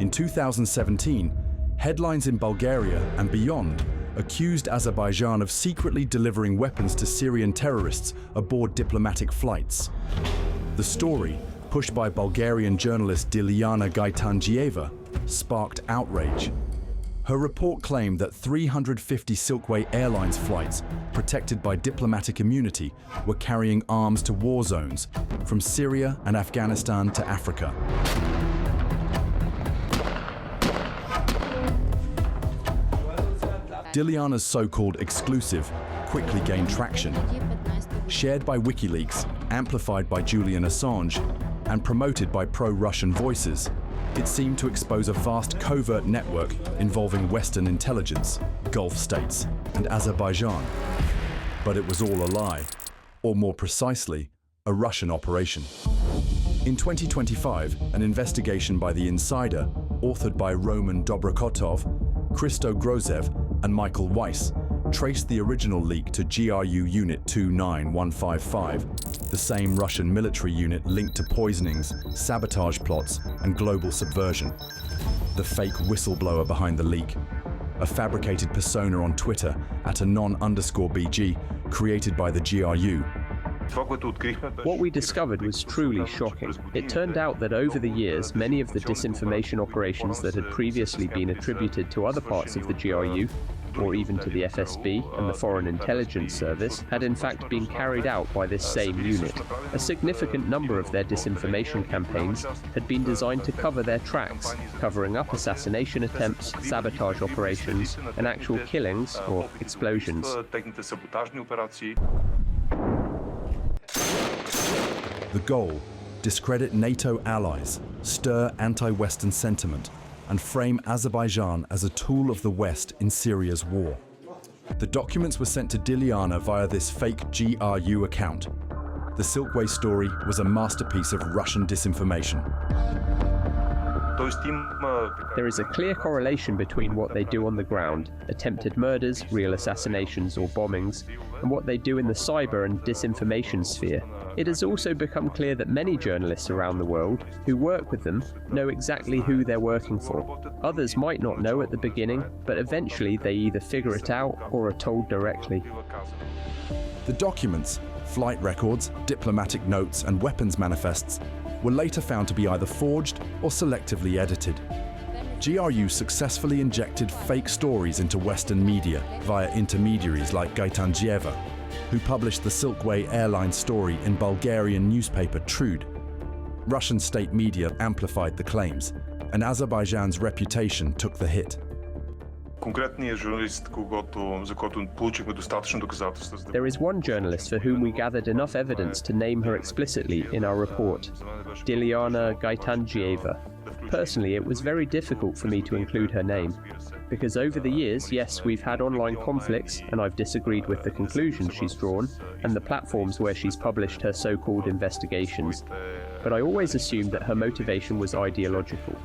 In 2017, headlines in Bulgaria and beyond accused Azerbaijan of secretly delivering weapons to Syrian terrorists aboard diplomatic flights. The story, pushed by Bulgarian journalist Dilyana Gaitangieva, sparked outrage. Her report claimed that 350 Silkway Airlines flights, protected by diplomatic immunity, were carrying arms to war zones, from Syria and Afghanistan to Africa. Dilyana's so-called exclusive quickly gained traction. Shared by WikiLeaks, amplified by Julian Assange, and promoted by pro-Russian voices, it seemed to expose a vast covert network involving Western intelligence, Gulf states, and Azerbaijan. But it was all a lie, or more precisely, a Russian operation. In 2025, an investigation by The Insider, authored by Roman Dobrokotov, Christo Grozev, and Michael Weiss, traced the original leak to GRU Unit 29155, the same Russian military unit linked to poisonings, sabotage plots, and global subversion. The fake whistleblower behind the leak, a fabricated persona on Twitter at @anon_BG, created by the GRU. What we discovered was truly shocking. It turned out that over the years, many of the disinformation operations that had previously been attributed to other parts of the GRU, or even to the FSB and the Foreign Intelligence Service, had in fact been carried out by this same unit. A significant number of their disinformation campaigns had been designed to cover their tracks, covering up assassination attempts, sabotage operations, and actual killings or explosions. The goal: discredit NATO allies, stir anti-Western sentiment, and frame Azerbaijan as a tool of the West in Syria's war. The documents were sent to Dilyana via this fake GRU account. The Silkway story was a masterpiece of Russian disinformation. There is a clear correlation between what they do on the ground, attempted murders, real assassinations or bombings, and what they do in the cyber and disinformation sphere. It has also become clear that many journalists around the world who work with them know exactly who they're working for. Others might not know at the beginning, but eventually they either figure it out or are told directly. The documents, flight records, diplomatic notes, and weapons manifests were later found to be either forged or selectively edited. GRU successfully injected fake stories into Western media via intermediaries like Gaitangieva, who published the Silkway Airlines story in Bulgarian newspaper Trud. Russian state media amplified the claims, and Azerbaijan's reputation took the hit. There is one journalist for whom we gathered enough evidence to name her explicitly in our report, Dilyana Gaitangieva. Personally, it was very difficult for me to include her name, because over the years, yes, we've had online conflicts, and I've disagreed with the conclusions she's drawn, and the platforms where she's published her so-called investigations. But I always assumed that her motivation was ideological.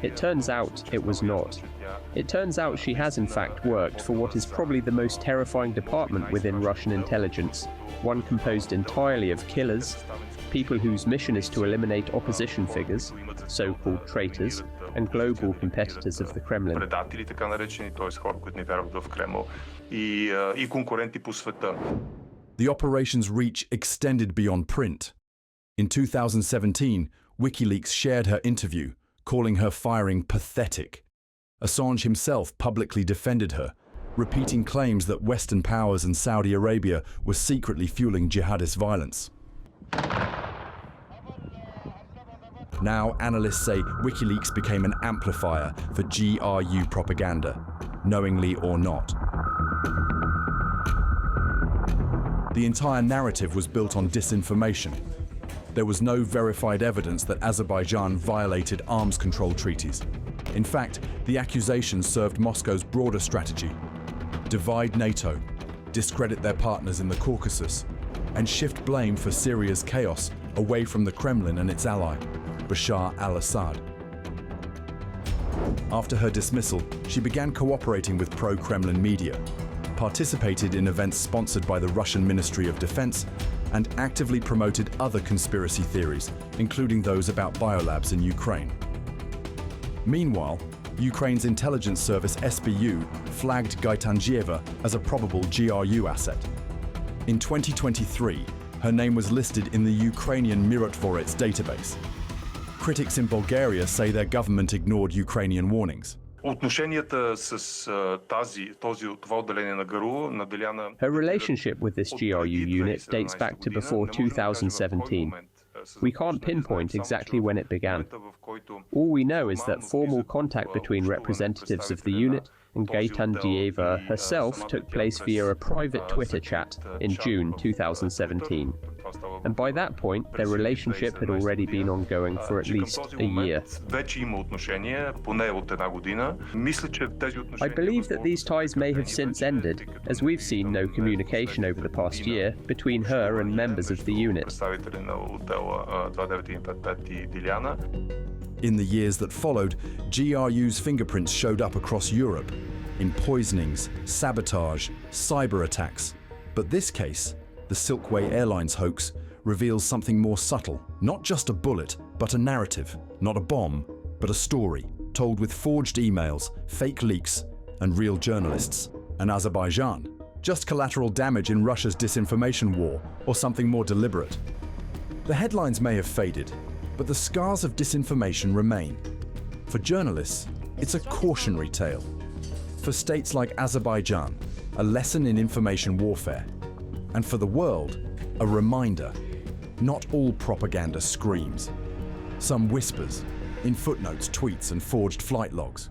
It turns out it was not. It turns out she has in fact worked for what is probably the most terrifying department within Russian intelligence, one composed entirely of killers, people whose mission is to eliminate opposition figures, so-called traitors, and global competitors of the Kremlin. The operation's reach extended beyond print. In 2017, WikiLeaks shared her interview, calling her firing pathetic. Assange himself publicly defended her, repeating claims that Western powers and Saudi Arabia were secretly fueling jihadist violence. Now, analysts say WikiLeaks became an amplifier for GRU propaganda, knowingly or not. The entire narrative was built on disinformation. There was no verified evidence that Azerbaijan violated arms control treaties. In fact, the accusations served Moscow's broader strategy: divide NATO, discredit their partners in the Caucasus, and shift blame for Syria's chaos away from the Kremlin and its ally, Bashar al-Assad. After her dismissal, she began cooperating with pro-Kremlin media, participated in events sponsored by the Russian Ministry of Defense, and actively promoted other conspiracy theories, including those about biolabs in Ukraine. Meanwhile, Ukraine's intelligence service SBU flagged Gaitandzieva as a probable GRU asset. In 2023, her name was listed in the Ukrainian Mirotvorets database. Critics in Bulgaria say their government ignored Ukrainian warnings. Her relationship with this GRU unit dates back to before 2017. We can't pinpoint exactly when it began. All we know is that formal contact between representatives of the unit and Gaitandzieva herself took place via a private Twitter chat in June 2017. And by that point, their relationship had already been ongoing for at least a year. I believe that these ties may have since ended, as we've seen no communication over the past year between her and members of the unit. In the years that followed, GRU's fingerprints showed up across Europe in poisonings, sabotage, cyber attacks. But this case, the Silkway Airlines hoax, reveals something more subtle. Not just a bullet, but a narrative. Not a bomb, but a story, told with forged emails, fake leaks, and real journalists. And Azerbaijan? Just collateral damage in Russia's disinformation war, or something more deliberate? The headlines may have faded, but the scars of disinformation remain. For journalists, it's a cautionary tale. For states like Azerbaijan, a lesson in information warfare. And for the world, a reminder. Not all propaganda screams. Some whispers, in footnotes, tweets, and forged flight logs.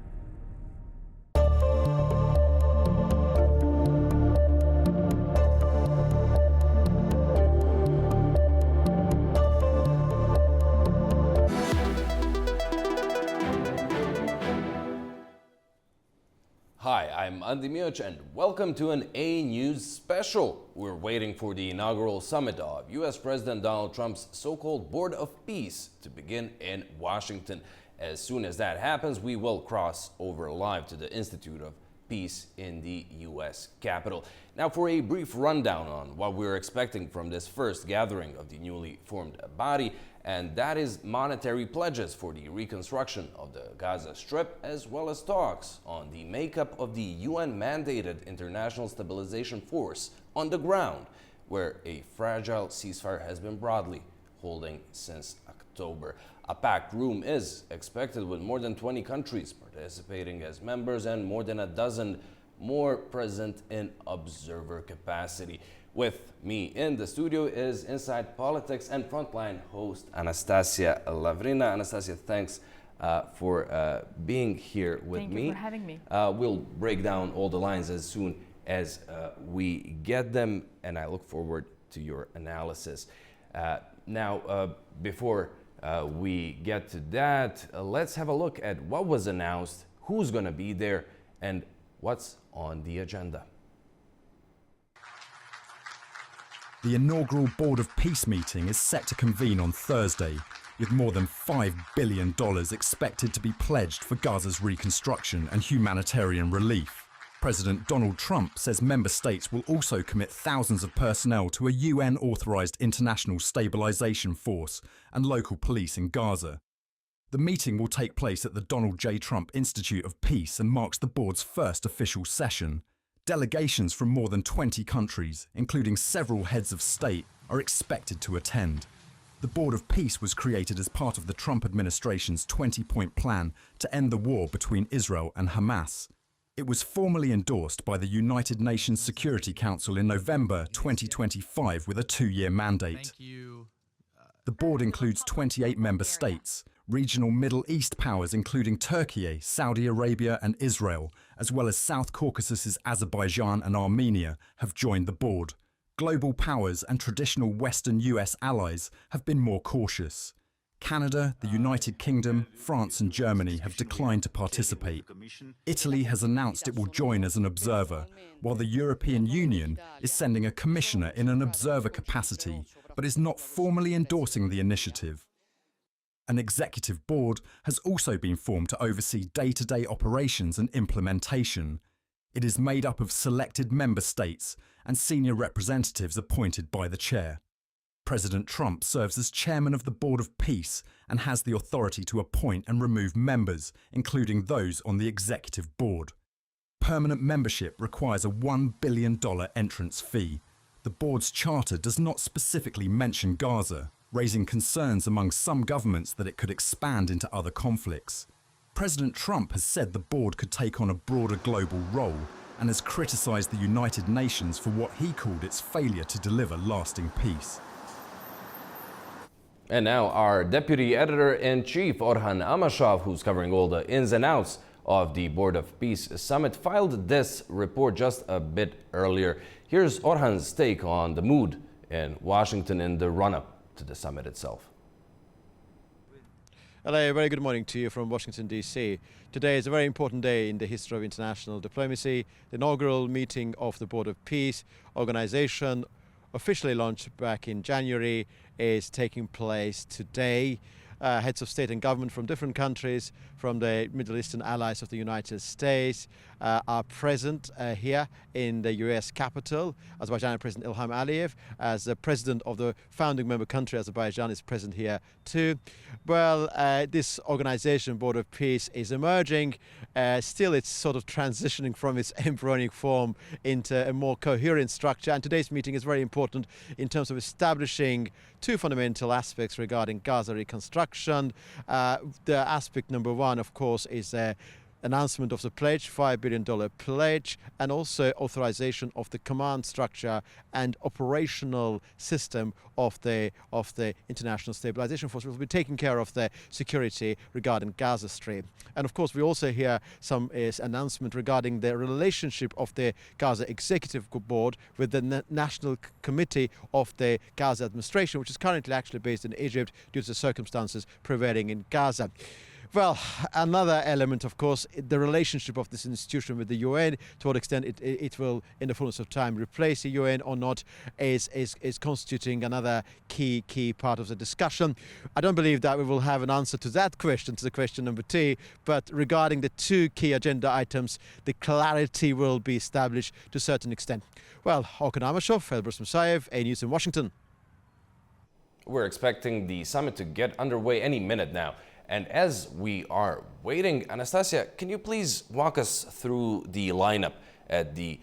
Hi, I'm Andy Miuch and welcome to an A News special. We're waiting for the inaugural summit of US President Donald Trump's so-called Board of Peace to begin in Washington. As soon as that happens, we will cross over live to the Institute of Peace in the US Capitol. Now for a brief rundown on what we're expecting from this first gathering of the newly formed body, and that is monetary pledges for the reconstruction of the Gaza Strip, as well as talks on the makeup of the UN-mandated International Stabilization Force on the ground, where a fragile ceasefire has been broadly holding since October. A packed room is expected with more than 20 countries participating as members and more than a dozen more present in observer capacity. With me in the studio is Inside Politics and Frontline host Anastasia Lavrina. Anastasia, thanks for being here with me. Thank you for having me. We'll break down all the lines as soon as we get them, and I look forward to your analysis. Now, before we get to that, let's have a look at what was announced, who's going to be there, and what's on the agenda. The inaugural Board of Peace meeting is set to convene on Thursday, with more than $5 billion expected to be pledged for Gaza's reconstruction and humanitarian relief. President Donald Trump says member states will also commit thousands of personnel to a UN-authorized international stabilization force and local police in Gaza. The meeting will take place at the Donald J. Trump Institute of Peace and marks the board's first official session. Delegations from more than 20 countries, including several heads of state, are expected to attend. The Board of Peace was created as part of the Trump administration's 20-point plan to end the war between Israel and Hamas. It was formally endorsed by the United Nations Security Council in November 2025 with a 2-year mandate. The board includes 28 member states. Regional Middle East powers including Turkey, Saudi Arabia and Israel, as well as South Caucasus's Azerbaijan and Armenia, have joined the board. Global powers and traditional Western US allies have been more cautious. Canada, the United Kingdom, France and Germany have declined to participate. Italy has announced it will join as an observer, while the European Union is sending a commissioner in an observer capacity, but is not formally endorsing the initiative. An executive board has also been formed to oversee day-to-day operations and implementation. It is made up of selected member states and senior representatives appointed by the chair. President Trump serves as chairman of the Board of Peace and has the authority to appoint and remove members, including those on the executive board. Permanent membership requires a $1 billion entrance fee. The board's charter does not specifically mention Gaza, raising concerns among some governments that it could expand into other conflicts. President Trump has said the board could take on a broader global role and has criticised the United Nations for what he called its failure to deliver lasting peace. And now our Deputy Editor-in-Chief, Orhan Amashov, who's covering all the ins and outs of the Board of Peace Summit, filed this report just a bit earlier. Here's Orhan's take on the mood in Washington in the run-up to the summit itself. Hello, very good morning to you from Washington, D.C. Today is a very important day in the history of international diplomacy. The inaugural meeting of the Board of Peace organization, officially launched back in January, is taking place today. Heads of state and government from different countries, from the Middle Eastern allies of the United States, are present here in the U.S. capital. Azerbaijani President Ilham Aliyev, as the president of the founding member country, Azerbaijan, is present here too. Well, this organization, Board of Peace, is emerging. Still, it's sort of transitioning from its embryonic form into a more coherent structure. And today's meeting is very important in terms of establishing two fundamental aspects regarding Gaza reconstruction. The aspect number one, of course, is announcement of the pledge, $5 billion pledge, and also authorization of the command structure and operational system of the International Stabilization Force, which will be taking care of the security regarding Gaza Strip. And of course, we also hear some announcement regarding the relationship of the Gaza Executive Board with the National Committee of the Gaza Administration, which is currently actually based in Egypt due to the circumstances prevailing in Gaza. Well, another element, of course, the relationship of this institution with the UN, to what extent it will, in the fullness of time, replace the UN or not, is constituting another key part of the discussion. I don't believe that we will have an answer to that question, to the question number two, but regarding the two key agenda items, the clarity will be established to a certain extent. Well, Orhan Amashov, Elbrus Musayev, A News in Washington. We're expecting the summit to get underway any minute now. And as we are waiting, Anastasia, can you please walk us through the lineup at the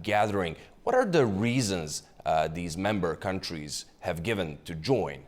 gathering? What are the reasons these member countries have given to join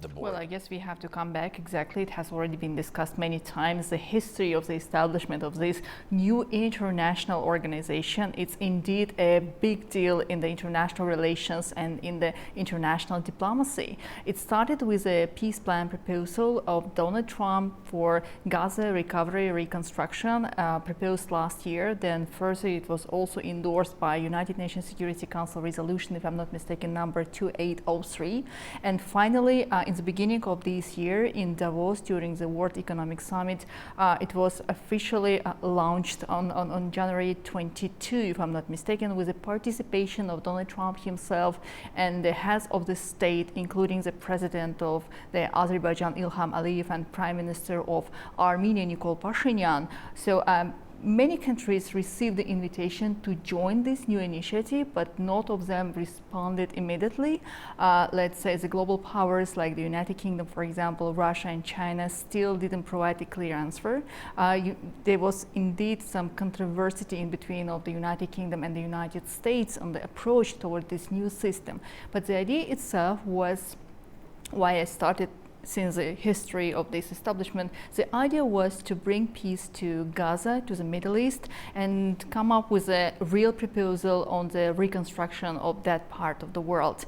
the board? Well, I guess we have to come back. Exactly. It has already been discussed many times. The history of the establishment of this new international organization, it's indeed a big deal in the international relations and in the international diplomacy. It started with a peace plan proposal of Donald Trump for Gaza recovery reconstruction proposed last year. Then further, it was also endorsed by United Nations Security Council resolution, if I'm not mistaken, number 2803. And finally, in the beginning of this year in Davos during the World Economic Summit, it was officially launched on January 22, if I'm not mistaken, with the participation of Donald Trump himself and the heads of the state, including the president of the Azerbaijan, Ilham Aliyev, and Prime Minister of Armenia, Nikol Pashinyan. So many countries received the invitation to join this new initiative, but not of them responded immediately. Let's say the global powers like the United Kingdom, for example, Russia and China still didn't provide a clear answer. There was indeed some controversy in between of the United Kingdom and the United States on the approach toward this new system. But the idea itself was why I started since the history of this establishment. The idea was to bring peace to Gaza, to the Middle East, and come up with a real proposal on the reconstruction of that part of the world.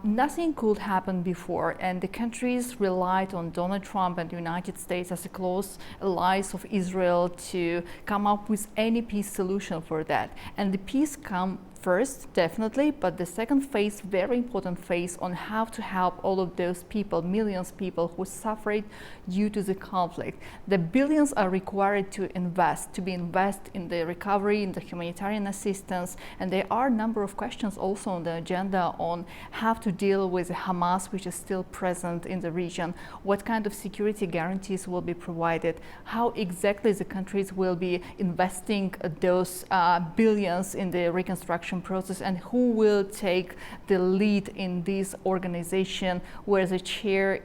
Nothing could happen before, and the countries relied on Donald Trump and the United States as a close allies of Israel to come up with any peace solution for that. And the peace come first, definitely, but the second phase, very important phase, on how to help all of those people, millions of people who suffered due to the conflict. The billions are required to be invested in the recovery, in the humanitarian assistance, and there are a number of questions also on the agenda on how to deal with Hamas, which is still present in the region, what kind of security guarantees will be provided, how exactly the countries will be investing those billions in the reconstruction selection process and who will take the lead in this organization, where the chair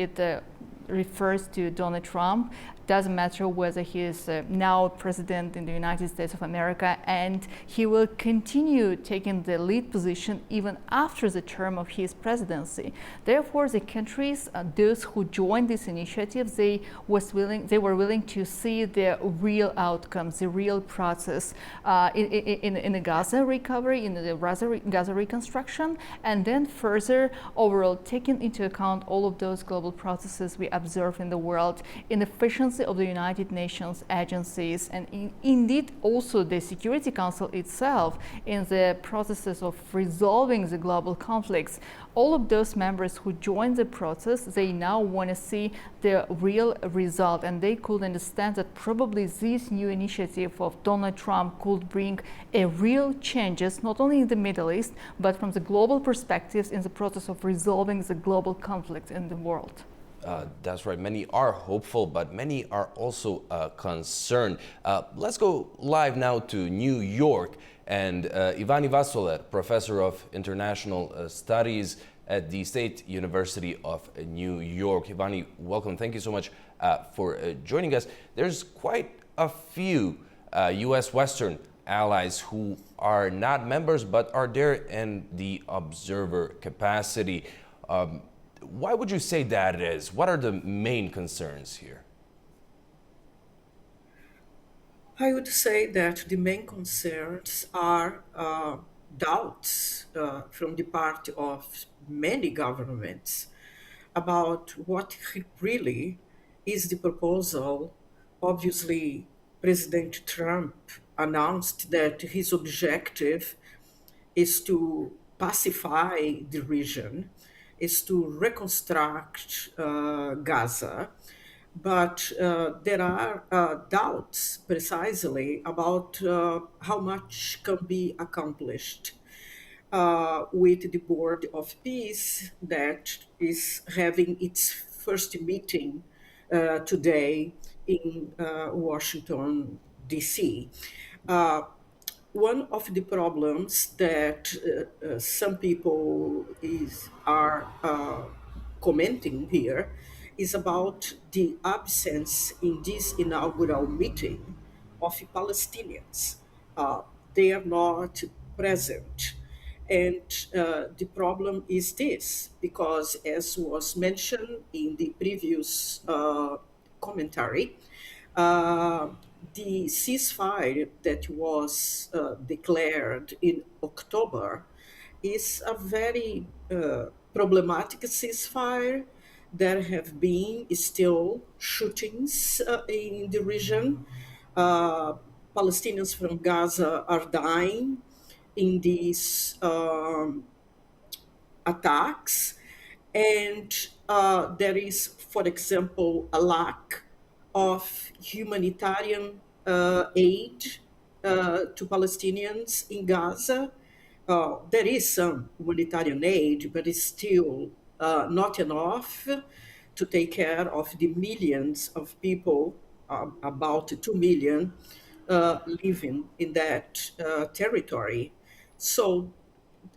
refers to Donald Trump. Doesn't matter whether he is now president in the United States of America, and he will continue taking the lead position even after the term of his presidency. Therefore, the countries, those who joined this initiative, they were willing to see the real outcomes, the real process in the Gaza recovery, in the Gaza reconstruction, and then further overall taking into account all of those global processes we observe in the world, in efficiency of the United Nations agencies, and indeed also the Security Council itself in the processes of resolving the global conflicts. All of those members who joined the process, they now want to see the real result, and they could understand that probably this new initiative of Donald Trump could bring a real changes, not only in the Middle East, but from the global perspectives in the process of resolving the global conflict in the world. That's right. Many are hopeful, but many are also concerned. Let's go live now to New York and Ivani Vasoler, professor of international studies at the State University of New York. Ivani, welcome. Thank you so much for joining us. There's quite a few U.S. Western allies who are not members but are there in the observer capacity. Why would you say that it is? What are the main concerns here? I would say that the main concerns are doubts from the part of many governments about what really is the proposal. Obviously, President Trump announced that his objective is to pacify the region, is to reconstruct Gaza, but there are doubts precisely about how much can be accomplished with the Board of Peace that is having its first meeting today in Washington, D.C. One of the problems that some people are commenting here is about the absence in this inaugural meeting of Palestinians. They are not present. And the problem is this, because as was mentioned in the previous commentary, the ceasefire that was declared in October is a very problematic ceasefire. There have been still shootings in the region. Palestinians from Gaza are dying in these attacks. And there is, for example, a lack of humanitarian aid to Palestinians in Gaza. There is some humanitarian aid, but it's still not enough to take care of the millions of people, about 2 million, living in that territory. So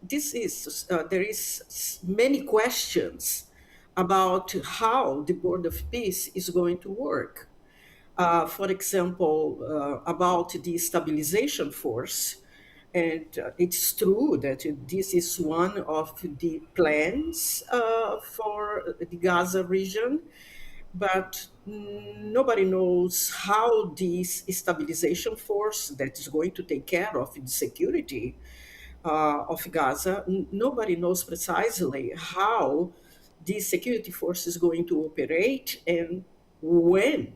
there is many questions about how the Board of Peace is going to work. For example, about the stabilization force. And it's true that this is one of the plans for the Gaza region, but nobody knows how this stabilization force that is going to take care of the security of Gaza, nobody knows precisely how this security force is going to operate and when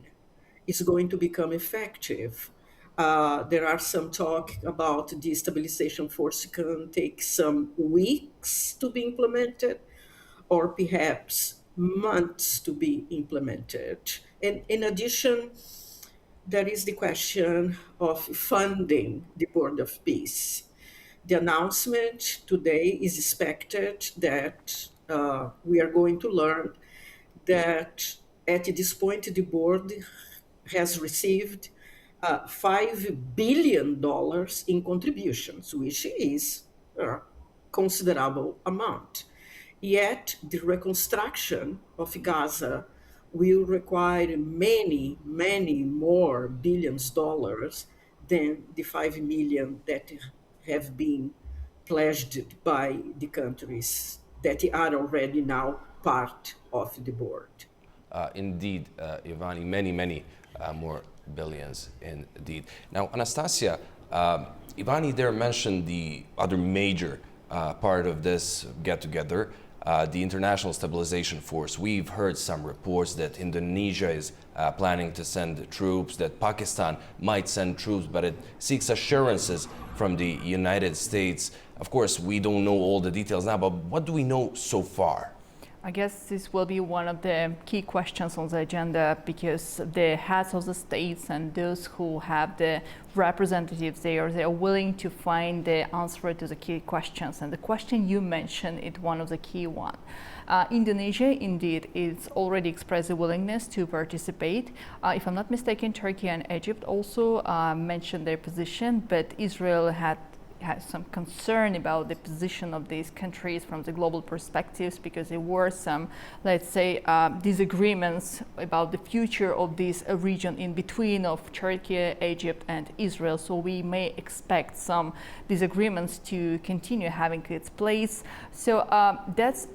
it's going to become effective. There are some talk about the stabilization force can take some weeks to be implemented, or perhaps months to be implemented. And in addition, there is the question of funding the Board of Peace. The announcement today is expected that we are going to learn that at this point the board has received $5 billion in contributions, which is considerable amount. Yet the reconstruction of Gaza will require many, many more billions of dollars than the 5 million that have been pledged by the countries that are already now part of the board. Indeed, Ivani, many, many more billions indeed. Now, Anastasia, Ivani there mentioned the other major part of this get-together, the International Stabilization Force. We've heard some reports that Indonesia is planning to send troops, that Pakistan might send troops, but it seeks assurances from the United States. Of course, we don't know all the details now, but what do we know so far? I guess this will be one of the key questions on the agenda, because the heads of the states and those who have the representatives there, they are willing to find the answer to the key questions. And the question you mentioned is one of the key ones. Indonesia, indeed, is already expressed a willingness to participate. If I'm not mistaken, Turkey and Egypt also mentioned their position, but Israel has some concern about the position of these countries from the global perspectives, because there were some, let's say, disagreements about the future of this region in between of Turkey, Egypt, and Israel. So we may expect some disagreements to continue having its place. So that's,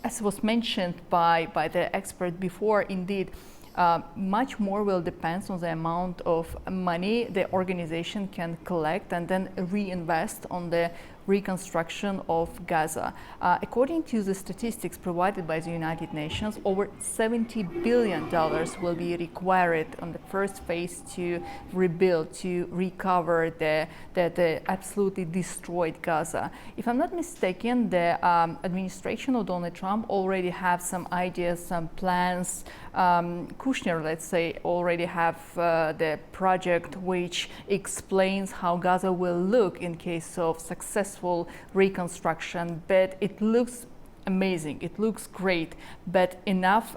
as was mentioned by the expert before, indeed, much more will depend on the amount of money the organization can collect and then reinvest on the reconstruction of Gaza. According to the statistics provided by the United Nations, over $70 billion will be required on the first phase to rebuild, to recover the absolutely destroyed Gaza. If I'm not mistaken, the administration of Donald Trump already have some ideas, some plans. Kushner, let's say, already have the project which explains how Gaza will look in case of successful reconstruction, but it looks amazing, it looks great, but enough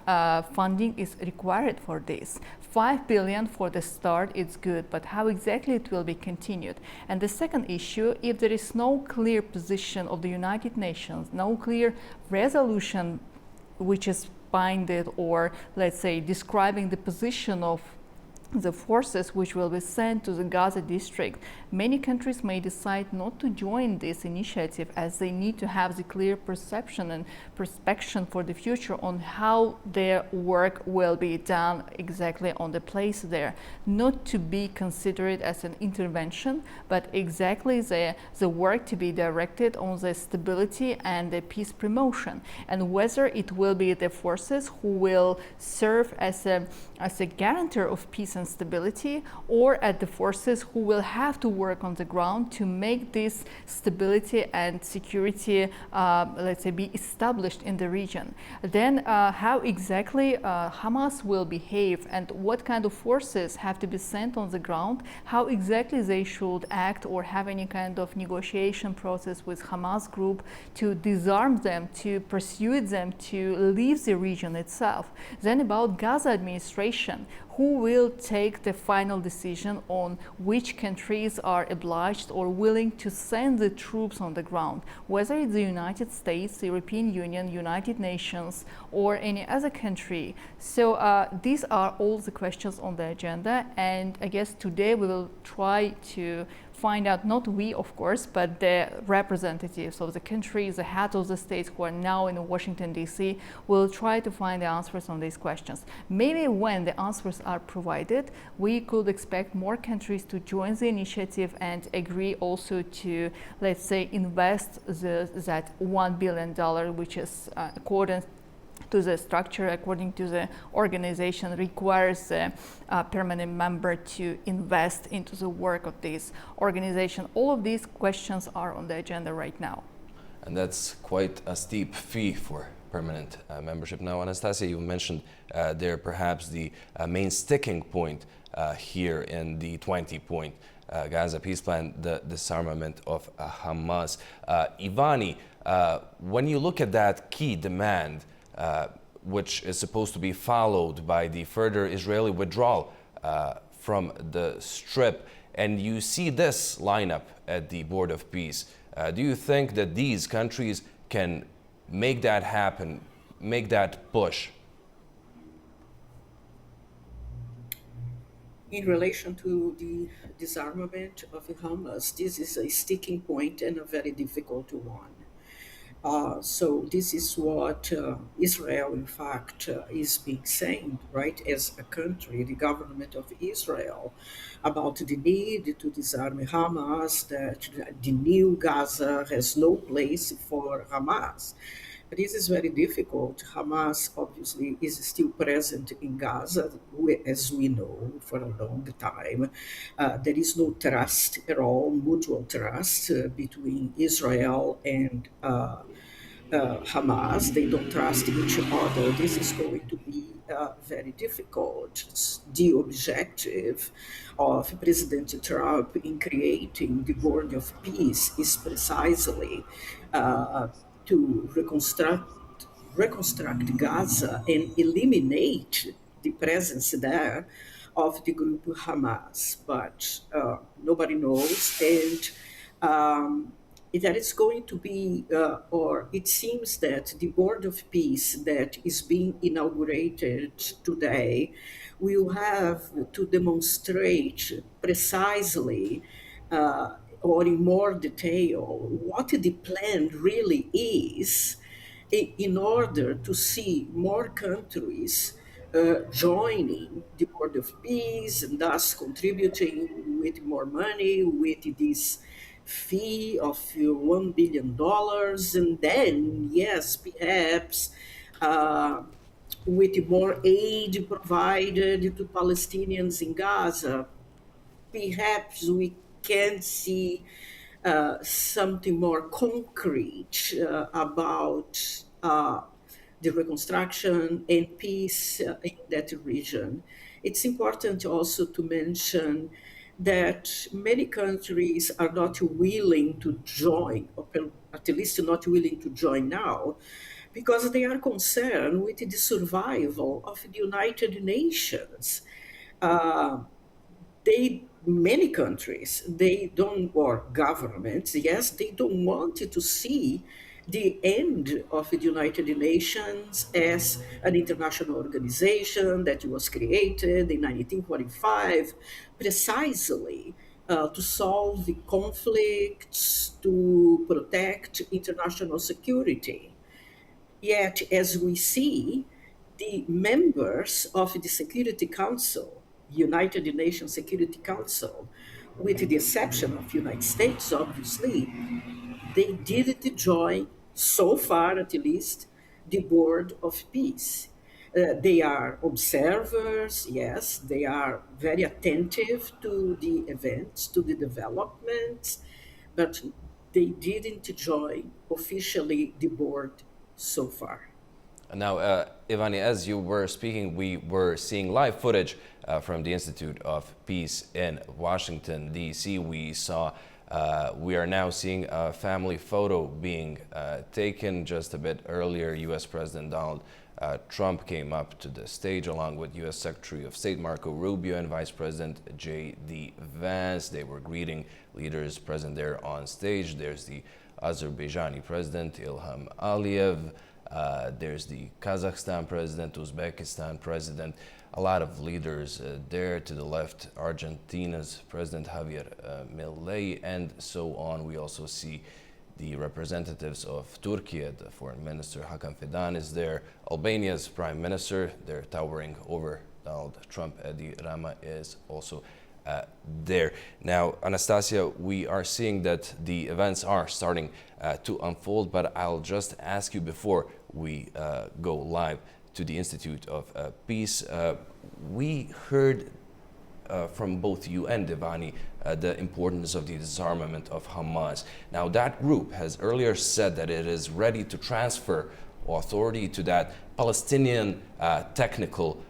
funding is required for this. 5 billion for the start is good, but how exactly it will be continued? And the second issue, if there is no clear position of the United Nations, no clear resolution which is binded, or let's say describing the position of the forces which will be sent to the Gaza district, many countries may decide not to join this initiative, as they need to have the clear perception and perspection for the future on how their work will be done exactly on the place there. Not to be considered as an intervention, but exactly the work to be directed on the stability and the peace promotion. And whether it will be the forces who will serve as a guarantor of peace and stability, or at the forces who will have to work on the ground to make this stability and security, let's say, be established in the region. Then how exactly Hamas will behave, and what kind of forces have to be sent on the ground, how exactly they should act or have any kind of negotiation process with Hamas group to disarm them, to pursue them, to leave the region itself. Then about Gaza administration, who will take the final decision on which countries are obliged or willing to send the troops on the ground, whether it's the United States, the European Union, United Nations, or any other country. So these are all the questions on the agenda, and I guess today we will try to find out, not we of course, but the representatives of the countries, the heads of the states who are now in Washington DC, will try to find the answers on these questions. Maybe when the answers are provided, we could expect more countries to join the initiative and agree also to, let's say, invest that $1 billion, which is according to the structure, according to the organization, requires a permanent member to invest into the work of this organization. All of these questions are on the agenda right now. And that's quite a steep fee for permanent membership. Now, Anastasia, you mentioned there perhaps the main sticking point here in the 20-point Gaza peace plan, the disarmament of Hamas. Ivani, when you look at that key demand, which is supposed to be followed by the further Israeli withdrawal from the Strip, and you see this lineup at the Board of Peace. Do you think that these countries can make that happen, make that push? In relation to the disarmament of Hamas, this is a sticking point and a very difficult one. So this is what Israel, in fact, is being saying, right, as a country, the government of Israel, about the need to disarm Hamas, that the new Gaza has no place for Hamas. But this is very difficult. Hamas obviously is still present in Gaza, as we know, for a long time. There is no trust at all, mutual trust between Israel and Hamas. They don't trust each other. This is going to be very difficult. The objective of President Trump in creating the Board of Peace is precisely to reconstruct Gaza and eliminate the presence there of the group Hamas. But nobody knows, and that it's going to be, or it seems that the Board of Peace that is being inaugurated today will have to demonstrate precisely or in more detail what the plan really is in order to see more countries joining the Board of Peace and thus contributing with more money, with this fee of $1 billion, and then, yes, perhaps with more aid provided to Palestinians in Gaza, perhaps we can see something more concrete about the reconstruction and peace in that region. It's important also to mention that many countries are not willing to join, or at least not willing to join now, because they are concerned with the survival of the United Nations. Many countries, they don't, or governments, yes, they don't want to see the end of the United Nations as an international organization that was created in 1945 precisely to solve the conflicts, to protect international security. Yet, as we see, the members of the Security Council, United Nations Security Council, with the exception of the United States, obviously, they didn't join, so far at least, the Board of Peace. They are observers, yes, they are very attentive to the events, to the developments, but they didn't join officially the board so far. Now, Ivani, as you were speaking, we were seeing live footage from the Institute of Peace in Washington, D.C. We are now seeing a family photo being taken. Just a bit earlier, U.S. President Donald Trump came up to the stage along with U.S. Secretary of State Marco Rubio and Vice President J.D. Vance. They were greeting leaders present there on stage. There's the Azerbaijani President Ilham Aliyev. There's the Kazakhstan President, Uzbekistan President, a lot of leaders there. To the left, Argentina's President Javier Milei, and so on. We also see the representatives of Turkey, the Foreign Minister Hakan Fidan is there. Albania's Prime Minister, they're towering over Donald Trump. Edi Rama is also there. Now, Anastasia, we are seeing that the events are starting to unfold, but I'll just ask you before we go live to the Institute of Peace. We heard from both you and Ivani the importance of the disarmament of Hamas. Now, that group has earlier said that it is ready to transfer authority to that Palestinian technical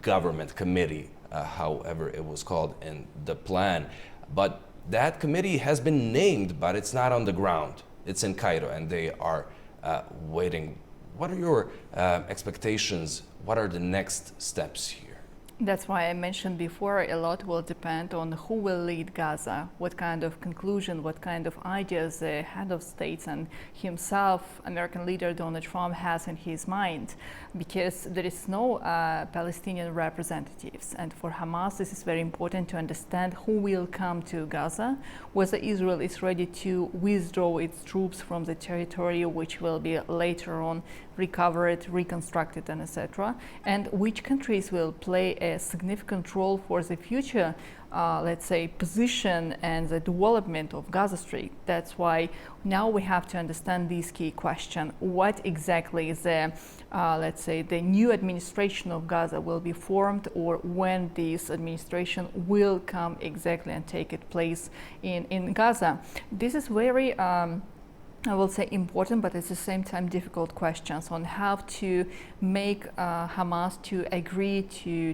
government committee, however it was called in the plan. But that committee has been named, but it's not on the ground. It's in Cairo, and they are waiting. What are your expectations? What are the next steps here? That's why I mentioned before, a lot will depend on who will lead Gaza, what kind of conclusion, what kind of ideas the head of states and himself, American leader Donald Trump, has in his mind, because there is no Palestinian representatives. And for Hamas, this is very important to understand who will come to Gaza, whether Israel is ready to withdraw its troops from the territory, which will be later on recovered, reconstructed, and etc., and which countries will play a significant role for the future, let's say, position and the development of Gaza Strip. That's why now we have to understand this key question: what exactly is the, let's say, the new administration of Gaza will be formed, or when this administration will come exactly and take its place in Gaza. This is very I will say important, but at the same time difficult questions on how to make Hamas to agree to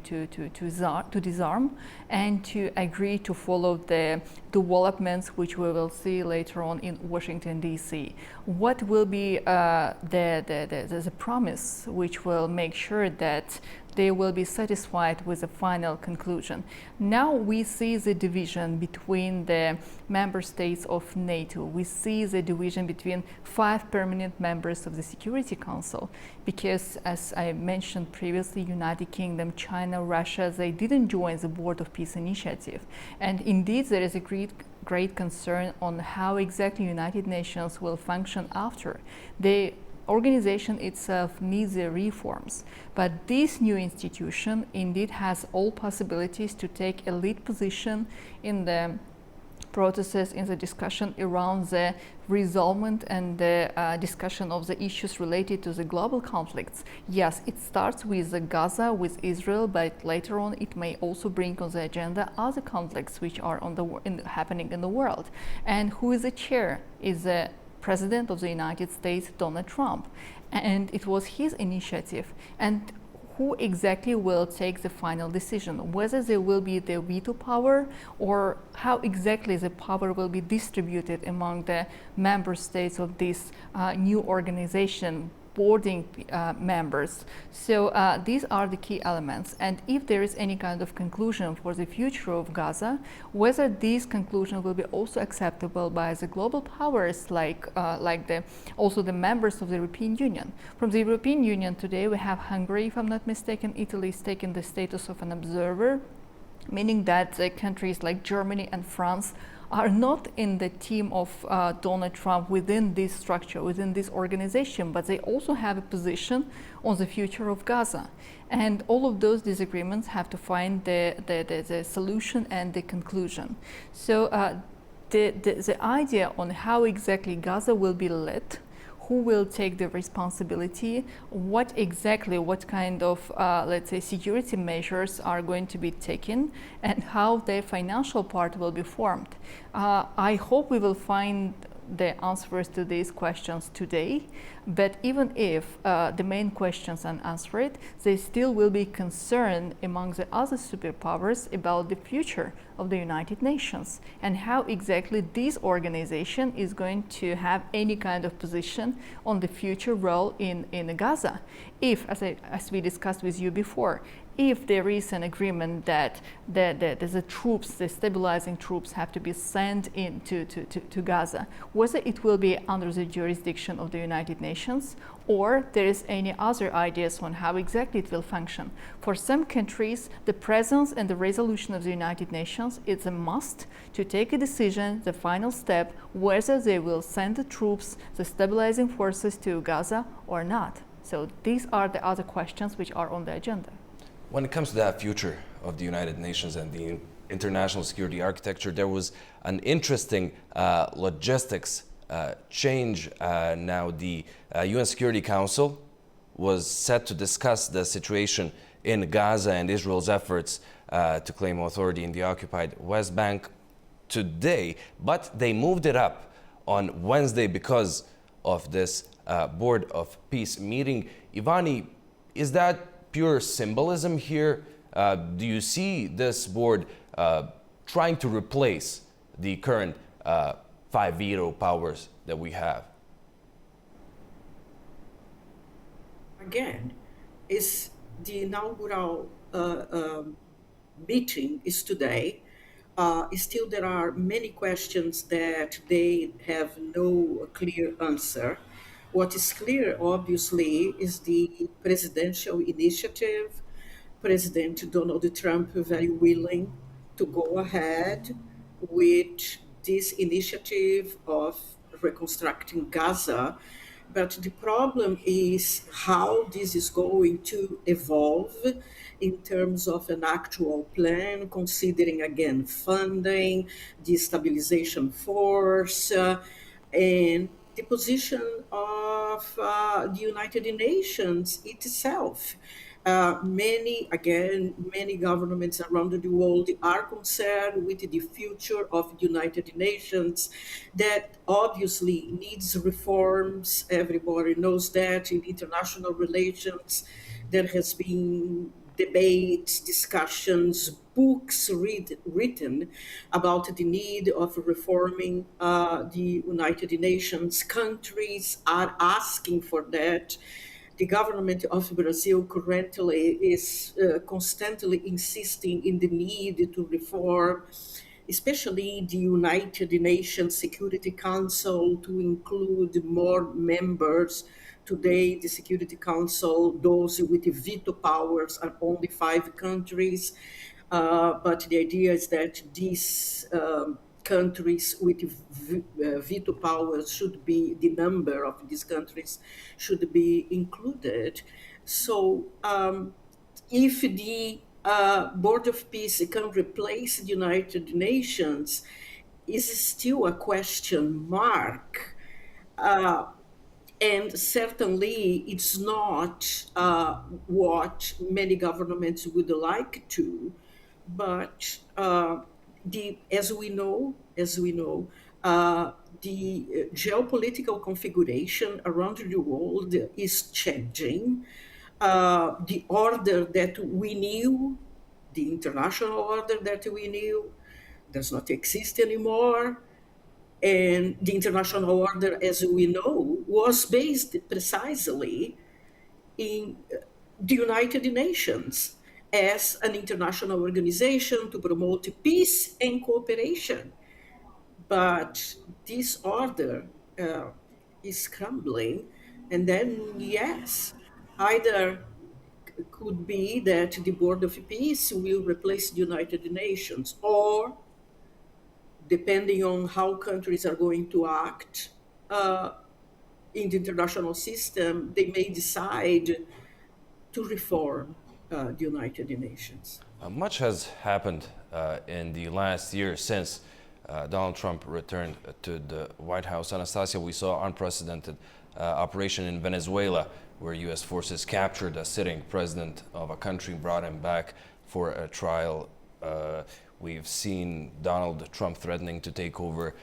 disarm and to agree to follow the developments which we will see later on in Washington D.C. What will be the promise which will make sure that they will be satisfied with the final conclusion? Now we see the division between the member states of NATO. We see the division between 5 permanent members of the Security Council, because as I mentioned previously, United Kingdom, China, Russia, they didn't join the Board of Peace Initiative. And indeed there is a great concern on how exactly United Nations will function after. The organization itself needs the reforms, but this new institution indeed has all possibilities to take a lead position in the processes, in the discussion around the resolvement and the discussion of the issues related to the global conflicts. Yes, it starts with Gaza, with Israel, but later on it may also bring on the agenda other conflicts which are happening in the world. And who is the chair? Is the President of the United States, Donald Trump. And it was his initiative. And who exactly will take the final decision? Whether there will be the veto power, or how exactly the power will be distributed among the member states of this new organization, boarding members. So these are the key elements. And if there is any kind of conclusion for the future of Gaza, whether this conclusion will be also acceptable by the global powers, like also the members of the European Union. From the European Union today, we have Hungary, if I'm not mistaken. Italy is taking the status of an observer, meaning that countries like Germany and France are not in the team of Donald Trump within this structure, within this organization, but they also have a position on the future of Gaza. And all of those disagreements have to find the solution and the conclusion. So the idea on how exactly Gaza will be led, who will take the responsibility, what kind of, let's say, security measures are going to be taken, and how the financial part will be formed. I hope we will find the answers to these questions today, but even if the main questions are answered, there still will be concern among the other superpowers about the future of the United Nations and how exactly this organization is going to have any kind of position on the future role in Gaza. If, as we discussed with you before, if there is an agreement that the troops, the stabilizing troops, have to be sent into to Gaza, whether it will be under the jurisdiction of the United Nations or there is any other ideas on how exactly it will function. For some countries, the presence and the resolution of the United Nations is a must to take a decision, the final step, whether they will send the troops, the stabilizing forces to Gaza or not. So these are the other questions which are on the agenda. When it comes to that future of the United Nations and the international security architecture, there was an interesting logistics change. Now the UN Security Council was set to discuss the situation in Gaza and Israel's efforts to claim authority in the occupied West Bank today, but they moved it up on Wednesday because of this Board of Peace meeting. Ivani, is that pure symbolism here? Do you see this board trying to replace the current 5 veto powers that we have? Again, is the inaugural meeting is today, still there are many questions that they have no clear answer. What is clear, obviously, is the presidential initiative. President Donald Trump very willing to go ahead with this initiative of reconstructing Gaza. But the problem is how this is going to evolve in terms of an actual plan, considering again funding, the stabilization force, and the position of the United Nations itself. Many governments around the world are concerned with the future of the United Nations that obviously needs reforms. Everybody knows that in international relations, there has been debates, discussions, books written about the need of reforming the United Nations. Countries are asking for that. The government of Brazil currently is constantly insisting in the need to reform, especially the United Nations Security Council, to include more members. Today, the Security Council, those with veto powers, are only 5 countries. But the idea is that these countries with veto powers should be, the number of these countries should be included. So if the Board of Peace can replace the United Nations is still a question mark. And certainly it's not what many governments would like to, but as we know, the geopolitical configuration around the world is changing. The order that we knew, the international order that we knew, does not exist anymore. And the international order, as we know, was based precisely in the United Nations as an international organization to promote peace and cooperation. But this order is crumbling. And then, yes, either could be that the Board of Peace will replace the United Nations, or depending on how countries are going to act in the international system, they may decide to reform the United Nations. Much has happened in the last year since Donald Trump returned to the White House. Anastasia, we saw unprecedented operation in Venezuela, where U.S. forces captured a sitting president of a country, brought him back for a trial. We've seen Donald Trump threatening to take over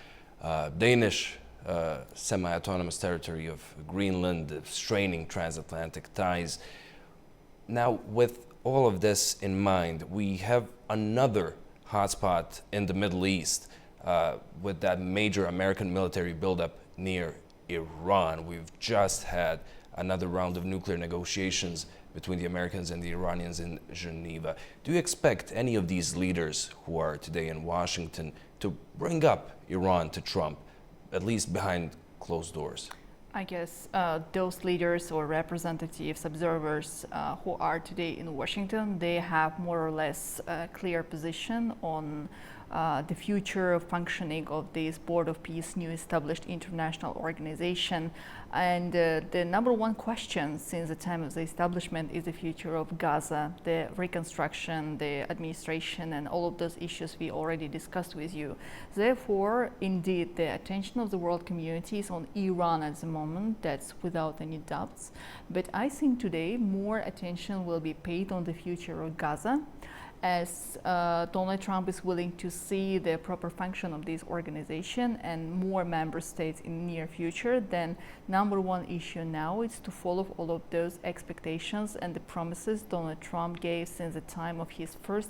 Danish semi-autonomous territory of Greenland, straining transatlantic ties. Now, with all of this in mind, we have another hotspot in the Middle East with that major American military buildup near Iran. We've just had another round of nuclear negotiations between the Americans and the Iranians in Geneva. Do you expect any of these leaders who are today in Washington to bring up Iran to Trump, at least behind closed doors? I guess those leaders or representatives, observers who are today in Washington, they have more or less a clear position on the future functioning of this Board of Peace, new established international organization. And the number one question since the time of the establishment is the future of Gaza, the reconstruction, the administration, and all of those issues we already discussed with you. Therefore, indeed, the attention of the world community is on Iran at the moment. That's without any doubts. But I think today more attention will be paid on the future of Gaza, as Donald Trump is willing to see the proper function of this organization and more member states in the near future, then number one issue now is to follow all of those expectations and the promises Donald Trump gave since the time of his first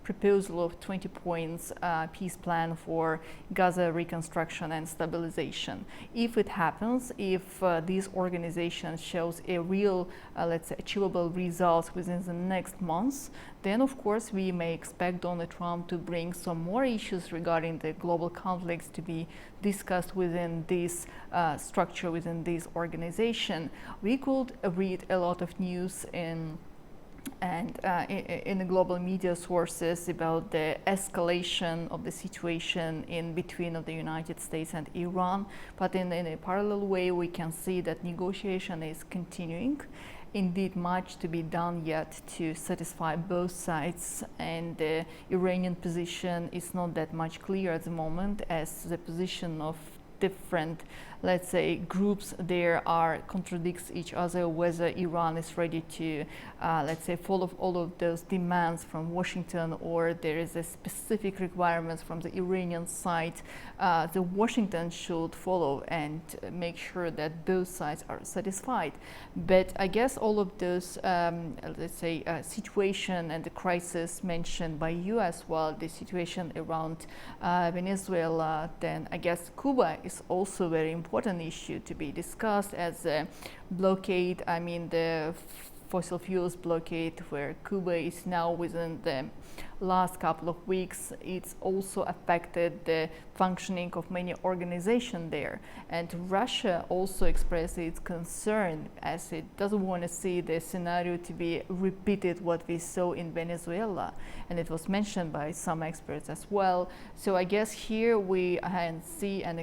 proposal of 20 points peace plan for Gaza reconstruction and stabilization. If it happens, if this organization shows a real, let's say, achievable results within the next months, then of course we may expect Donald Trump to bring some more issues regarding the global conflicts to be discussed within this structure, within this organization. We could read a lot of news in the global media sources about the escalation of the situation in between of the United States and Iran, but in a parallel way we can see that negotiation is continuing. Indeed, much to be done yet to satisfy both sides, and the Iranian position is not that much clear at the moment, as the position of different, let's say, groups there are contradicts each other, whether Iran is ready to, let's say, follow all of those demands from Washington, or there is a specific requirements from the Iranian side the Washington should follow and make sure that both sides are satisfied. But I guess all of those, let's say, situation and the crisis mentioned by you as well, the situation around Venezuela, then I guess Cuba is also a very important issue to be discussed, as a blockade, I mean the fossil fuels blockade, where Cuba is now within the last couple of weeks. It's also affected the functioning of many organizations there. And Russia also expressed its concern, as it doesn't want to see the scenario to be repeated what we saw in Venezuela. And it was mentioned by some experts as well. So I guess here we see and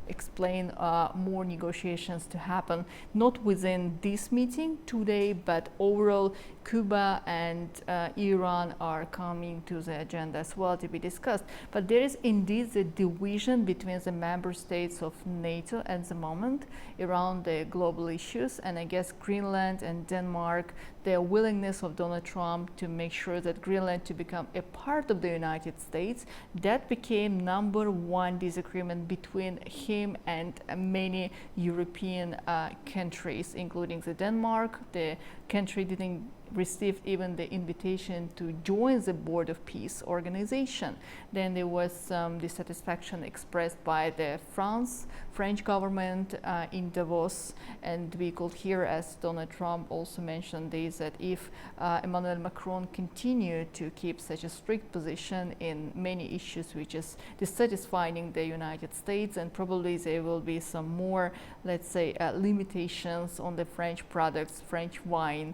explain more negotiations to happen, not within this meeting today, but overall Cuba and Iran are coming to the agenda as well to be discussed. But there is indeed the division between the member states of NATO at the moment around the global issues, and I guess Greenland and Denmark, the willingness of Donald Trump to make sure that Greenland to become a part of the United States, that became #1 disagreement between him and many European countries, including the Denmark. The country didn't receive even the invitation to join the Board of Peace organization. Then there was some dissatisfaction expressed by the French government in Davos, and we could hear, as Donald Trump also mentioned this, that if Emmanuel Macron continued to keep such a strict position in many issues which is dissatisfying the United States, and probably there will be some more, let's say, limitations on the French products, French wine,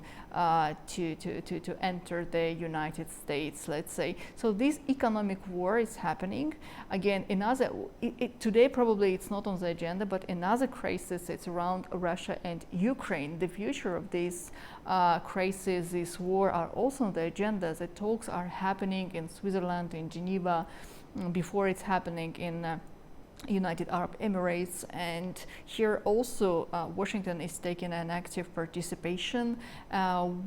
to enter the United States, let's say. So this economic war is happening. Again, today probably it's not on the agenda, but another crisis is around Russia and Ukraine. The future of this crisis, this war, are also on the agenda. The talks are happening in Switzerland, in Geneva, before it's happening in United Arab Emirates, and here also Washington is taking an active participation,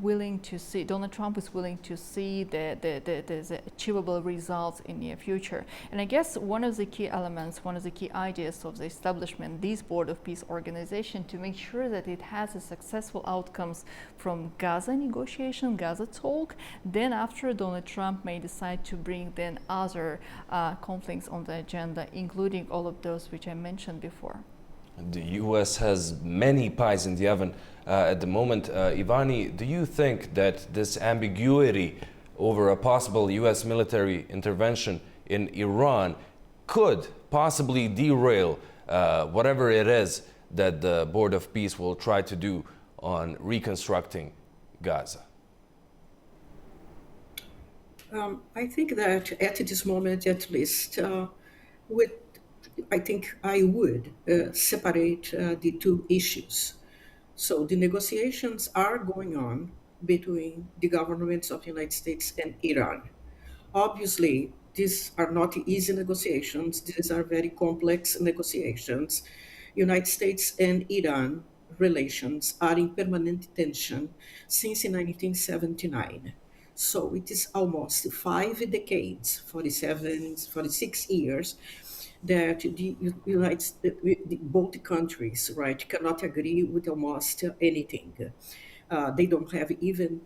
willing to see, Donald Trump is willing to see the achievable results in the near future. And I guess one of the key elements, one of the key ideas of the establishment, this Board of Peace organization, to make sure that it has a successful outcomes from Gaza negotiation, Gaza talk. Then after, Donald Trump may decide to bring then other conflicts on the agenda, including all of those which I mentioned before. The U.S. has many pies in the oven at the moment. Ivani, do you think that this ambiguity over a possible U.S. military intervention in Iran could possibly derail whatever it is that the Board of Peace will try to do on reconstructing Gaza? I think that at this moment, at least, I think I would separate the two issues. So the negotiations are going on between the governments of the United States and Iran. Obviously, these are not easy negotiations. These are very complex negotiations. United States and Iran relations are in permanent tension since 1979. So it is almost 5 decades, 46 years, that both countries, right, cannot agree with almost anything. They don't have even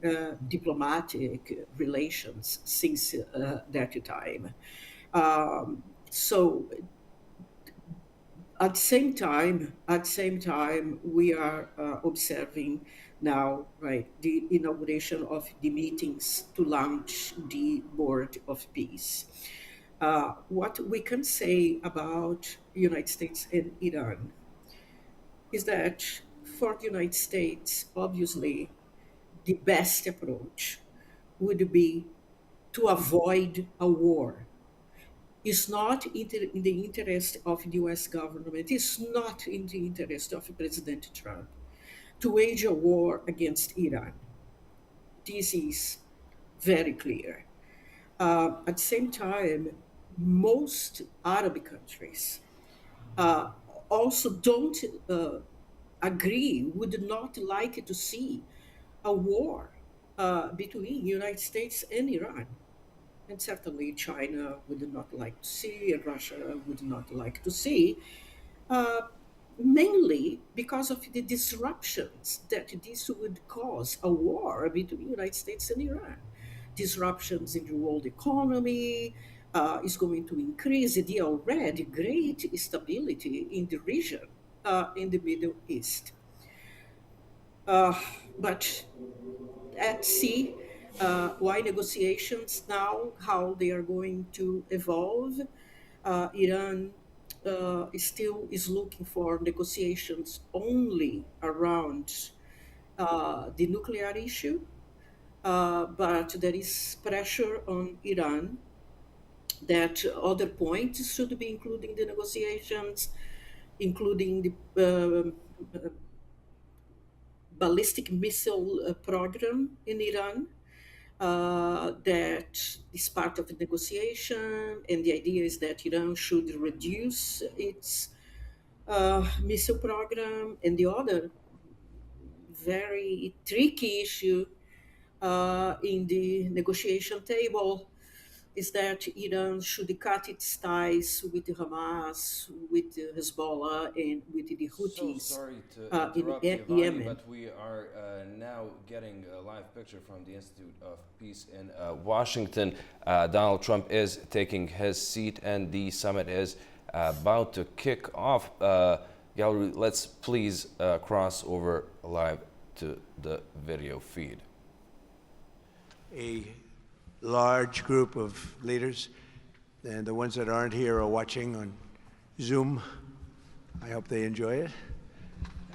diplomatic relations since that time. So at the same time, we are observing now, right, the inauguration of the meetings to launch the Board of Peace. What we can say about United States and Iran is that for the United States, obviously, the best approach would be to avoid a war. It's not in the interest of the US government, it's not in the interest of President Trump to wage a war against Iran. This is very clear. At the same time, most Arab countries uh, also don't agree, would not like to see a war between United States and Iran. And certainly China would not like to see, and Russia would not like to see, uh, mainly because of the disruptions that this would cause a war between the United States and Iran. Disruptions in the world economy is going to increase the already great instability in the region, in the Middle East. But at see why negotiations now, how they are going to evolve. Iran still is looking for negotiations only around the nuclear issue, but there is pressure on Iran that other points should be included in the negotiations, including the ballistic missile program in Iran, that is part of the negotiation, and the idea is that Iran should reduce its missile program. And the other very tricky issue in the negotiation table is that Iran should cut its ties with Hamas, with Hezbollah, and with the So Houthis sorry to in interrupt, Giovanni, Yemen. but we are now getting a live picture from the Institute of Peace in Washington. Donald Trump is taking his seat, and the summit is about to kick off. Gallery, let's please cross over live to the video feed. A large group of leaders, and the ones that aren't here are watching on Zoom. I hope they enjoy it.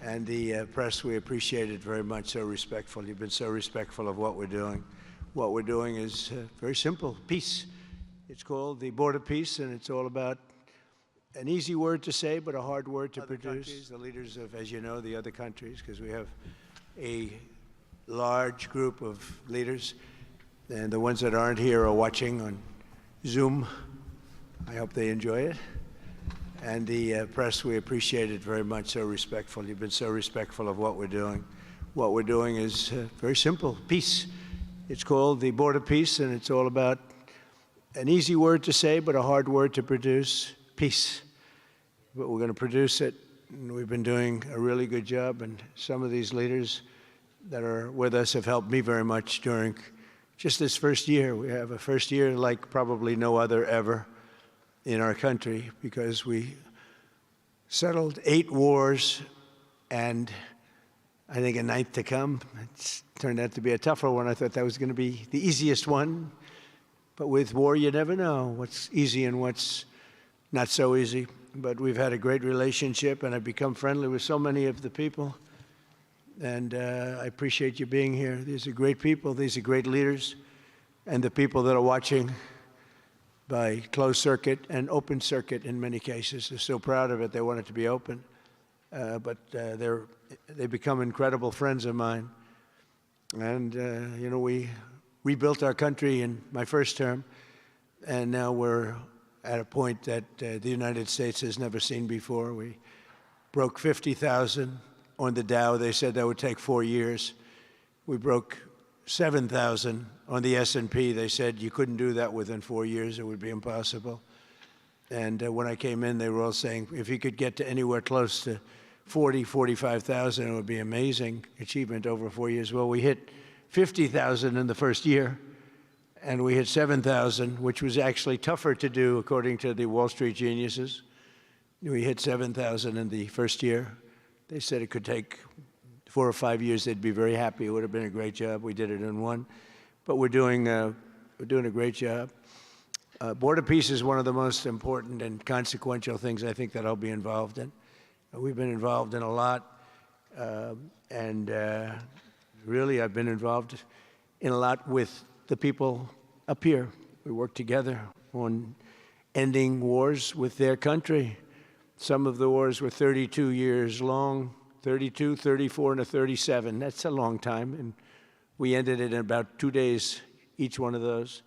And the press, we appreciate it very much, so respectful. You've been so respectful of what we're doing. What we're doing is very simple, peace. It's called the Board of Peace, and it's all about an easy word to say, but a hard word to produce. The leaders of, as you know, the other countries, because we have a large group of leaders, and the ones that aren't here are watching on Zoom. I hope they enjoy it. And the press, we appreciate it very much, so respectful. You've been so respectful of what we're doing. What we're doing is very simple, peace. It's called the Board of Peace, and it's all about an easy word to say, but a hard word to produce, peace. But we're going to produce it, and we've been doing a really good job, and some of these leaders that are with us have helped me very much during just this first year. We have a first year like probably no other ever in our country, because we settled 8 wars and I think a 9th to come. It's turned out to be a tougher one. I thought that was going to be the easiest one. But with war, you never know what's easy and what's not so easy. But we've had a great relationship, and I've become friendly with so many of the people. And I appreciate you being here. These are great people. These are great leaders. And the people that are watching by closed circuit and open circuit in many cases are so proud of it. They want it to be open. But they become incredible friends of mine. And, you know, we rebuilt our country in my first term. And now we're at a point that the United States has never seen before. We broke 50,000 on the Dow. They said that would take 4 years. We broke 7,000 on the S&P. They said you couldn't do that within 4 years. It would be impossible. And when I came in, they were all saying, if you could get to anywhere close to 45,000, it would be amazing achievement over 4 years. Well, we hit 50,000 in the first year, and we hit 7,000, which was actually tougher to do according to the Wall Street geniuses. We hit 7,000 in the first year. They said it could take 4 or 5 years. They'd be very happy. It would have been a great job. We did it in one, but we're doing a great job. Board of Peace is one of the most important and consequential things I think that I'll be involved in. We've been involved in a lot, and really I've been involved in a lot with the people up here. We work together on ending wars with their country. Some of the wars were 32 years long, 32, 34, and a 37. That's a long time, and we ended it in about 2 days, each one of those.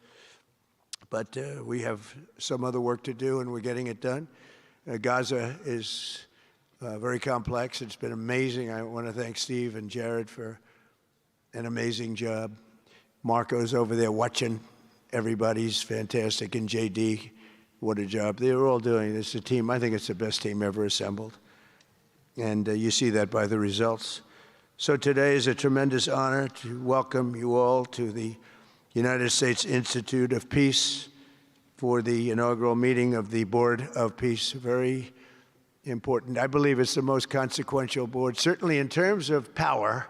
But we have some other work to do, and we're getting it done. Gaza is very complex. It's been amazing. I want to thank Steve and Jared for an amazing job. Marco's over there watching. Everybody's fantastic. And JD, what a job. They're all doing. It's a team. I think it's the best team ever assembled. And you see that by the results. So today is a tremendous honor to welcome you all to the United States Institute of Peace for the inaugural meeting of the Board of Peace. Very important. I believe it's the most consequential board, certainly in terms of power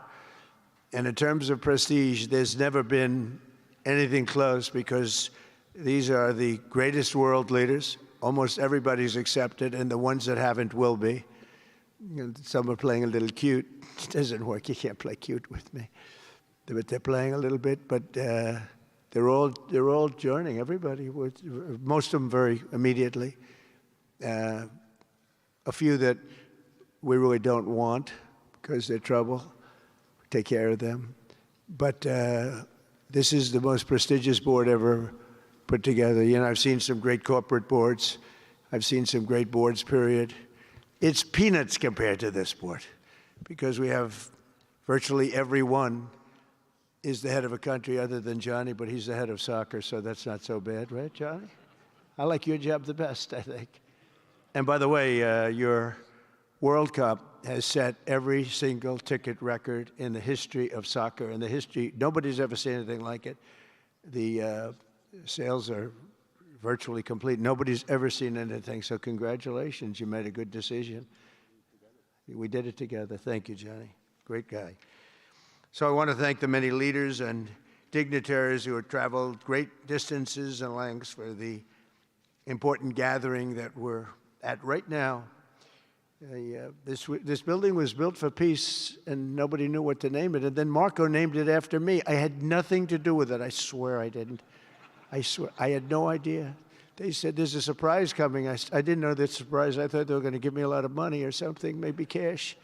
and in terms of prestige. There's never been anything close, because these are the greatest world leaders. Almost everybody's accepted, and the ones that haven't will be. You know, some are playing a little cute. It doesn't work. You can't play cute with me. But they're playing a little bit, but they're all joining. Everybody, most of them very immediately. A few that we really don't want because they're trouble. Take care of them. But this is the most prestigious board ever put together. You know, I've seen some great corporate boards. I've seen some great boards, period. It's peanuts compared to this board, because we have virtually everyone is the head of a country other than Johnny, but he's the head of soccer, so that's not so bad, right, Johnny? I like your job the best, I think. And by the way, your World Cup has set every single ticket record in the history of soccer. In the history, nobody's ever seen anything like it. The sales are virtually complete. Nobody's ever seen anything, so congratulations. You made a good decision. We did it together. Thank you, Johnny. Great guy. So I want to thank the many leaders and dignitaries who have traveled great distances and lengths for the important gathering that we're at right now. This building was built for peace, and nobody knew what to name it. And then Marco named it after me. I had nothing to do with it. I swear I didn't. I swear. I had no idea. They said, there's a surprise coming. I didn't know that surprise. I thought they were going to give me a lot of money or something, maybe cash.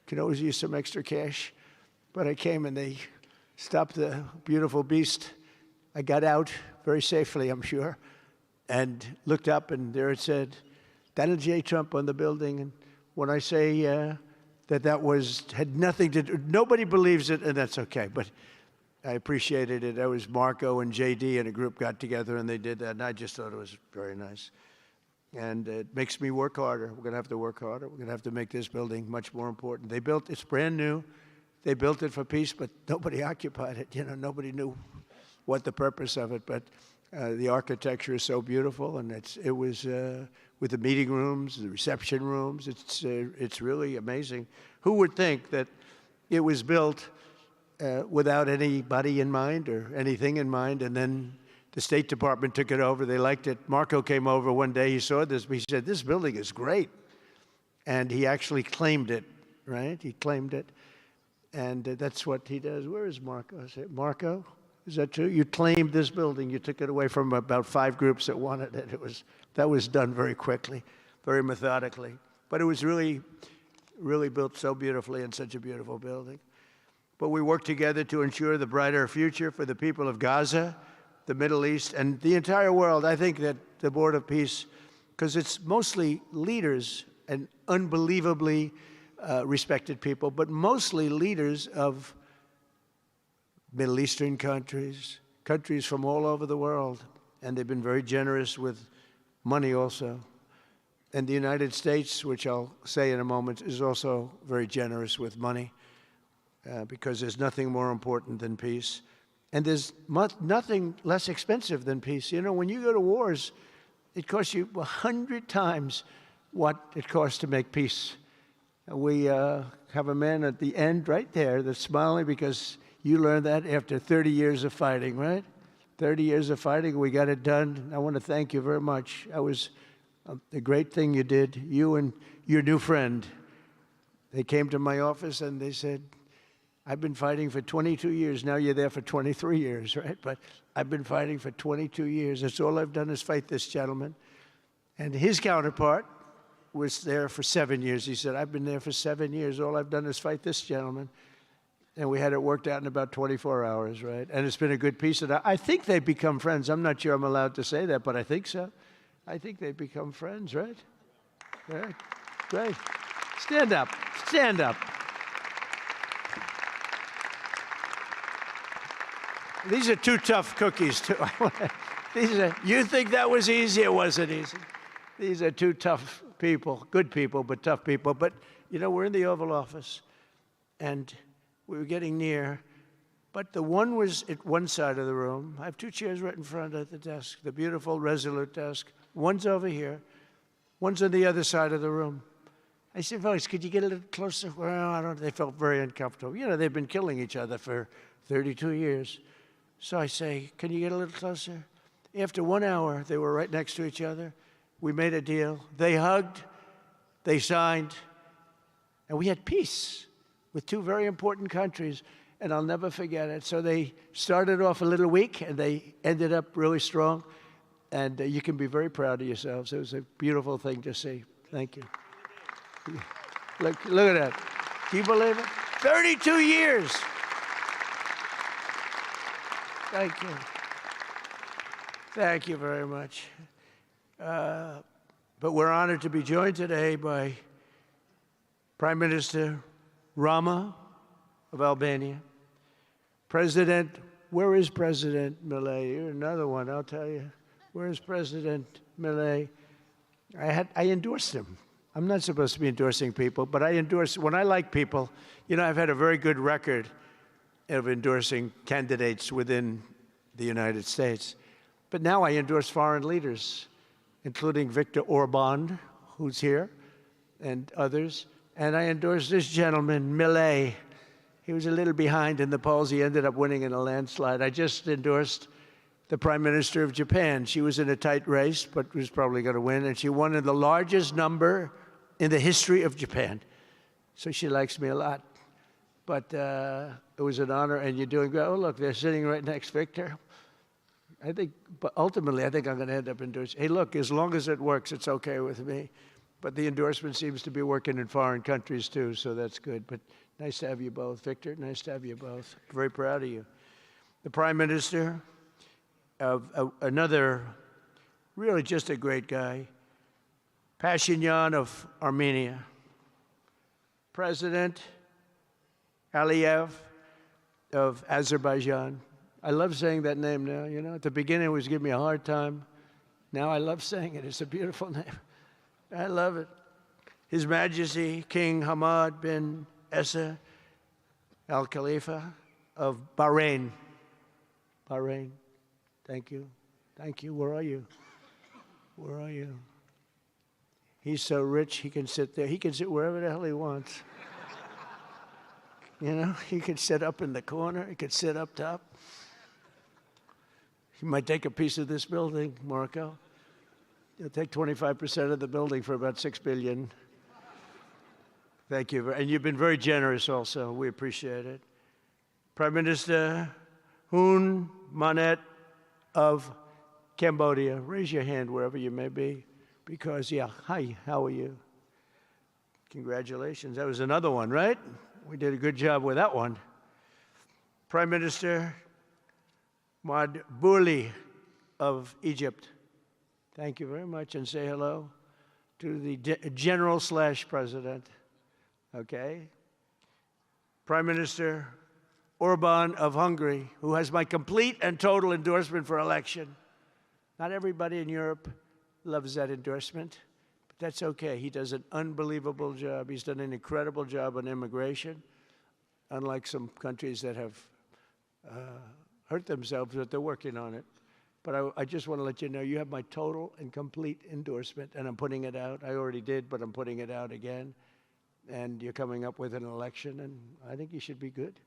Could always use some extra cash. But I came, and they stopped the beautiful beast. I got out very safely, I'm sure, and looked up, and there it said, Donald J. Trump on the building. And when I say that had nothing to do, nobody believes it, and that's okay, but I appreciated it. That was Marco and JD and a group got together, and they did that, and I just thought it was very nice. And it makes me work harder. We're going to have to work harder. We're going to have to make this building much more important. It's brand new. They built it for peace, but nobody occupied it. You know, nobody knew what the purpose of it, but the architecture is so beautiful, and it was with the meeting rooms, the reception rooms. It's really amazing. Who would think that it was built without anybody in mind or anything in mind, and then the State Department took it over. They liked it. Marco came over one day. He saw this. He said, this building is great. And he actually claimed it, right? He claimed it. And that's what he does. Where is Marco? I said, Marco, is that true? You claimed this building. You took it away from about 5 groups that wanted it. That was done very quickly, very methodically. But it was really, really built so beautifully in such a beautiful building. But we worked together to ensure the brighter future for the people of Gaza, the Middle East, and the entire world. I think that the Board of Peace, because it's mostly leaders and unbelievably respected people, but mostly leaders of Middle Eastern countries, countries from all over the world, and they've been very generous with money also. And the United States, which I'll say in a moment, is also very generous with money because there's nothing more important than peace. And there's nothing less expensive than peace. You know, when you go to wars, it costs you 100 times what it costs to make peace. We have a man at the end right there that's smiling because you learned that after 30 years of fighting, right? 30 years of fighting, we got it done. I want to thank you very much. That was a great thing you did, you and your new friend. They came to my office and they said, I've been fighting for 22 years. Now you're there for 23 years, right? But I've been fighting for 22 years. That's all I've done is fight this gentleman. And his counterpart was there for 7 years. He said, I've been there for 7 years. All I've done is fight this gentleman. And we had it worked out in about 24 hours, right? And it's been a good peace. And I think they've become friends. I'm not sure I'm allowed to say that, but I think so. I think they've become friends, right? Right. Great. Stand up. Stand up. These are two tough cookies, too. You think that was easy? It wasn't easy. These are two tough people, good people, but tough people. But, you know, we're in the Oval Office, and we were getting near. But the one was at one side of the room. I have two chairs right in front of the desk, the beautiful, resolute desk. One's over here. One's on the other side of the room. I said, folks, could you get a little closer? Well, I don't. They felt very uncomfortable. You know, they've been killing each other for 32 years. So I say, can you get a little closer? After 1 hour, they were right next to each other. We made a deal. They hugged, they signed, and we had peace with two very important countries, and I'll never forget it. So they started off a little weak, and they ended up really strong, and you can be very proud of yourselves. It was a beautiful thing to see. Thank you. Look at that. Can you believe it? 32 years. Thank you. Thank you very much. But we're honored to be joined today by Prime Minister Rama of Albania. President, where is President Milei? You're another one, I'll tell you. Where is President Milei? I endorsed him. I'm not supposed to be endorsing people, but I endorse, when I like people, you know, I've had a very good record of endorsing candidates within the United States. But now I endorse foreign leaders, including Viktor Orban, who's here, and others. And I endorse this gentleman, Milei. He was a little behind in the polls. He ended up winning in a landslide. I just endorsed the Prime Minister of Japan. She was in a tight race, but was probably going to win. And she won in the largest number in the history of Japan. So she likes me a lot. But it was an honor, and you're doing great. Oh, look, they're sitting right next, Victor. I think, but ultimately, I think I'm going to end up endorsing. Hey, look, as long as it works, it's okay with me. But the endorsement seems to be working in foreign countries, too, so that's good. But nice to have you both. Victor, nice to have you both. Very proud of you. The Prime Minister of another, really just a great guy, Pashinyan of Armenia. President Aliyev of Azerbaijan. I love saying that name now, you know. At the beginning, it was giving me a hard time. Now I love saying it. It's a beautiful name. I love it. His Majesty King Hamad bin Isa Al Khalifa of Bahrain. Bahrain. Thank you. Thank you. Where are you? Where are you? He's so rich, he can sit there. He can sit wherever the hell he wants. You know, he could sit up in the corner. He could sit up top. He might take a piece of this building, Marco. He'll take 25% of the building for about $6 billion. Thank you. And you've been very generous also. We appreciate it. Prime Minister Hun Manet of Cambodia. Raise your hand wherever you may be. Because, yeah, hi, how are you? Congratulations. That was another one, right? We did a good job with that one. Prime Minister Madbouli of Egypt. Thank you very much, and say hello to the General/President. Okay. Prime Minister Orban of Hungary, who has my complete and total endorsement for election. Not everybody in Europe loves that endorsement, but that's okay. He does an unbelievable job. He's done an incredible job on immigration, unlike some countries that have hurt themselves, but they're working on it. But I just want to let you know, you have my total and complete endorsement, and I'm putting it out. I already did, but I'm putting it out again. And you're coming up with an election, and I think you should be good.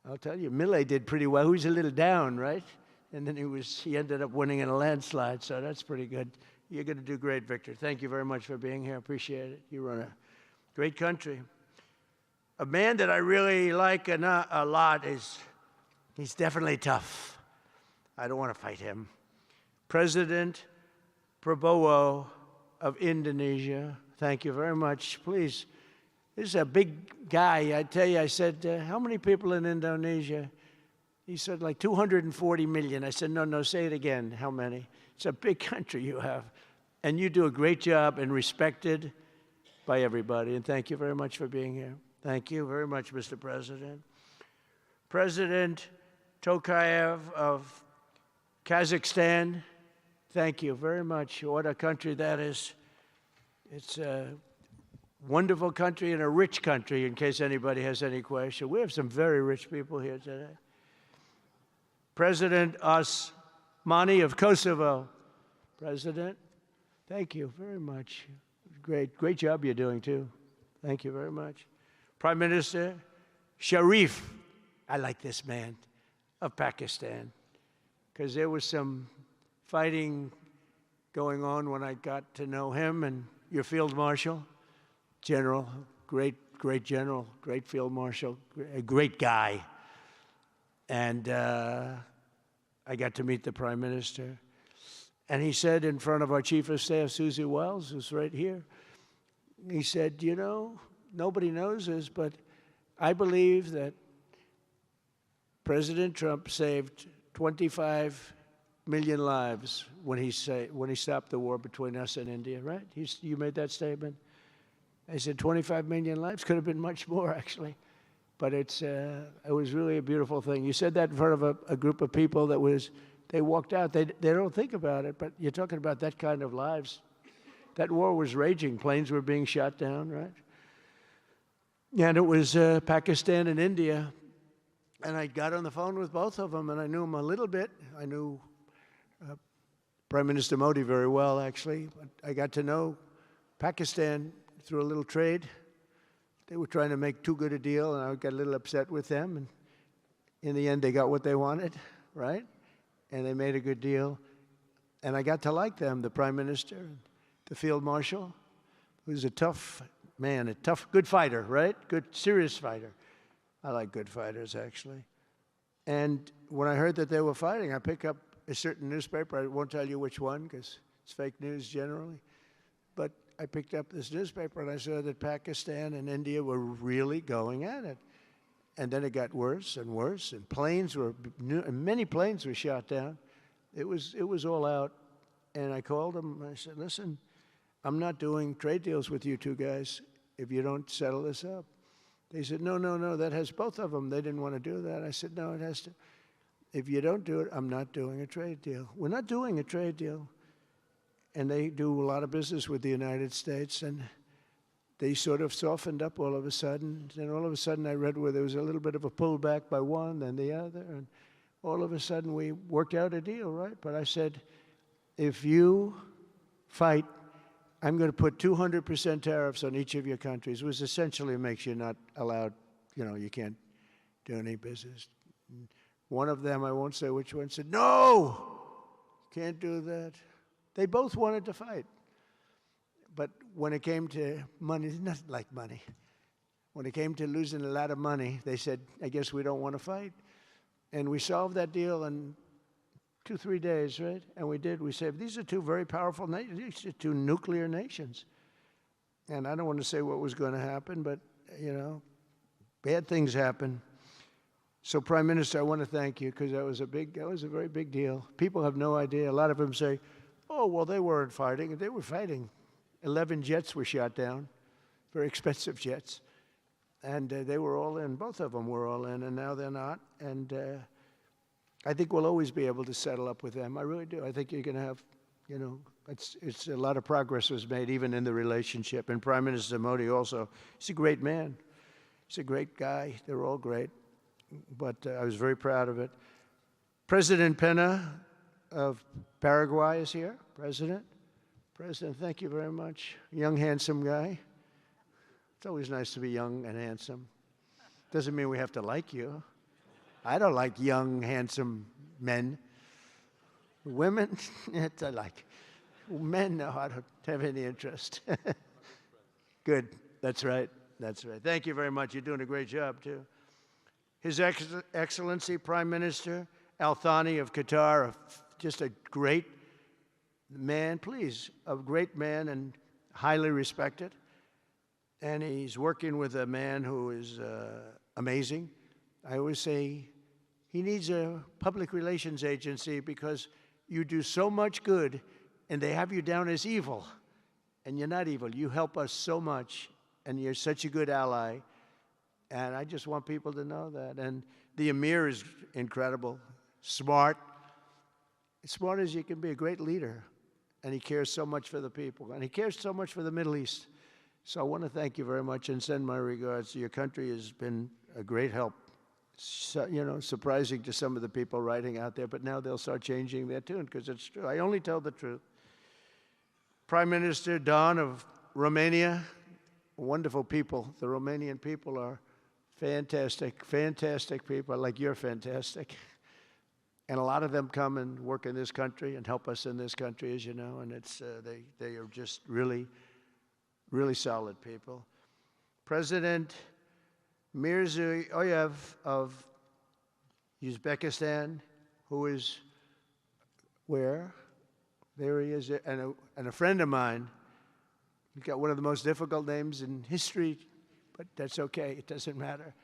I'll tell you, Millet did pretty well. He was a little down, right? And then he ended up winning in a landslide, so that's pretty good. You're going to do great, Victor. Thank you very much for being here. Appreciate it. You run a great country. A man that I really like a lot he's definitely tough. I don't want to fight him. President Prabowo of Indonesia. Thank you very much. Please, this is a big guy. I tell you, I said, how many people in Indonesia? He said, like 240 million. I said, no, say it again. How many? It's a big country you have. And you do a great job and respected by everybody. And thank you very much for being here. Thank you very much, Mr. President. President Tokayev of Kazakhstan, thank you very much. What a country that is. It's a wonderful country and a rich country, in case anybody has any question. We have some very rich people here today. President Osmani of Kosovo. President, thank you very much. Great job you're doing, too. Thank you very much. Prime Minister Sharif, I like this man, of Pakistan, because there was some fighting going on when I got to know him, and your Field Marshal, General, great general, great Field Marshal, a great guy. And I got to meet the Prime Minister. And he said in front of our Chief of Staff, Susie Wells, who's right here, he said, you know, nobody knows this, but I believe that President Trump saved 25 million lives when he stopped the war between us and India, right? You made that statement. I said 25 million lives. Could have been much more, actually. But it was really a beautiful thing. You said that in front of a group of people they walked out. They don't think about it, but you're talking about that kind of lives. That war was raging. Planes were being shot down, right? And it was Pakistan and India. And I got on the phone with both of them, and I knew them a little bit. I knew Prime Minister Modi very well, actually. But I got to know Pakistan through a little trade. They were trying to make too good a deal, and I got a little upset with them. And in the end, they got what they wanted, right? And they made a good deal. And I got to like them, the Prime Minister, the Field Marshal, who's a tough man, good fighter, right? Good, serious fighter. I like good fighters, actually. And when I heard that they were fighting, I picked up a certain newspaper. I won't tell you which one, because it's fake news generally. But I picked up this newspaper, and I saw that Pakistan and India were really going at it. And then it got worse and worse, and many planes were shot down. It was all out. And I called them, and I said, listen, I'm not doing trade deals with you two guys if you don't settle this up. They said, no, that has both of them. They didn't want to do that. I said, no, it has to. If you don't do it, I'm not doing a trade deal. We're not doing a trade deal. And they do a lot of business with the United States, and they sort of softened up all of a sudden. Then all of a sudden I read where there was a little bit of a pullback by one, then the other, and all of a sudden we worked out a deal, right? But I said, if you fight, I'm going to put 200% tariffs on each of your countries, which essentially makes you not allowed, you can't do any business. One of them, I won't say which one, said, no, can't do that. They both wanted to fight. But when it came to money, it's not like money. When it came to losing a lot of money, they said, I guess we don't want to fight. And we solved that deal in 2-3 days, right? And we did. We said, these are two very powerful nations. These are two nuclear nations. And I don't want to say what was going to happen, but, bad things happen. So, Prime Minister, I want to thank you, because that was a very big deal. People have no idea. A lot of them say, oh, well, they weren't fighting. They were fighting. 11 jets were shot down, very expensive jets. And they were all in. Both of them were all in, and now they're not. And I think we'll always be able to settle up with them. I really do. I think you're going to have You know, it's a lot of progress was made even in the relationship. And Prime Minister Modi also, he's a great man. He's a great guy. They're all great. But I was very proud of it. President Pena of Paraguay is here. President, thank you very much. Young, handsome guy. It's always nice to be young and handsome. Doesn't mean we have to like you. I don't like young, handsome men. Women, I like. Men, no, I don't have any interest. Good. That's right. That's right. Thank you very much. You're doing a great job, too. His Excellency Prime Minister Al Thani of Qatar, just a great man, please, a great man and highly respected. And he's working with a man who is amazing. I always say he needs a public relations agency because you do so much good and they have you down as evil. And you're not evil. You help us so much and you're such a good ally. And I just want people to know that. And the Emir is incredible, smart as you can be, a great leader. And he cares so much for the people. And he cares so much for the Middle East. So I want to thank you very much and send my regards. Your country has been a great help. So, you know, surprising to some of the people writing out there, but now they'll start changing their tune because it's true. I only tell the truth. Prime Minister Don of Romania, wonderful people. The Romanian people are fantastic, fantastic people, like you're fantastic. And a lot of them come and work in this country and help us in this country, as you know, and it's they are just really, really solid people. President Mirziyoyev of Uzbekistan, who is where? There he is, and a friend of mine. He's got one of the most difficult names in history, but that's okay. It doesn't matter.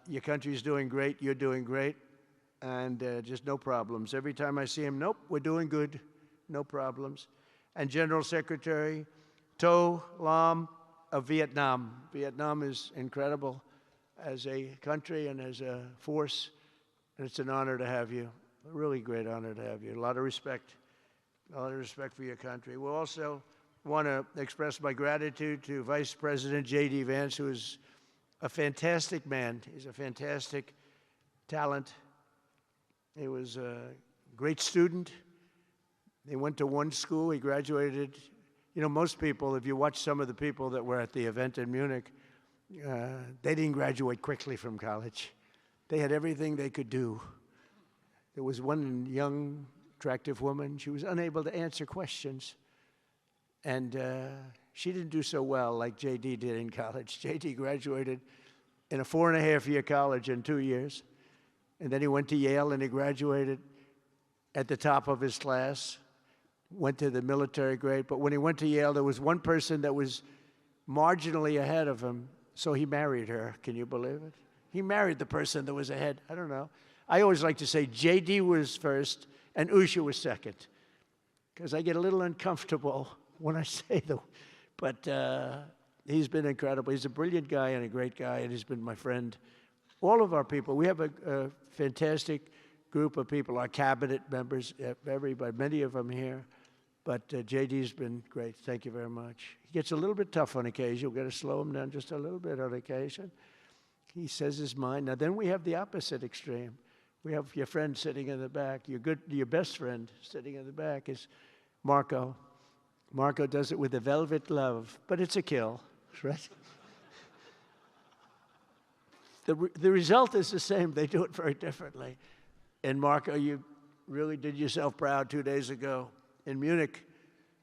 Your country's doing great. You're doing great. And just no problems. Every time I see him, nope, we're doing good. No problems. And General Secretary To Lam of Vietnam. Vietnam is incredible as a country and as a force. And it's an honor to have you. A really great honor to have you. A lot of respect. A lot of respect for your country. We'll also want to express my gratitude to Vice President J.D. Vance, who is a fantastic man. He's a fantastic talent. He was a great student. He went to one school. He graduated. You know, most people, if you watch some of the people that were at the event in Munich, they didn't graduate quickly from college. They had everything they could do. There was one young, attractive woman. She was unable to answer questions. And she didn't do so well like J.D. did in college. J.D. graduated in a 4.5-year college in 2 years. And then he went to Yale and he graduated at the top of his class, went to the military grade. But when he went to Yale, there was one person that was marginally ahead of him, so he married her. Can you believe it? He married the person that was ahead. I don't know. I always like to say J.D. was first and Usha was second, because I get a little uncomfortable when I say the, but he's been incredible. He's a brilliant guy and a great guy, and he's been my friend. All of our people, we have a fantastic group of people, our cabinet members, everybody, many of them here. But JD's been great. Thank you very much. He gets a little bit tough on occasion. We've got to slow him down just a little bit on occasion. He says his mind. Now, then we have the opposite extreme. We have your friend sitting in the back. Your best friend sitting in the back is Marco. Marco does it with a velvet glove, but it's a kill, right? The result is the same. They do it very differently. And Marco, you really did yourself proud 2 days ago in Munich.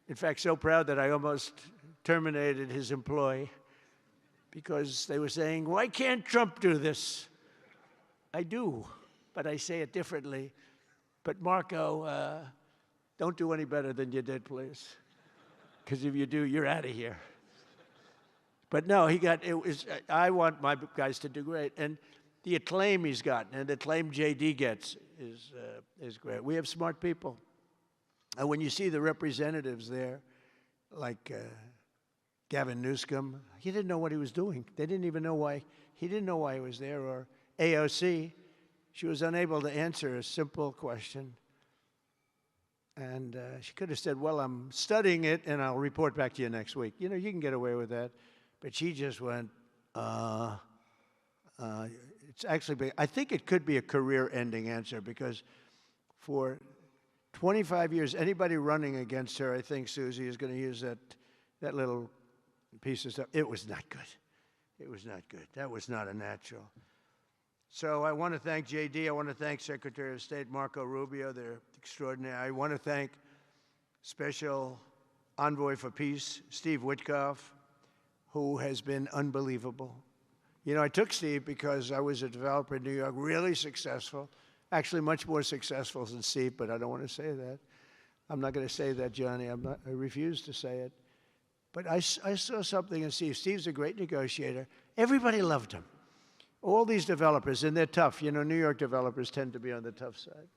In fact, so proud that I almost terminated his employee because they were saying, why can't Trump do this? I do, but I say it differently. But Marco, don't do any better than you did, please. Because if you do, you're out of here. But no, I want my guys to do great. And the acclaim he's gotten and the acclaim JD gets is great. We have smart people. And when you see the representatives there, like Gavin Newsom, he didn't know what he was doing. They didn't even know why. He didn't know why he was there. Or AOC, she was unable to answer a simple question. And she could have said, well, I'm studying it and I'll report back to you next week. You know, you can get away with that. But she just went, it's actually, I think it could be a career-ending answer because for 25 years, anybody running against her, I think Susie is going to use that little piece of stuff. It was not good. It was not good. That was not a natural. So I want to thank JD. I want to thank Secretary of State Marco Rubio. They're extraordinary. I want to thank Special Envoy for Peace, Steve Witkoff, who has been unbelievable. You know, I took Steve because I was a developer in New York, really successful, actually much more successful than Steve, but I don't want to say that. I'm not going to say that, Johnny. I refuse to say it. But I saw something in Steve. Steve's a great negotiator. Everybody loved him. All these developers, and they're tough. You know, New York developers tend to be on the tough side.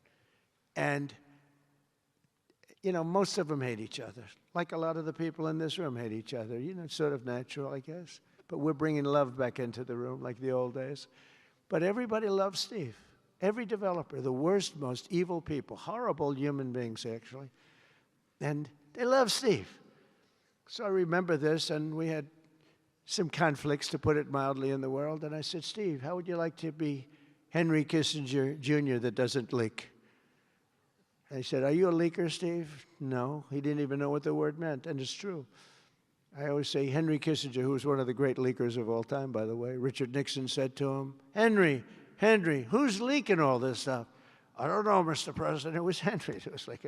And, you know, most of them hate each other. Like a lot of the people in this room hate each other. You know, it's sort of natural, I guess. But we're bringing love back into the room like the old days. But everybody loves Steve. Every developer, the worst, most evil people, horrible human beings, actually. And they love Steve. So I remember this, and we had some conflicts, to put it mildly, in the world. And I said, Steve, how would you like to be Henry Kissinger Jr. that doesn't leak? And he said, are you a leaker, Steve? No. He didn't even know what the word meant, and it's true. I always say Henry Kissinger, who was one of the great leakers of all time, by the way, Richard Nixon said to him, Henry, who's leaking all this stuff? I don't know, Mr. President. It was Henry. It was like,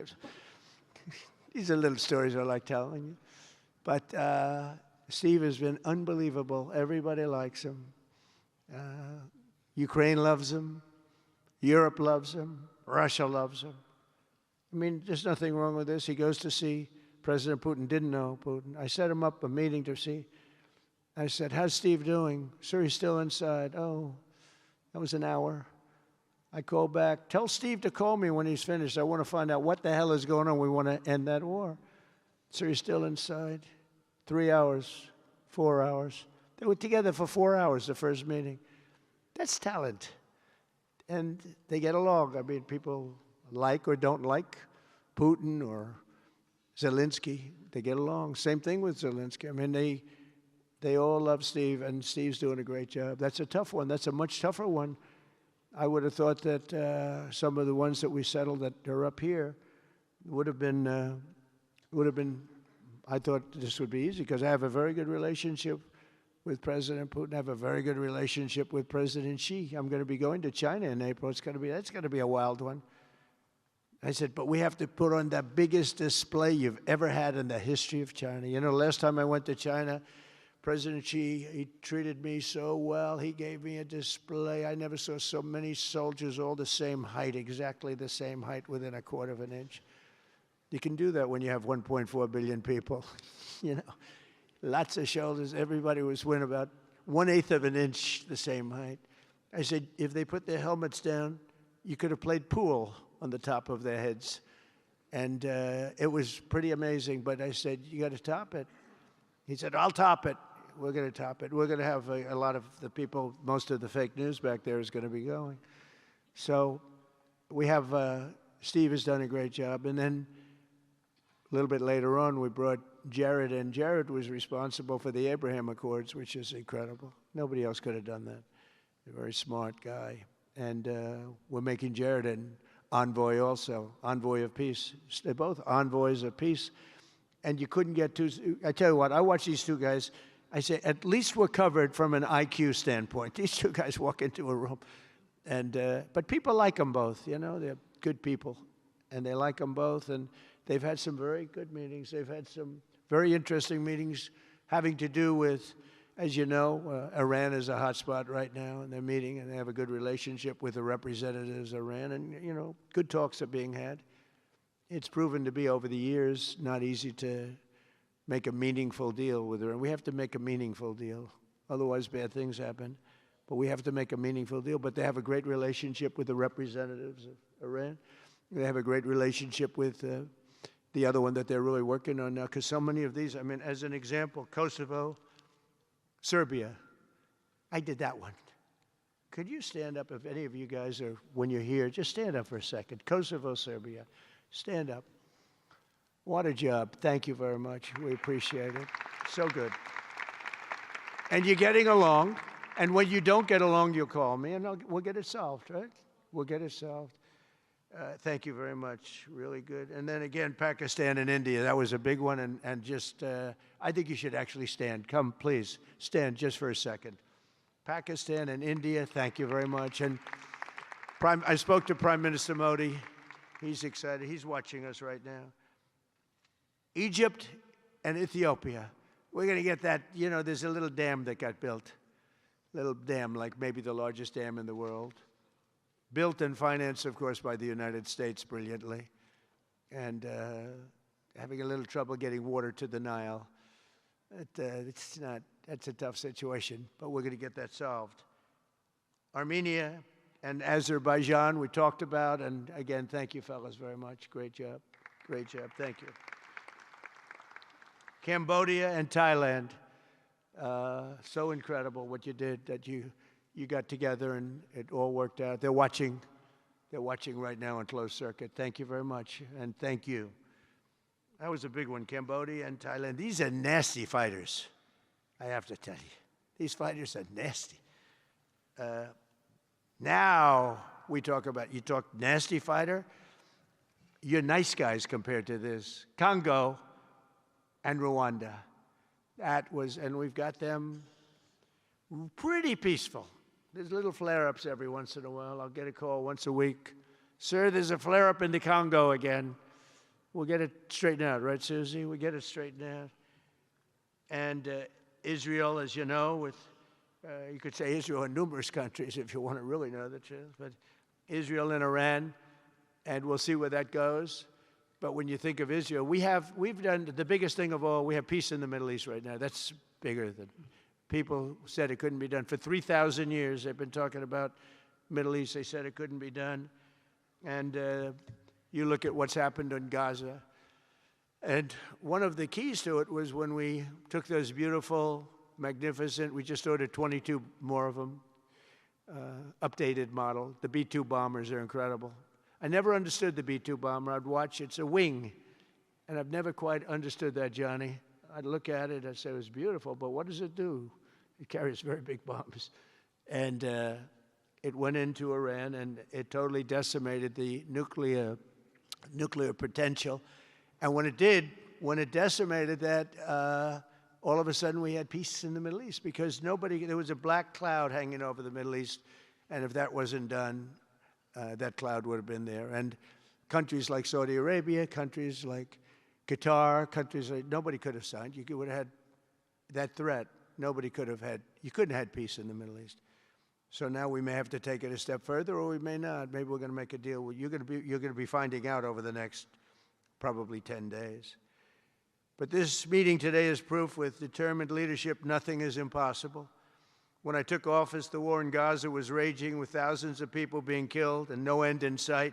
these are little stories I like telling you. But Steve has been unbelievable. Everybody likes him. Ukraine loves him. Europe loves him. Russia loves him. I mean, there's nothing wrong with this. He goes to see President Putin. Didn't know Putin. I set him up a meeting to see. I said, how's Steve doing? Sir, he's still inside. Oh, that was an hour. I called back. Tell Steve to call me when he's finished. I want to find out what the hell is going on. We want to end that war. Sir, he's still inside. 3 hours, 4 hours. They were together for 4 hours, the first meeting. That's talent. And they get along. I mean, people like or don't like Putin or Zelensky. They get along. Same thing with Zelensky. I mean, they all love Steve, and Steve's doing a great job. That's a tough one. That's a much tougher one. I would have thought that some of the ones that we settled that are up here would have been, I thought this would be easy because I have a very good relationship with President Putin. I have a very good relationship with President Xi. I'm going to be going to China in April. That's going to be a wild one. I said, but we have to put on the biggest display you've ever had in the history of China. You know, last time I went to China, President Xi, he treated me so well. He gave me a display. I never saw so many soldiers all the same height, exactly the same height within a quarter of an inch. You can do that when you have 1.4 billion people. You know, lots of shoulders. Everybody was within about 1/8 of an inch the same height. I said, if they put their helmets down, you could have played pool on the top of their heads. And it was pretty amazing. But I said, you got to top it. He said, I'll top it. We're going to top it. We're going to have a lot of the people, most of the fake news back there is going to be going. So we have, Steve has done a great job. And then a little bit later on, we brought Jared in. Jared was responsible for the Abraham Accords, which is incredible. Nobody else could have done that. A very smart guy. And we're making Jared an envoy also, envoy of peace. They're both envoys of peace. And you couldn't get two. I tell you what, I watch these two guys. I say, at least we're covered from an IQ standpoint. These two guys walk into a room. And but people like them both, you know. They're good people. And they like them both. And they've had some very good meetings. They've had some very interesting meetings having to do with, as you know, Iran is a hot spot right now. And they're meeting, and they have a good relationship with the representatives of Iran. And, you know, good talks are being had. It's proven to be, over the years, not easy to make a meaningful deal with Iran. We have to make a meaningful deal. Otherwise, bad things happen. But we have to make a meaningful deal. But they have a great relationship with the representatives of Iran. They have a great relationship with the other one that they're really working on now. Because so many of these, I mean, as an example, Kosovo, Serbia. I did that one. Could you stand up, if any of you guys are, when you're here, just stand up for a second. Kosovo, Serbia. Stand up. What a job. Thank you very much. We appreciate it. So good. And you're getting along. And when you don't get along, you'll call me, and we'll get it solved, right? We'll get it solved. Thank you very much. Really good. And then again, Pakistan and India. That was a big one. And just, I think you should actually stand. Come, please, stand just for a second. Pakistan and India, thank you very much. And I spoke to Prime Minister Modi. He's excited. He's watching us right now. Egypt and Ethiopia. We're going to get that, you know, there's a little dam that got built. Little dam, like maybe the largest dam in the world. Built and financed, of course, by the United States brilliantly. And having a little trouble getting water to the Nile. That's a tough situation, but we're going to get that solved. Armenia and Azerbaijan, we talked about, and again, thank you, fellas, very much. Great job. Great job. Thank you. Cambodia and Thailand. So incredible what you did, that you got together and it all worked out. They're watching right now on closed circuit. Thank you very much, and thank you. That was a big one, Cambodia and Thailand. These are nasty fighters, I have to tell you. These fighters are nasty. Now we talk about, you talk nasty fighter, you're nice guys compared to this. Congo and Rwanda. That was, and we've got them pretty peaceful. There's little flare-ups every once in a while. I'll get a call once a week. Sir, there's a flare-up in the Congo again. We'll get it straightened out, right, Susie? We'll get it straightened out. And Israel, as you know, with, you could say Israel in numerous countries if you want to really know the truth, but Israel and Iran, and we'll see where that goes. But when you think of Israel, we've done the biggest thing of all. We have peace in the Middle East right now. That's bigger than people said it couldn't be done. For 3,000 years, they've been talking about Middle East. They said it couldn't be done. And you look at what's happened in Gaza. And one of the keys to it was when we took those beautiful, magnificent, we just ordered 22 more of them, updated model. The B-2 bombers are incredible. I never understood the B-2 bomber. I'd watch, it's a wing. And I've never quite understood that, Johnny. I'd look at it, I'd say it was beautiful, but what does it do? It carries very big bombs. And it went into Iran, and it totally decimated the nuclear potential. And when it did, when it decimated that, all of a sudden we had peace in the Middle East, because there was a black cloud hanging over the Middle East, and if that wasn't done, that cloud would have been there. And countries like Saudi Arabia, countries like Qatar, countries like, nobody could have signed. You would have had that threat. Nobody could have had, you couldn't have had peace in the Middle East. So now we may have to take it a step further, or we may not. Maybe we're going to make a deal. You're going to be finding out over the next probably 10 days. But this meeting today is proof with determined leadership, nothing is impossible. When I took office, the war in Gaza was raging with thousands of people being killed and no end in sight.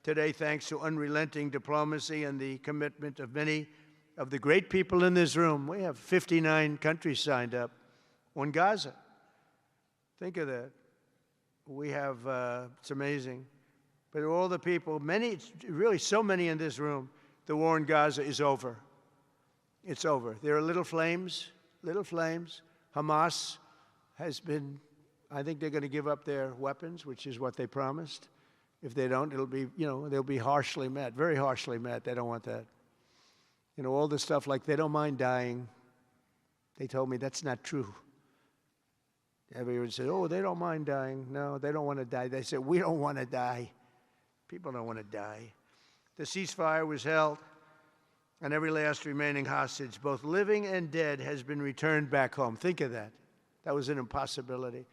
Today, thanks to unrelenting diplomacy and the commitment of many of the great people in this room, we have 59 countries signed up on Gaza. Think of that. We have, it's amazing. But all the people, many, really so many in this room, the war in Gaza is over. It's over. There are little flames. Hamas has been, I think they're going to give up their weapons, which is what they promised. If they don't, it'll be, you know, they'll be harshly met, very harshly met. They don't want that. You know, all this stuff like they don't mind dying. They told me that's not true. Everyone said, oh, they don't mind dying. No, they don't want to die. They said, we don't want to die. People don't want to die. The ceasefire was held, and every last remaining hostage, both living and dead, has been returned back home. Think of that. That was an impossibility.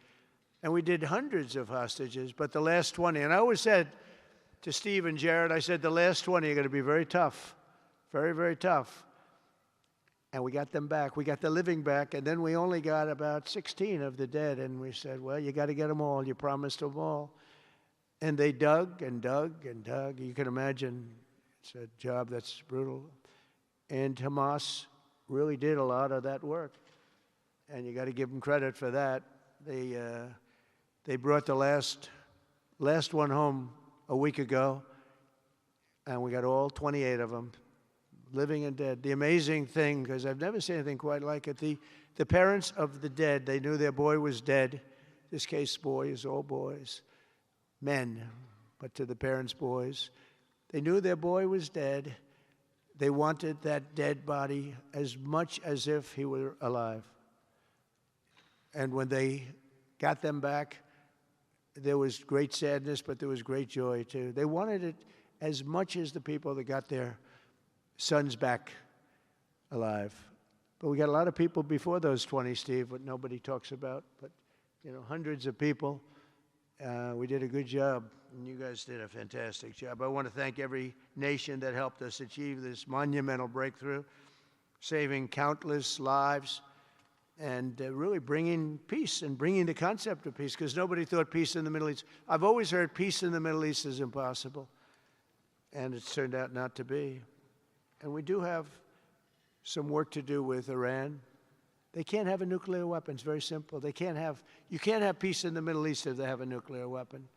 And we did hundreds of hostages, but the last 20, and I always said to Steve and Jared, I said, the last 20 are going to be very tough, very, very tough. And we got them back. We got the living back, and then we only got about 16 of the dead, and we said, well, you got to get them all. You promised them all. And they dug and dug and dug. You can imagine it's a job that's brutal. And Hamas really did a lot of that work. And you got to give them credit for that. They brought the last one home a week ago, and we got all 28 of them living and dead. The amazing thing, because I've never seen anything quite like it, the parents of the dead, they knew their boy was dead. This case, boys, all boys, men, but to the parents' boys. They knew their boy was dead. They wanted that dead body as much as if he were alive. And when they got them back, there was great sadness, but there was great joy too. They wanted it as much as the people that got their sons back alive. But we got a lot of people before those 20, Steve, what nobody talks about. But, you know, hundreds of people. We did a good job, and you guys did a fantastic job. I want to thank every nation that helped us achieve this monumental breakthrough, saving countless lives, and really bringing peace and bringing the concept of peace, because nobody thought peace in the Middle East. I've always heard peace in the Middle East is impossible, and it's turned out not to be. And we do have some work to do with Iran. They can't have a nuclear weapon. It's very simple. You can't have peace in the Middle East if they have a nuclear weapon.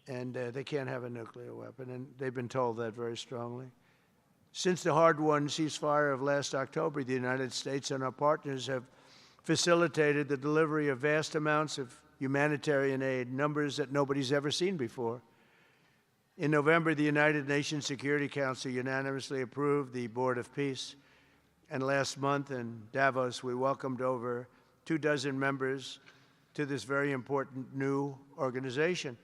And they can't have a nuclear weapon, and they've been told that very strongly. Since the hard-won ceasefire of last October, the United States and our partners have facilitated the delivery of vast amounts of humanitarian aid, numbers that nobody's ever seen before. In November, the United Nations Security Council unanimously approved the Board of Peace. And last month in Davos, we welcomed over 24 members to this very important new organization.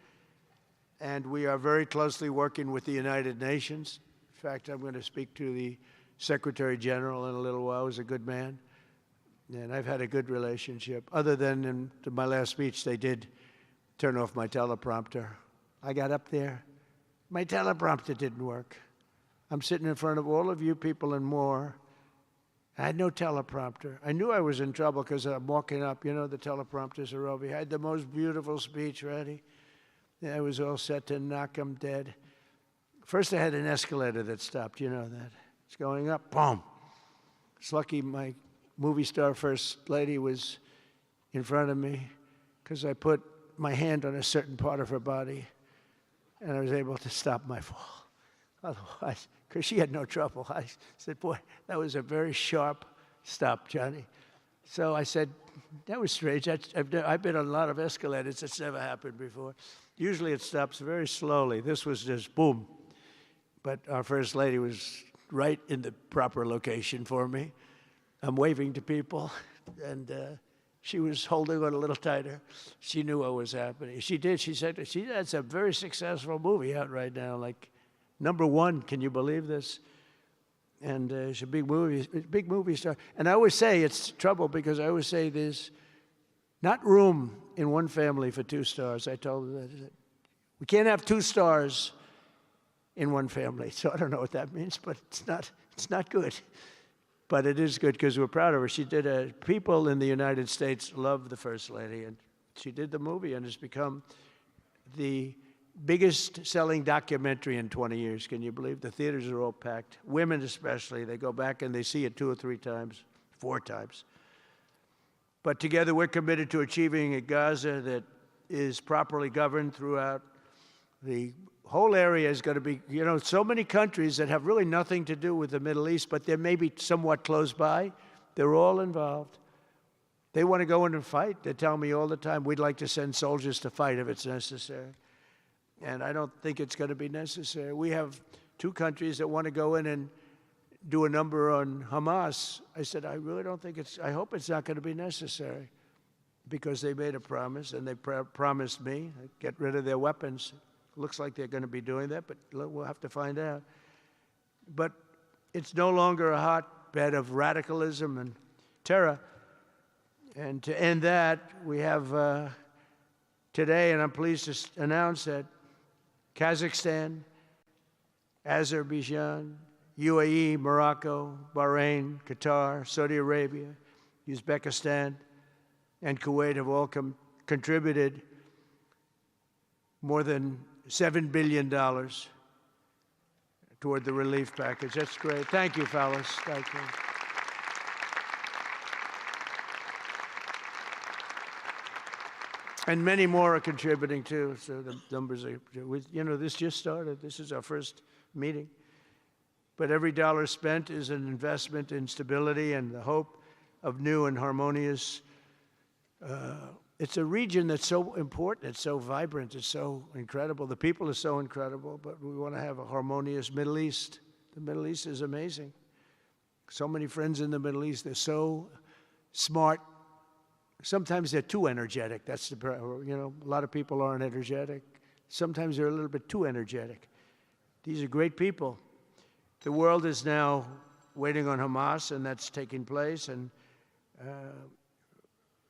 And we are very closely working with the United Nations. In fact, I'm going to speak to the Secretary General in a little while. He's a good man. And I've had a good relationship. Other than in my last speech, they did turn off my teleprompter. I got up there. My teleprompter didn't work. I'm sitting in front of all of you people and more. I had no teleprompter. I knew I was in trouble because I'm walking up. You know, the teleprompters are over here. I had the most beautiful speech ready. I was all set to knock them dead. First, I had an escalator that stopped. You know that. It's going up. Boom. It's lucky my movie star first lady was in front of me because I put my hand on a certain part of her body, and I was able to stop my fall. Otherwise, because she had no trouble. I said, boy, that was a very sharp stop, Johnny. So I said, that was strange. I've been on a lot of escalators. It's never happened before. Usually it stops very slowly. This was just boom. But our First Lady was right in the proper location for me. I'm waving to people, and she was holding on a little tighter. She knew what was happening. She did. She said, that's a very successful movie out right now, like #1. Can you believe this? And she's a big movie star. And I always say it's trouble because I always say there's not room in one family for 2 stars. I told her that. We can't have 2 stars in one family. So I don't know what that means, but it's not good. But it is good because we're proud of her. She did people in the United States love the First Lady, and she did the movie, and it's become the biggest selling documentary in 20 years. Can you believe? The theaters are all packed. Women especially, they go back and they see it 2 or 3 times, 4 times. But together we're committed to achieving a Gaza that is properly governed throughout. The whole area is going to be, you know, so many countries that have really nothing to do with the Middle East, but they're maybe somewhat close by. They're all involved. They want to go in and fight. They tell me all the time, we'd like to send soldiers to fight if it's necessary. And I don't think it's going to be necessary. We have 2 countries that want to go in and do a number on Hamas. I said, I really don't think I hope it's not going to be necessary, because they made a promise, and they promised me, get rid of their weapons. Looks like they're going to be doing that, but we'll have to find out. But it's no longer a hotbed of radicalism and terror. And to end that, we have today, and I'm pleased to announce that Kazakhstan, Azerbaijan, UAE, Morocco, Bahrain, Qatar, Saudi Arabia, Uzbekistan, and Kuwait have all contributed more than $7 billion toward the relief package. That's great. Thank you, fellas. Thank you. And many more are contributing too, so the numbers are, you know, this just started. This is our first meeting. but every dollar spent is an investment in stability and the hope of new and harmonious. It's a region that's so important, it's so vibrant, it's so incredible. The people are so incredible, but we want to have a harmonious Middle East. The Middle East is amazing. So many friends in the Middle East, they're so smart. Sometimes they're too energetic. That's the, a lot of people aren't energetic. Sometimes they're a little bit too energetic. These are great people. The world is now waiting on Hamas, and that's taking place, and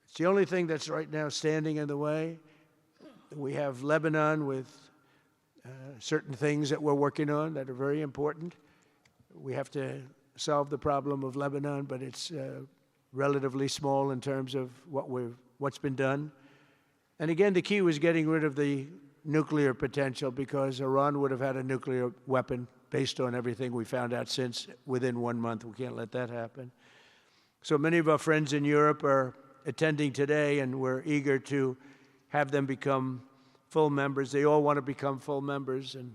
it's the only thing that's right now standing in the way. We have Lebanon with certain things that we're working on that are very important. We have to solve the problem of Lebanon, but it's relatively small in terms of what's been done. And again, the key was getting rid of the nuclear potential, because Iran would have had a nuclear weapon based on everything we found out since within 1 month. We can't let that happen. So many of our friends in Europe are attending today, and we're eager to have them become full members. They all want to become full members, and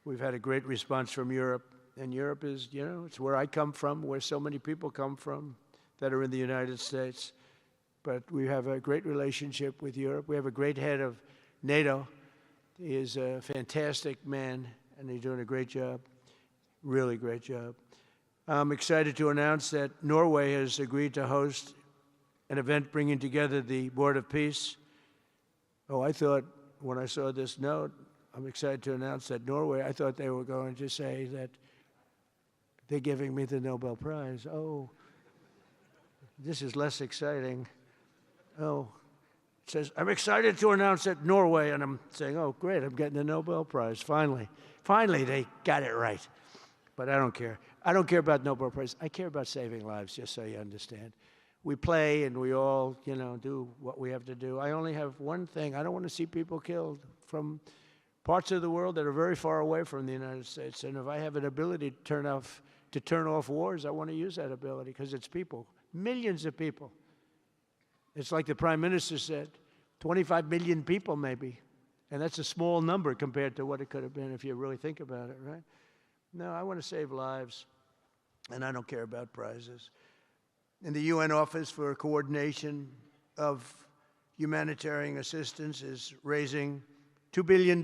we've had a great response from Europe. And Europe is, it's where I come from, where so many people come from that are in the United States. But we have a great relationship with Europe. We have a great head of NATO. He is a fantastic man, and he's doing a great job, really great job. I'm excited to announce that Norway has agreed to host an event bringing together the Board of Peace. Oh, I thought when I saw this note, I'm excited to announce that Norway, I thought they were going to say that they're giving me the Nobel Prize. Oh, this is less exciting. Oh, it says, I'm excited to announce that Norway, and I'm saying, oh, great, I'm getting the Nobel Prize, finally. Finally, they got it right. But I don't care. I don't care about Nobel Prize. I care about saving lives, just so you understand. We play and we all, do what we have to do. I only have one thing. I don't want to see people killed from parts of the world that are very far away from the United States. And if I have an ability to turn off wars, I want to use that ability, because it's people, millions of people. It's like the Prime Minister said, 25 million people maybe. And that's a small number compared to what it could have been if you really think about it, right? No, I want to save lives, and I don't care about prizes. And the UN Office for Coordination of Humanitarian Assistance is raising $2 billion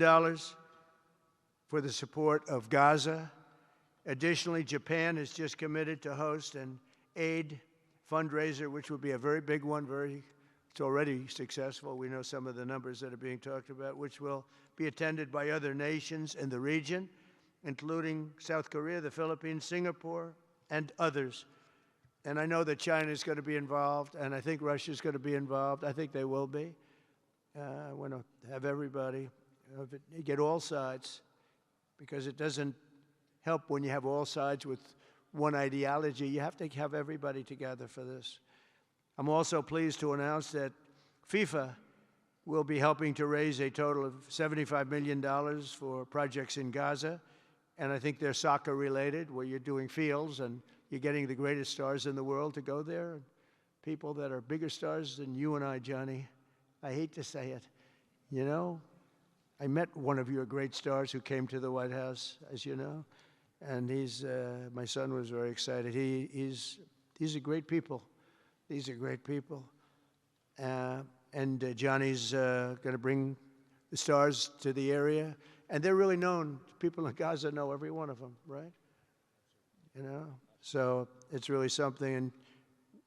for the support of Gaza. Additionally, Japan has just committed to host an aid fundraiser, which will be a very big one. It's already successful. We know some of the numbers that are being talked about, which will be attended by other nations in the region, including South Korea, the Philippines, Singapore, and others. And I know that China is going to be involved, and I think Russia is going to be involved. I think they will be. I want to have everybody, get all sides, because it doesn't help when you have all sides with one ideology. You have to have everybody together for this. I'm also pleased to announce that FIFA will be helping to raise a total of $75 million for projects in Gaza. And I think they're soccer related, where you're doing fields and you're getting the greatest stars in the world to go there. People that are bigger stars than you and I, Johnny. I hate to say it. I met one of your great stars who came to the White House, as you know. And my son was very excited. These are great people. These are great people. And Johnny's going to bring the stars to the area. And they're really known. People in Gaza know every one of them, right? So it's really something. And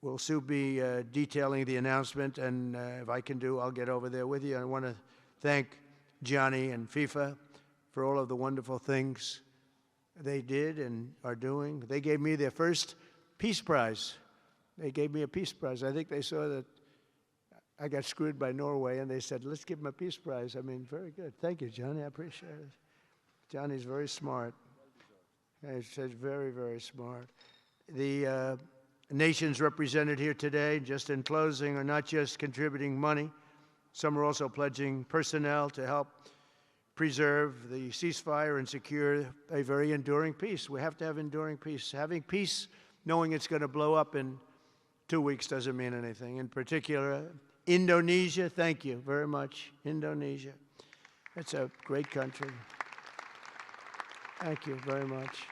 we'll soon be detailing the announcement. And if I can I'll get over there with you. I want to thank Johnny and FIFA for all of the wonderful things they did and are doing. They gave me their first Peace Prize. They gave me a Peace Prize. I think they saw that I got screwed by Norway, and they said, let's give him a Peace Prize. I mean, very good. Thank you, Johnny. I appreciate it. Johnny's very smart. He's very, very smart. The nations represented here today, just in closing, are not just contributing money. Some are also pledging personnel to help preserve the ceasefire and secure a very enduring peace. We have to have enduring peace. Having peace, knowing it's going to blow up in 2 weeks, doesn't mean anything. In particular, Indonesia, thank you very much. Indonesia. It's a great country. Thank you very much.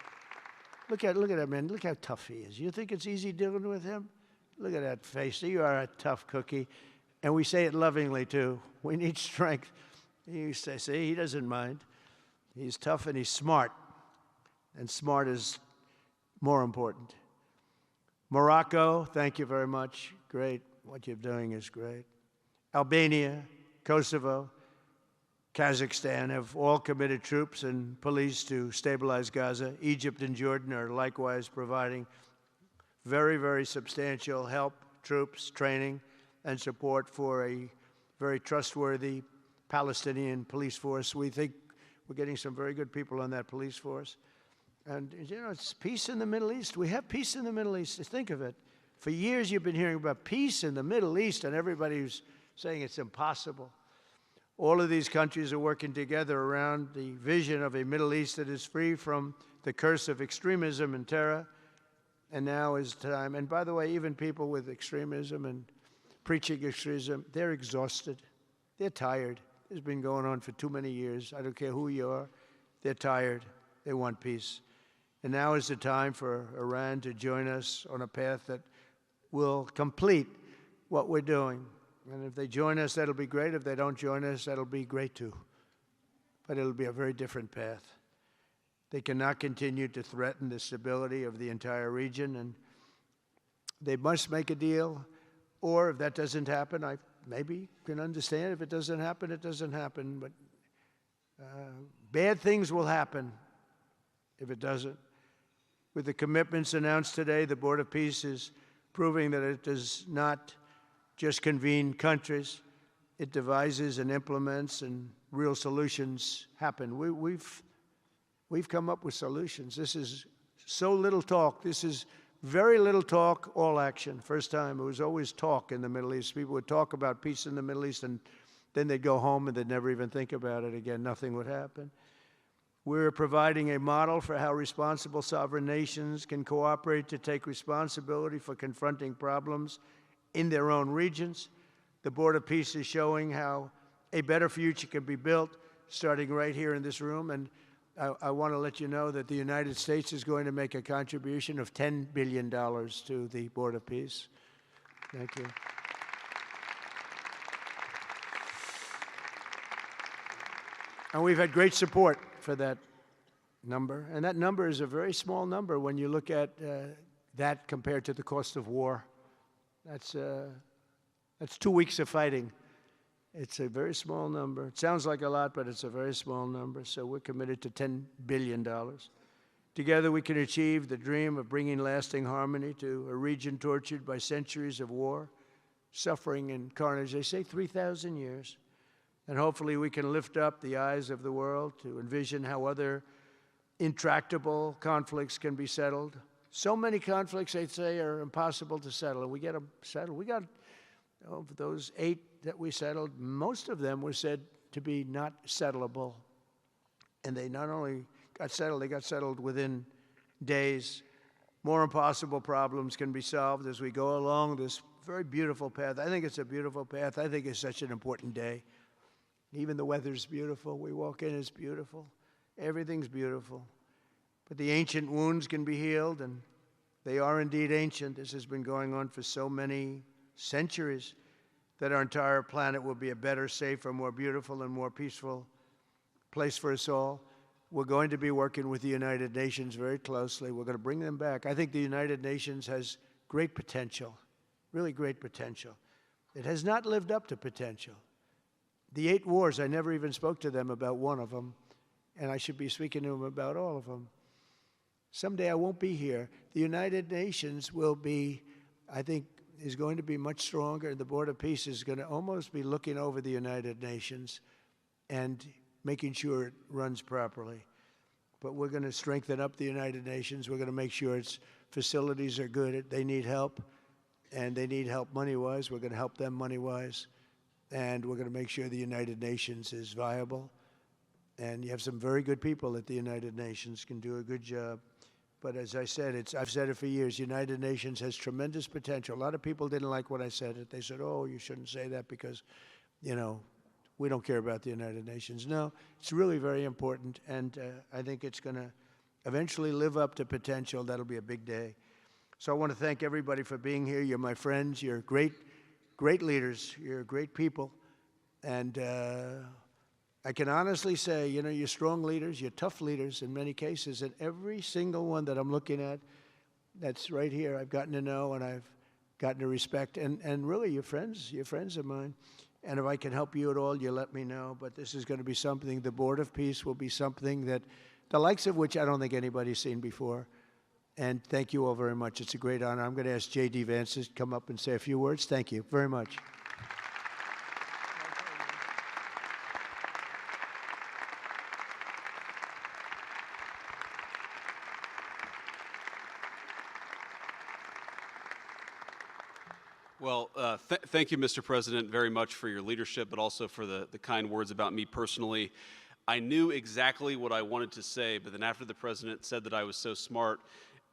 Look at that man. Look how tough he is. You think it's easy dealing with him? Look at that face. You are a tough cookie. And we say it lovingly, too. We need strength. You say, see, he doesn't mind. He's tough and he's smart. And smart is more important. Morocco, thank you very much. Great. What you're doing is great. Albania, Kosovo, Kazakhstan have all committed troops and police to stabilize Gaza. Egypt and Jordan are likewise providing very, very substantial help, troops, training, and support for a very trustworthy Palestinian police force. We think we're getting some very good people on that police force. And, you know, it's peace in the Middle East. We have peace in the Middle East. Think of it. For years you've been hearing about peace in the Middle East, and everybody's saying it's impossible. All of these countries are working together around the vision of a Middle East that is free from the curse of extremism and terror. And now is time. And by the way, even people with extremism and preaching extremism, they're exhausted. They're tired. It's been going on for too many years. I don't care who you are. They're tired. They want peace. And now is the time for Iran to join us on a path that will complete what we're doing. And if they join us, that'll be great. If they don't join us, that'll be great too. But it'll be a very different path. They cannot continue to threaten the stability of the entire region, and they must make a deal. Or if that doesn't happen, I maybe can understand. If it doesn't happen, it doesn't happen. But bad things will happen if it doesn't. With the commitments announced today, the Board of Peace is proving that it does not just convene countries. It devises and implements, and real solutions happen. We've come up with solutions. This is so little talk. This is very little talk, all action. First time, it was always talk in the Middle East. People would talk about peace in the Middle East, and then they'd go home and they'd never even think about it again. Nothing would happen. We're providing a model for how responsible sovereign nations can cooperate to take responsibility for confronting problems in their own regions. The Board of Peace is showing how a better future can be built, starting right here in this room. And I want to let you know that the United States is going to make a contribution of $10 billion to the Board of Peace. Thank you. And we've had great support for that number. And that number is a very small number when you look at that compared to the cost of war. That's 2 weeks of fighting. It's a very small number. It sounds like a lot, but it's a very small number. So we're committed to $10 billion. Together we can achieve the dream of bringing lasting harmony to a region tortured by centuries of war, suffering, and carnage. They say 3,000 years. And hopefully we can lift up the eyes of the world to envision how other intractable conflicts can be settled. So many conflicts, they say, are impossible to settle, and we get them settled. We got, of those 8 that we settled, most of them were said to be not settlable. And they not only got settled, they got settled within days. More impossible problems can be solved as we go along this very beautiful path. I think it's a beautiful path. I think it's such an important day. Even the weather's beautiful. We walk in, it's beautiful. Everything's beautiful. But the ancient wounds can be healed, and they are indeed ancient. This has been going on for so many centuries that our entire planet will be a better, safer, more beautiful, and more peaceful place for us all. We're going to be working with the United Nations very closely. We're going to bring them back. I think the United Nations has great potential, really great potential. It has not lived up to potential. The 8 wars, I never even spoke to them about one of them, and I should be speaking to them about all of them. Someday I won't be here. The United Nations will be, I think, is going to be much stronger, and the Board of Peace is going to almost be looking over the United Nations and making sure it runs properly. But we're going to strengthen up the United Nations. We're going to make sure its facilities are good. They need help, and they need help money-wise. We're going to help them money-wise. And we're going to make sure the United Nations is viable. And you have some very good people at the United Nations, can do a good job. But as I said, I've said it for years, United Nations has tremendous potential. A lot of people didn't like when I said it. They said, oh, you shouldn't say that because, you know, we don't care about the United Nations. No, it's really very important, and I think it's going to eventually live up to potential, that'll be a big day. So I want to thank everybody for being here. You're my friends. You're great leaders. You're great people. And I can honestly say, you know, you're strong leaders. You're tough leaders in many cases. And every single one that I'm looking at that's right here, I've gotten to know and I've gotten to respect. And really, you're friends of mine. And if I can help you at all, you let me know. But this is going to be something, the Board of Peace will be something that the likes of which I don't think anybody's seen before. And thank you all very much. It's a great honor. I'm going to ask J.D. Vance to come up and say a few words. Thank you very much. Well, thank you, Mr. President, very much for your leadership, but also for the kind words about me personally. I knew exactly what I wanted to say, but then after the President said that I was so smart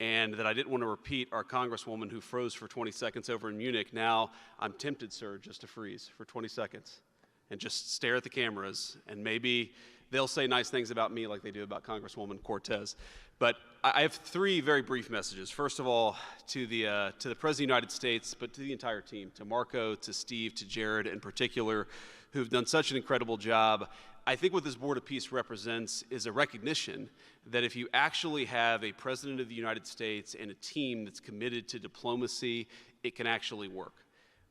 and that I didn't want to repeat our Congresswoman who froze for 20 seconds over in Munich, now I'm tempted, sir, just to freeze for 20 seconds and just stare at the cameras, and maybe they'll say nice things about me like they do about Congresswoman Cortez. But I have three very brief messages. First of all, to the President of the United States, but to the entire team, to Marco, to Steve, to Jared in particular, who've done such an incredible job. I think what this Board of Peace represents is a recognition that if you actually have a President of the United States and a team that's committed to diplomacy, it can actually work.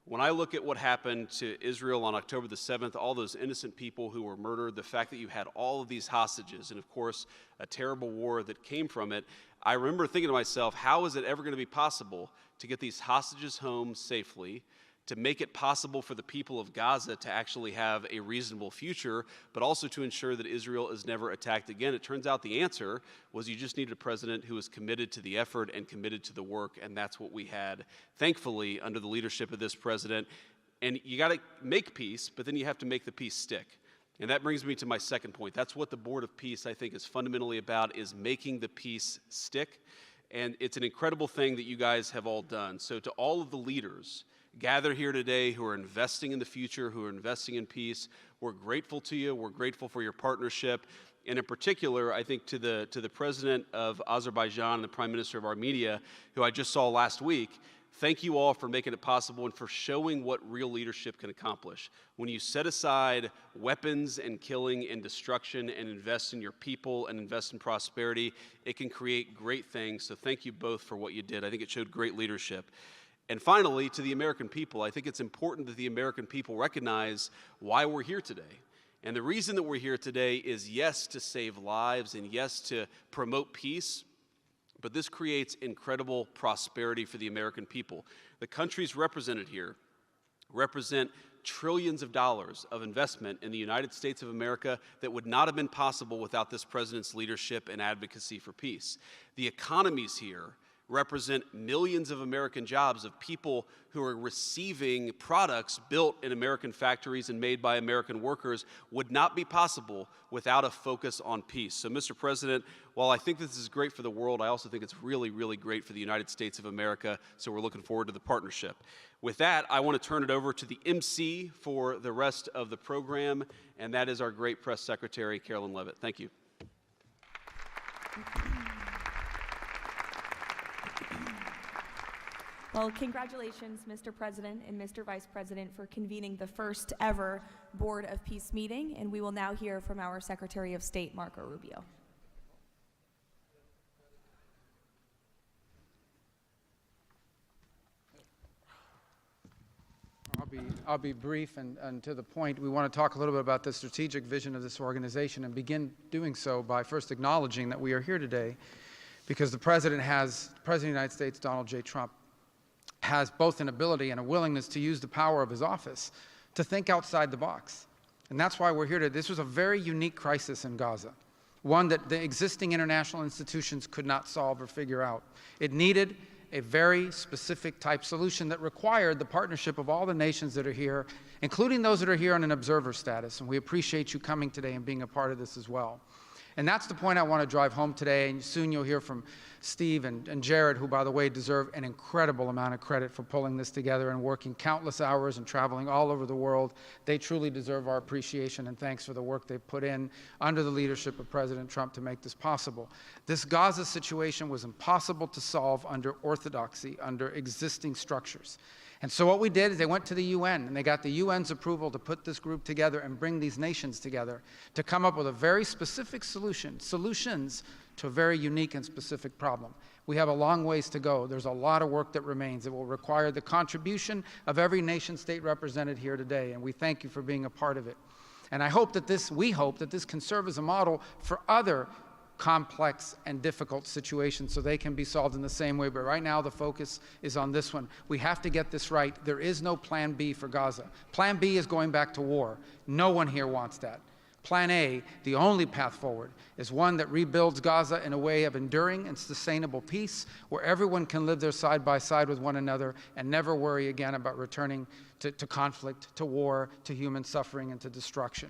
When I look at what happened to Israel on October the 7th, all those innocent people who were murdered, the fact that you had all of these hostages, and of course, a terrible war that came from it, I remember thinking to myself, how is it ever going to be possible to get these hostages home safely, to make it possible for the people of Gaza to actually have a reasonable future, but also to ensure that Israel is never attacked again? It turns out the answer was you just needed a president who was committed to the effort and committed to the work, and that's what we had, thankfully, under the leadership of this president. And you got to make peace, but then you have to make the peace stick. And that brings me to my second point. That's what the Board of Peace, I think, is fundamentally about, is making the peace stick. And it's an incredible thing that you guys have all done. So to all of the leaders gathered here today who are investing in the future, who are investing in peace, we're grateful to you. We're grateful for your partnership. And in particular, I think to the President of Azerbaijan and the Prime Minister of Armenia, who I just saw last week, thank you all for making it possible and for showing what real leadership can accomplish. When you set aside weapons and killing and destruction and invest in your people and invest in prosperity, it can create great things. So thank you both for what you did. I think it showed great leadership. And finally, to the American people, I think it's important that the American people recognize why we're here today. And the reason that we're here today is, yes, to save lives and yes, to promote peace, but this creates incredible prosperity for the American people. The countries represented here represent trillions of dollars of investment in the United States of America that would not have been possible without this president's leadership and advocacy for peace. The economies here represent millions of American jobs of people who are receiving products built in American factories and made by American workers would not be possible without a focus on peace. So, Mr. President, while I think this is great for the world, I also think it's really, really great for the United States of America, so we're looking forward to the partnership. With that, I want to turn it over to the MC for the rest of the program, and that is our great press secretary, Carolyn Levitt. Thank you. Well, congratulations, Mr. President and Mr. Vice President, for convening the first ever Board of Peace meeting, and we will now hear from our Secretary of State, Marco Rubio. I'll be brief and to the point. We want to talk a little bit about the strategic vision of this organization and begin doing so by first acknowledging that we are here today because the President of the United States, Donald J. Trump, has both an ability and a willingness to use the power of his office to think outside the box. And that's why we're here today. This was a very unique crisis in Gaza, one that the existing international institutions could not solve or figure out. It needed a very specific type solution that required the partnership of all the nations that are here, including those that are here on an observer status. And we appreciate you coming today and being a part of this as well. And that's the point I want to drive home today, and soon you'll hear from Steve and Jared, who, by the way, deserve an incredible amount of credit for pulling this together and working countless hours and traveling all over the world. They truly deserve our appreciation and thanks for the work they've put in under the leadership of President Trump to make this possible. This Gaza situation was impossible to solve under orthodoxy, under existing structures. And so what we did is they went to the UN, and they got the UN's approval to put this group together and bring these nations together to come up with a very specific solutions to a very unique and specific problem. We have a long ways to go. There's a lot of work that remains. It will require the contribution of every nation state represented here today, and we thank you for being a part of it. And we hope that this can serve as a model for other complex and difficult situations so they can be solved in the same way. But right now the focus is on this one. We have to get this right. There is no plan B for Gaza. Plan B is going back to war. No one here wants that. Plan A, the only path forward, is one that rebuilds Gaza in a way of enduring and sustainable peace, where everyone can live there side by side with one another and never worry again about returning to conflict, to war, to human suffering, and to destruction.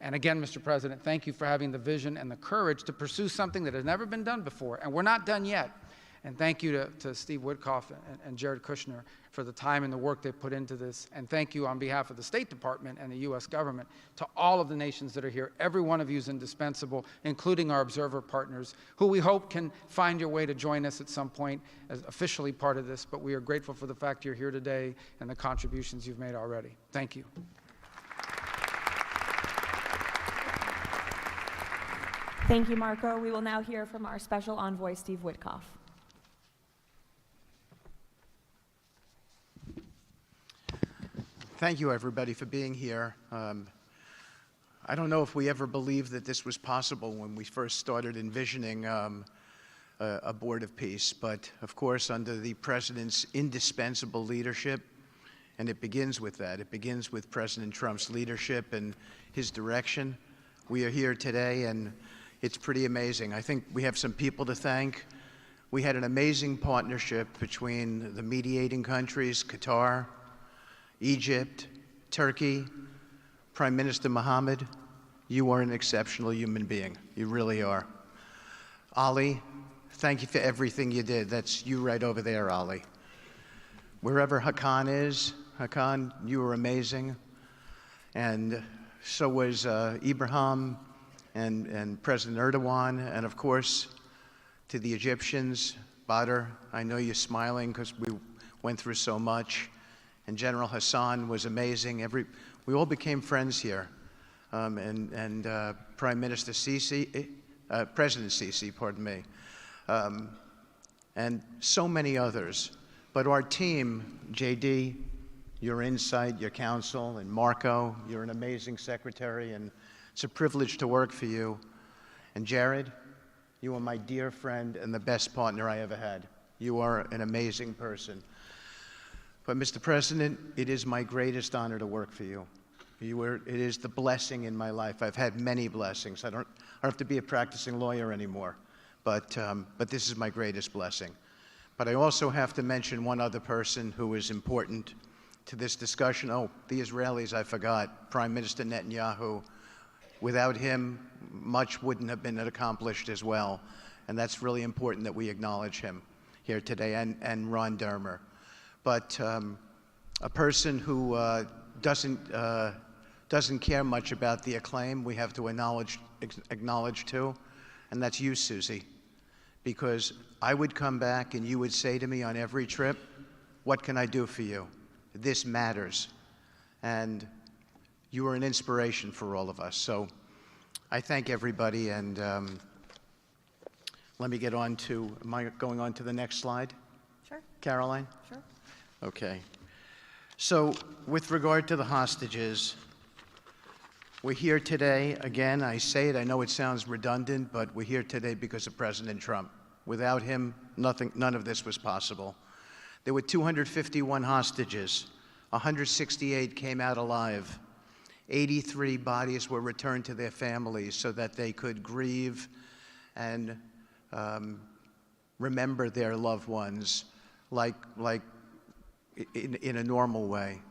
And again, Mr. President, thank you for having the vision and the courage to pursue something that has never been done before, and we're not done yet. And thank you to Steve Witkoff and Jared Kushner for the time and the work they've put into this. And thank you on behalf of the State Department and the U.S. government to all of the nations that are here. Every one of you is indispensable, including our observer partners, who we hope can find your way to join us at some point as officially part of this. But we are grateful for the fact you're here today and the contributions you've made already. Thank you. Thank you, Marco. We will now hear from our special envoy, Steve Witkoff. Thank you, everybody, for being here. I don't know if we ever believed that this was possible when we first started envisioning a board of peace, but of course, under the President's indispensable leadership, and it begins with that. It begins with President Trump's leadership and his direction. We are here today, and it's pretty amazing. I think we have some people to thank. We had an amazing partnership between the mediating countries, Qatar, Egypt, Turkey. Prime Minister Mohammed, you are an exceptional human being. You really are. Ali, thank you for everything you did. That's you right over there, Ali. Wherever Hakan is, Hakan, you were amazing. And so was Ibrahim and President Erdogan, and of course, to the Egyptians, Badr, I know you're smiling because we went through so much, and General Hassan was amazing. We all became friends here, and Prime Minister Sisi, President Sisi, pardon me, and so many others. But our team, JD, your insight, your counsel, and Marco, you're an amazing secretary, and it's a privilege to work for you. And Jared, you are my dear friend and the best partner I ever had. You are an amazing person. But Mr. President, it is my greatest honor to work for you. It is the blessing in my life. I've had many blessings. I don't have to be a practicing lawyer anymore, but this is my greatest blessing. But I also have to mention one other person who is important to this discussion. Oh, the Israelis, I forgot. Prime Minister Netanyahu. Without him, much wouldn't have been accomplished as well. And that's really important that we acknowledge him here today, and Ron Dermer. But a person who doesn't care much about the acclaim, we have to acknowledge too, and that's you, Susie. Because I would come back and you would say to me on every trip, what can I do for you? This matters. And you are an inspiration for all of us. So I thank everybody, and let me get on to, am I going on to the next slide? Sure. Caroline? Sure. Okay. So with regard to the hostages, we're here today, again, I say it, I know it sounds redundant, but we're here today because of President Trump. Without him, none of this was possible. There were 251 hostages. 168 came out alive. 83 bodies were returned to their families so that they could grieve and remember their loved ones like in a normal way,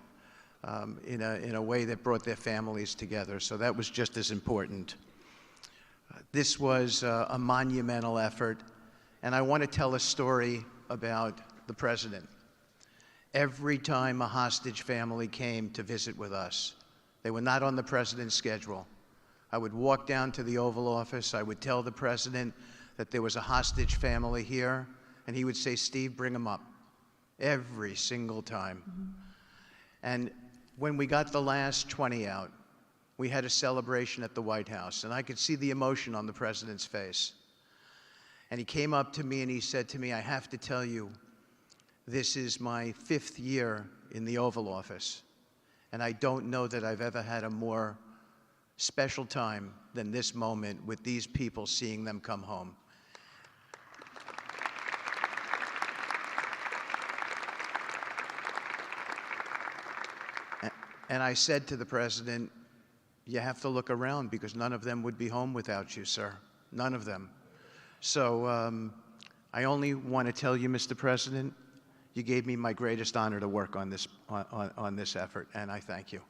in a way that brought their families together. So that was just as important. This was a monumental effort, and I want to tell a story about the President. Every time a hostage family came to visit with us, they were not on the President's schedule. I would walk down to the Oval Office, I would tell the President that there was a hostage family here, and he would say, "Steve, bring them up," every single time. And when we got the last 20 out, we had a celebration at the White House, and I could see the emotion on the President's face. And he came up to me and he said to me, "I have to tell you, this is my 5th year in the Oval Office, and I don't know that I've ever had a more special time than this moment with these people, seeing them come home." And I said to the President, "You have to look around because none of them would be home without you, sir. None of them." So I only want to tell you, Mr. President, you gave me my greatest honor to work on this effort, and I thank you.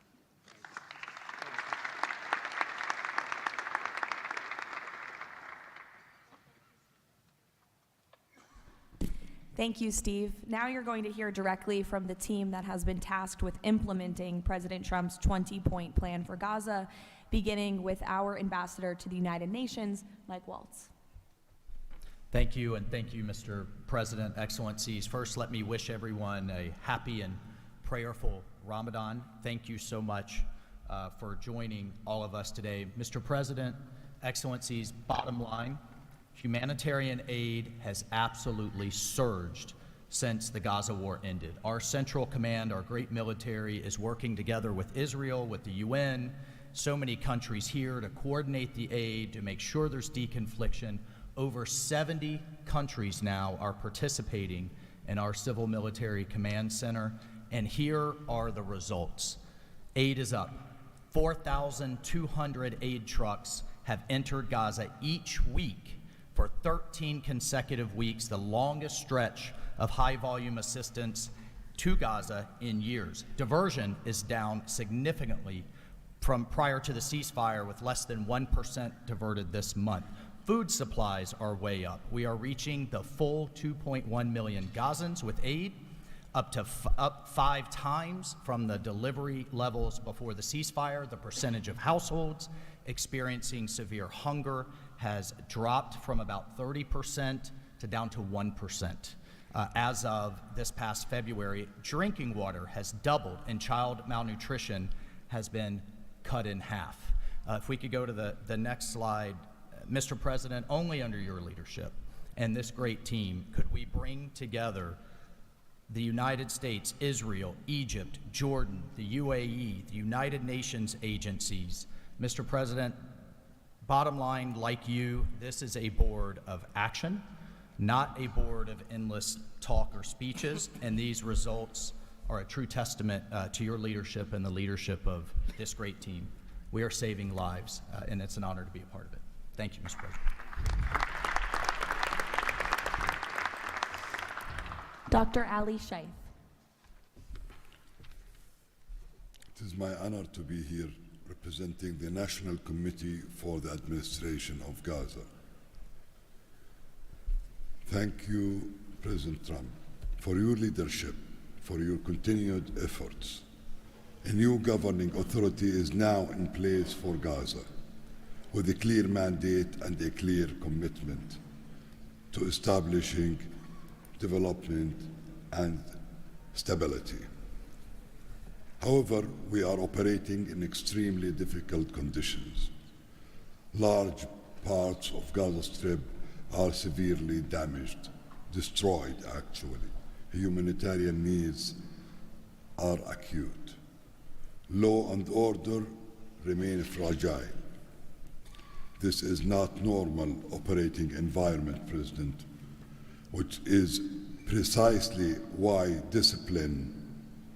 Thank you, Steve. Now you're going to hear directly from the team that has been tasked with implementing President Trump's 20-point plan for Gaza, beginning with our ambassador to the United Nations, Mike Waltz. Thank you, and thank you, Mr. President, Excellencies. First, let me wish everyone a happy and prayerful Ramadan. Thank you so much for joining all of us today. Mr. President, Excellencies, bottom line, humanitarian aid has absolutely surged since the Gaza war ended. Our Central Command, our great military, is working together with Israel, with the UN, so many countries here to coordinate the aid, to make sure there's deconfliction. Over 70 countries now are participating in our Civil Military Command Center, and here are the results. Aid is up. 4,200 aid trucks have entered Gaza each week for 13 consecutive weeks, the longest stretch of high-volume assistance to Gaza in years. Diversion is down significantly from prior to the ceasefire, with less than 1% diverted this month. Food supplies are way up. We are reaching the full 2.1 million Gazans with aid, up 5 times from the delivery levels before the ceasefire. The percentage of households experiencing severe hunger has dropped from about 30% to down to 1%. As of this past February, drinking water has doubled and child malnutrition has been cut in half. If we could go to the next slide. Mr. President, only under your leadership and this great team could we bring together the United States, Israel, Egypt, Jordan, the UAE, the United Nations agencies. Mr. President, bottom line, like you, this is a board of action, not a board of endless talk or speeches, and these results are a true testament to your leadership and the leadership of this great team. We are saving lives, and it's an honor to be a part of it. Thank you, Mr. President. Dr. Ali Shaith. It is my honor to be here representing the National Committee for the Administration of Gaza. Thank you, President Trump, for your leadership, for your continued efforts. A new governing authority is now in place for Gaza, with a clear mandate and a clear commitment to establishing development and stability. However, we are operating in extremely difficult conditions. Large parts of Gaza Strip are severely damaged, destroyed actually. Humanitarian needs are acute. Law and order remain fragile. This is not normal operating environment, President, which is precisely why discipline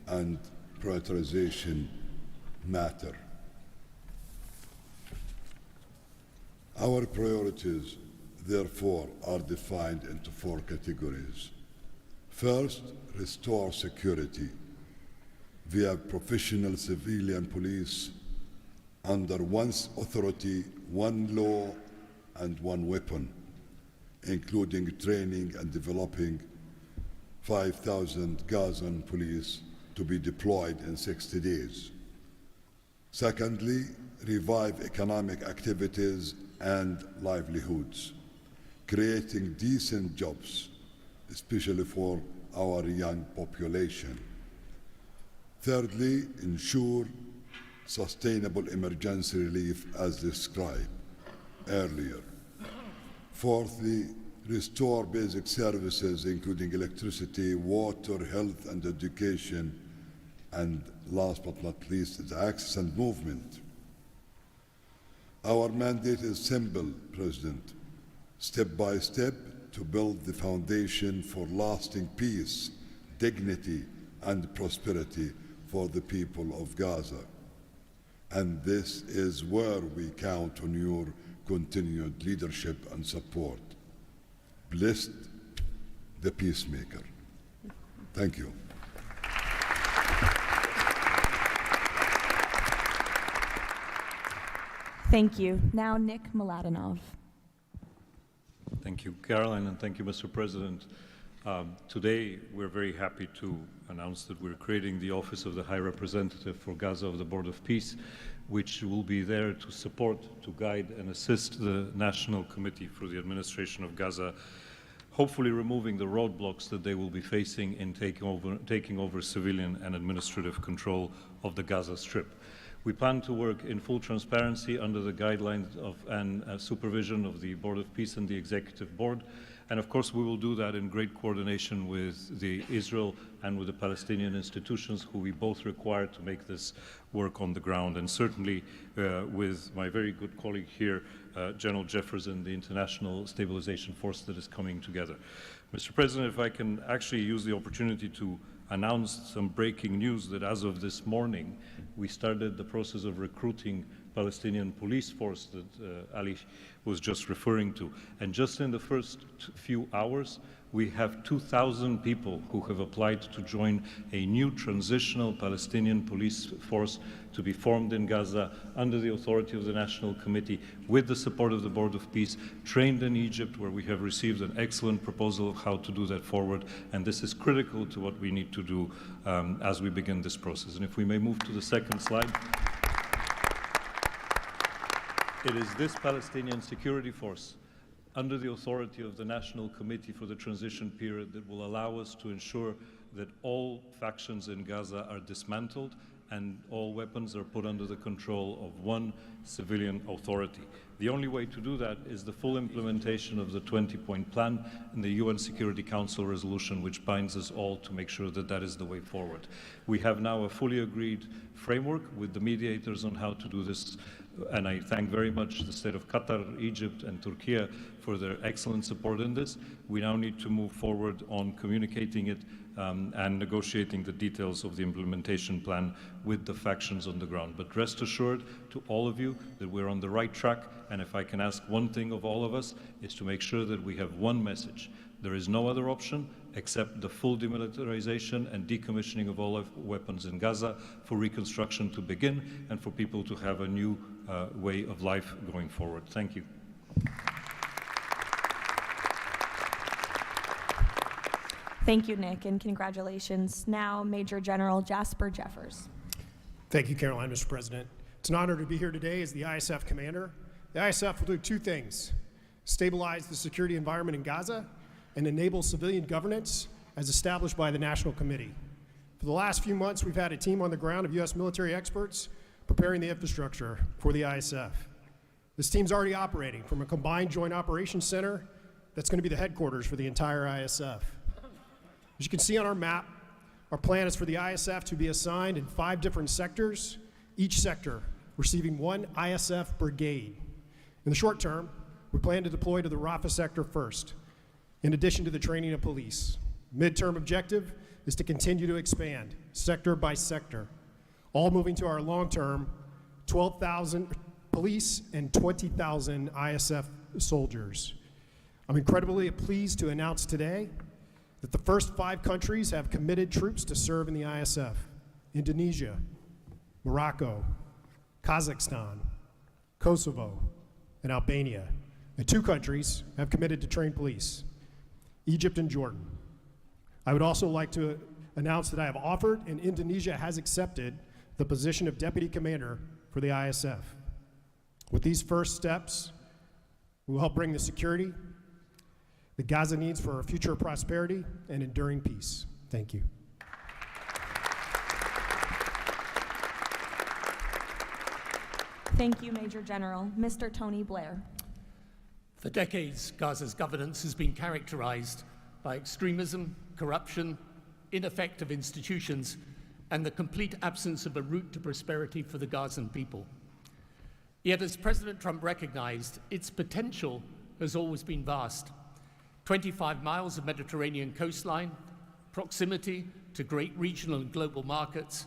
and prioritization matter. Our priorities, therefore, are defined into 4 categories. First, restore security via professional civilian police under one authority, one law, and one weapon, including training and developing 5,000 Gazan police to be deployed in 60 days. Secondly, revive economic activities and livelihoods, creating decent jobs, especially for our young population. Thirdly, ensure sustainable emergency relief as described earlier. Fourthly, restore basic services including electricity, water, health and education, and last but not least, the access and movement. Our mandate is simple, President, step by step to build the foundation for lasting peace, dignity and prosperity for the people of Gaza. And this is where we count on your continued leadership and support. Blessed the peacemaker. Thank you. Thank you. Now, Nick Mladenov. Thank you, Caroline, and thank you, Mr. President. Today, we're very happy to announce that we're creating the Office of the High Representative for Gaza of the Board of Peace, which will be there to support, to guide, and assist the National Committee for the Administration of Gaza, hopefully removing the roadblocks that they will be facing in taking over civilian and administrative control of the Gaza Strip. We plan to work in full transparency under the guidelines of and supervision of the Board of Peace and the Executive Board. And of course, we will do that in great coordination with the Israel and with the Palestinian institutions, who we both require to make this work on the ground. And certainly with my very good colleague here, General Jefferson, the International Stabilization Force that is coming together. Mr. President, if I can actually use the opportunity to announce some breaking news that as of this morning, we started the process of recruiting Palestinian police force that Ali was just referring to. And just in the first few hours, we have 2,000 people who have applied to join a new transitional Palestinian police force to be formed in Gaza under the authority of the National Committee, with the support of the Board of Peace, trained in Egypt, where we have received an excellent proposal of how to do that forward. And this is critical to what we need to do as we begin this process. And if we may move to the second slide. It is this Palestinian security force, under the authority of the National Committee for the Transition Period, that will allow us to ensure that all factions in Gaza are dismantled and all weapons are put under the control of one civilian authority. The only way to do that is the full implementation of the 20-point plan and the UN Security Council resolution, which binds us all to make sure that that is the way forward. We have now a fully agreed framework with the mediators on how to do this, and I thank very much the state of Qatar, Egypt, and Turkey for their excellent support in this. We now need to move forward on communicating it and negotiating the details of the implementation plan with the factions on the ground. But rest assured to all of you that we're on the right track, and if I can ask one thing of all of us, is to make sure that we have one message. There is no other option except the full demilitarization and decommissioning of all weapons in Gaza for reconstruction to begin and for people to have a new way of life going forward. Thank you. Thank you, Nick, and congratulations. Now, Major General Jasper Jeffers. Thank you, Caroline, Mr. President. It's an honor to be here today as the ISF commander. The ISF will do two things: stabilize the security environment in Gaza and enable civilian governance as established by the National Committee. For the last few months, we've had a team on the ground of U.S. military experts preparing the infrastructure for the ISF. This team's already operating from a combined joint operations center that's going to be the headquarters for the entire ISF. As you can see on our map, our plan is for the ISF to be assigned in 5 different sectors, each sector receiving 1 ISF brigade. In the short term, we plan to deploy to the Rafah sector first, in addition to the training of police. Midterm objective is to continue to expand sector by sector, all moving to our long-term 12,000 police and 20,000 ISF soldiers. I'm incredibly pleased to announce today that the first 5 countries have committed troops to serve in the ISF: Indonesia, Morocco, Kazakhstan, Kosovo, and Albania. And 2 countries have committed to train police, Egypt and Jordan. I would also like to announce that I have offered and Indonesia has accepted the position of Deputy Commander for the ISF. With these first steps, we will help bring the security that Gaza needs for our future prosperity and enduring peace. Thank you. Thank you, Major General. Mr. Tony Blair. For decades, Gaza's governance has been characterized by extremism, corruption, ineffective institutions, and the complete absence of a route to prosperity for the Gazan people. Yet, as President Trump recognized, its potential has always been vast. 25 miles of Mediterranean coastline, proximity to great regional and global markets,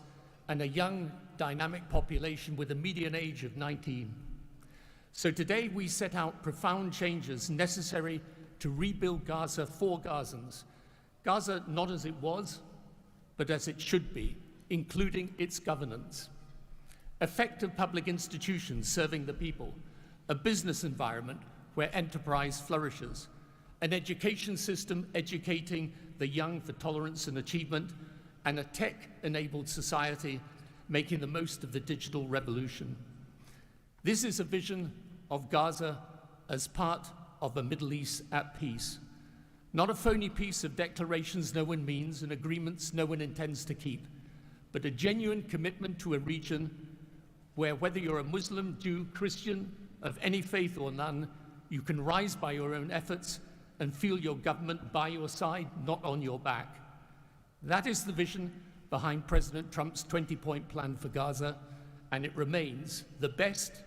and a young, dynamic population with a median age of 19. So today we set out profound changes necessary to rebuild Gaza for Gazans. Gaza not as it was, but as it should be, including its governance. Effective public institutions serving the people, a business environment where enterprise flourishes, an education system educating the young for tolerance and achievement, and a tech-enabled society making the most of the digital revolution. This is a vision of Gaza as part of a Middle East at peace, not a phony piece of declarations no one means and agreements no one intends to keep, but a genuine commitment to a region where whether you're a Muslim, Jew, Christian, of any faith or none, you can rise by your own efforts and feel your government by your side, not on your back. That is the vision behind President Trump's 20-point plan for Gaza, and it remains the best,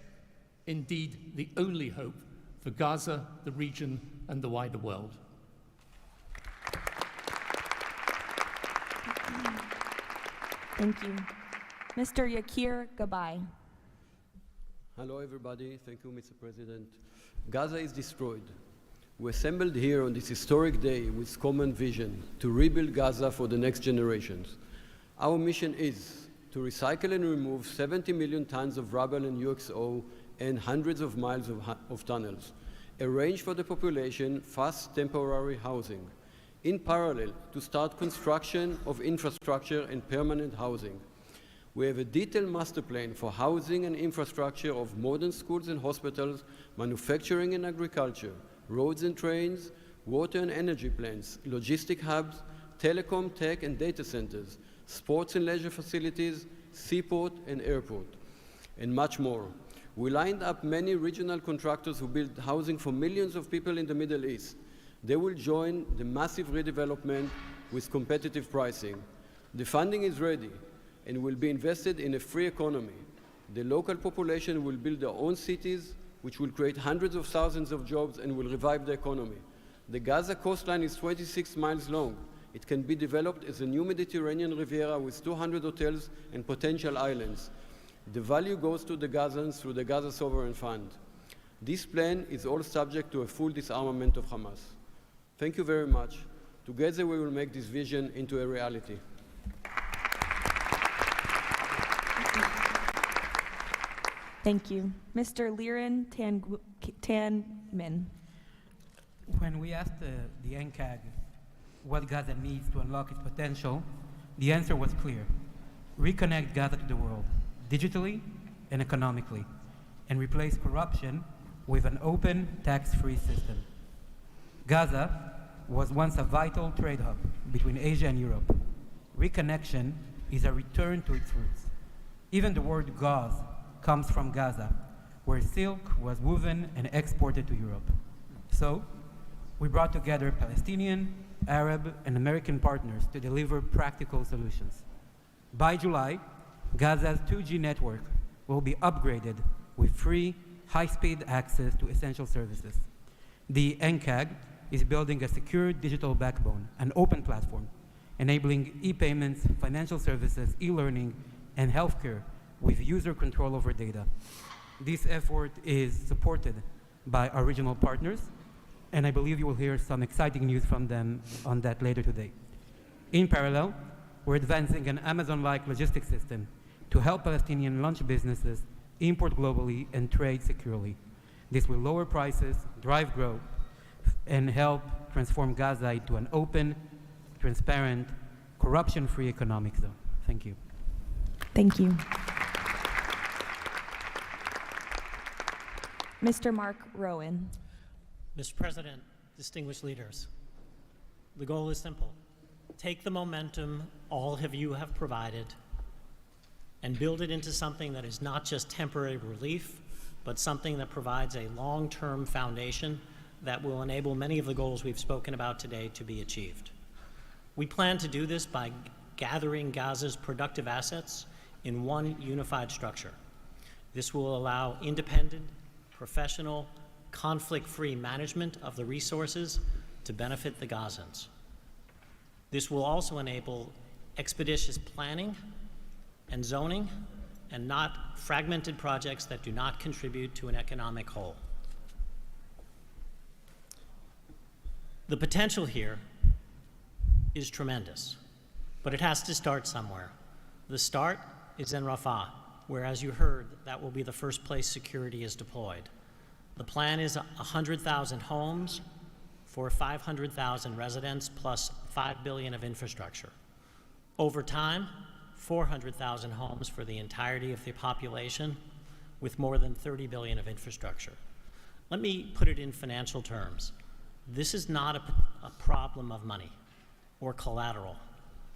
indeed the only hope for Gaza, the region, and the wider world. Thank you. Mr. Yakir Gabay. Hello, everybody. Thank you, Mr. President. Gaza is destroyed. We assembled here on this historic day with common vision to rebuild Gaza for the next generations. Our mission is to recycle and remove 70 million tons of rubble and UXO and hundreds of miles of tunnels, arrange for the population fast temporary housing, in parallel to start construction of infrastructure and permanent housing. We have a detailed master plan for housing and infrastructure of modern schools and hospitals, manufacturing and agriculture, roads and trains, water and energy plants, logistic hubs, telecom, tech and data centers, sports and leisure facilities, seaport and airport, and much more. We lined up many regional contractors who build housing for millions of people in the Middle East. They will join the massive redevelopment with competitive pricing. The funding is ready and will be invested in a free economy. The local population will build their own cities, which will create hundreds of thousands of jobs and will revive the economy. The Gaza coastline is 26 miles long. It can be developed as a new Mediterranean Riviera with 200 hotels and potential islands. The value goes to the Gazans through the Gaza Sovereign Fund. This plan is all subject to a full disarmament of Hamas. Thank you very much. Together we will make this vision into a reality. Thank you. Mr. Liren Tanmin. When we asked the NCAG what Gaza needs to unlock its potential, the answer was clear. Reconnect Gaza to the world, digitally and economically, and replace corruption with an open, tax-free system. Gaza was once a vital trade hub between Asia and Europe. Reconnection is a return to its roots. Even the word gauze comes from Gaza, where silk was woven and exported to Europe. So, we brought together Palestinian, Arab, and American partners to deliver practical solutions. By July, Gaza's 2G network will be upgraded with free, high-speed access to essential services. The NCAG is building a secure digital backbone, an open platform, enabling e-payments, financial services, e-learning, and healthcare with user control over data. This effort is supported by our regional partners, and I believe you will hear some exciting news from them on that later today. In parallel, we're advancing an Amazon-like logistics system to help Palestinian launch businesses import globally and trade securely. This will lower prices, drive growth, and help transform Gaza into an open, transparent, corruption-free economic zone. Thank you. Thank you. Mr. Mark Rowan. Mr. President, distinguished leaders, the goal is simple. Take the momentum all of you have provided and build it into something that is not just temporary relief, but something that provides a long-term foundation that will enable many of the goals we've spoken about today to be achieved. We plan to do this by gathering Gaza's productive assets in one unified structure. This will allow independent, professional, conflict-free management of the resources to benefit the Gazans. This will also enable expeditious planning and zoning and not fragmented projects that do not contribute to an economic whole. The potential here is tremendous, but it has to start somewhere. The start is in Rafah, where, as you heard, that will be the first place security is deployed. The plan is 100,000 homes for 500,000 residents plus $5 billion of infrastructure. Over time, 400,000 homes for the entirety of the population with more than $30 billion of infrastructure. Let me put it in financial terms. This is not a problem of money or collateral.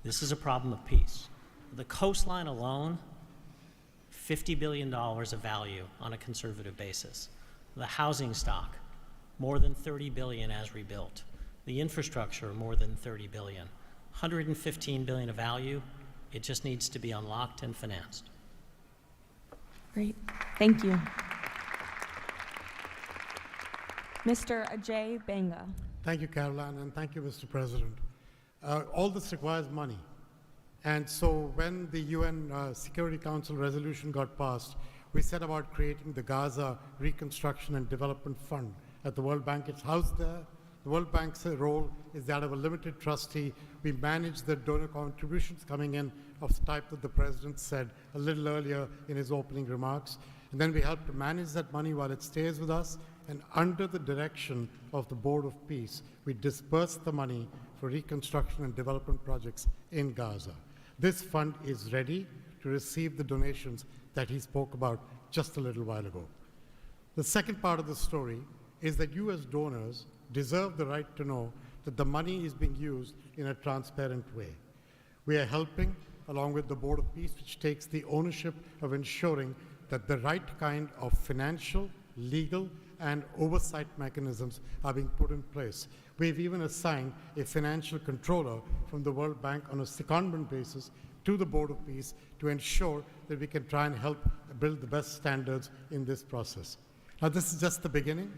This is a problem of peace. The coastline alone, $50 billion of value on a conservative basis. The housing stock, more than $30 billion as rebuilt. The infrastructure, more than $30 billion. $115 billion of value. It just needs to be unlocked and financed. Great. Thank you. Mr. Ajay Banga. Thank you, Caroline, and thank you, Mr. President. All this requires money. And so when the UN Security Council resolution got passed, we set about creating the Gaza Reconstruction and Development Fund at the World Bank. It's housed there. The World Bank's role is that of a limited trustee. We manage the donor contributions coming in of the type that the President said a little earlier in his opening remarks. And then we help to manage that money while it stays with us. And under the direction of the Board of Peace, we disperse the money for reconstruction and development projects in Gaza. This fund is ready to receive the donations that he spoke about just a little while ago. The second part of the story is that you as donors deserve the right to know that the money is being used in a transparent way. We are helping, along with the Board of Peace, which takes the ownership of ensuring that the right kind of financial, legal, and oversight mechanisms are being put in place. We've even assigned a financial controller from the World Bank on a secondment basis to the Board of Peace to ensure that we can try and help build the best standards in this process. Now, this is just the beginning.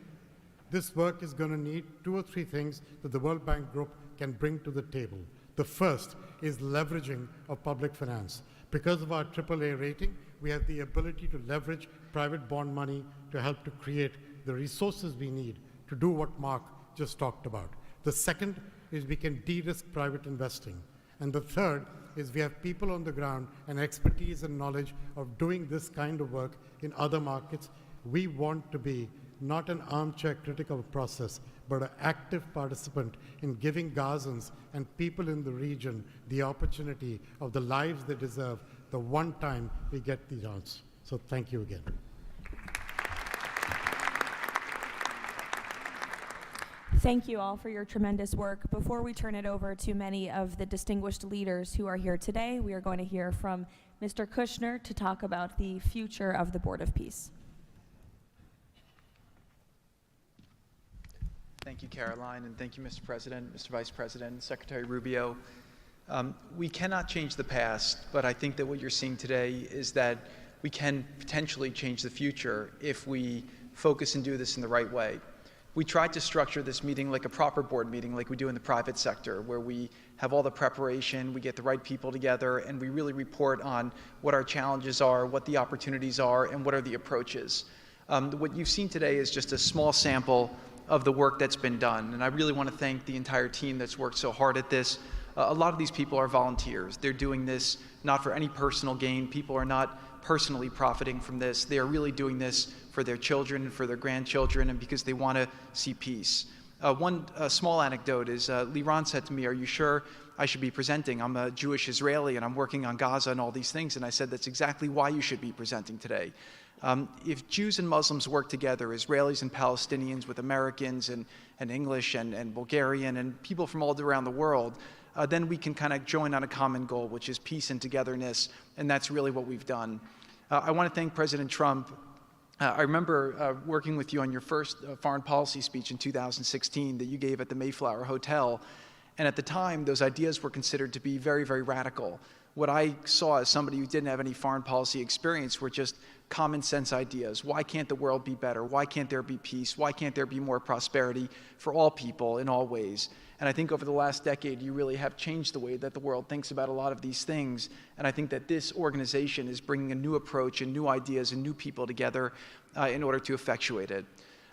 This work is going to need 2 or 3 things that the World Bank Group can bring to the table. The first is leveraging of public finance. Because of our AAA rating, we have the ability to leverage private bond money to help to create the resources we need to do what Mark just talked about. The second is we can de-risk private investing. And the third is we have people on the ground and expertise and knowledge of doing this kind of work in other markets. We want to be not an armchair critic of a process, but an active participant in giving Gazans and people in the region the opportunity of the lives they deserve the one time we get the chance. So thank you again. Thank you all for your tremendous work. Before we turn it over to many of the distinguished leaders who are here today, we are going to hear from Mr. Kushner to talk about the future of the Board of Peace. Thank you, Caroline, and thank you, Mr. President, Mr. Vice President, Secretary Rubio. We cannot change the past, but I think that what you're seeing today is that we can potentially change the future if we focus and do this in the right way. We tried to structure this meeting like a proper board meeting, like we do in the private sector, where we have all the preparation, we get the right people together, and we really report on what our challenges are, what the opportunities are, and what are the approaches. What you've seen today is just a small sample of the work that's been done, and I really want to thank the entire team that's worked so hard at this. A lot of these people are volunteers. They're doing this not for any personal gain. People are not personally profiting from this. They are really doing this for their children and for their grandchildren, and because they want to see peace. One small anecdote is Liran said to me, "Are you sure I should be presenting? I'm a Jewish Israeli and I'm working on Gaza and all these things." And I said, "That's exactly why you should be presenting today." If Jews and Muslims work together, Israelis and Palestinians with Americans and English and Bulgarian and people from all around the world, then we can kind of join on a common goal, which is peace and togetherness, and that's really what we've done. I want to thank President Trump. I remember working with you on your first foreign policy speech in 2016 that you gave at the Mayflower Hotel, and at the time, those ideas were considered to be very, very radical. What I saw as somebody who didn't have any foreign policy experience were just common sense ideas. Why can't the world be better? Why can't there be peace? Why can't there be more prosperity for all people in all ways? And I think over the last decade, you really have changed the way that the world thinks about a lot of these things. And I think that this organization is bringing a new approach and new ideas and new people together in order to effectuate it.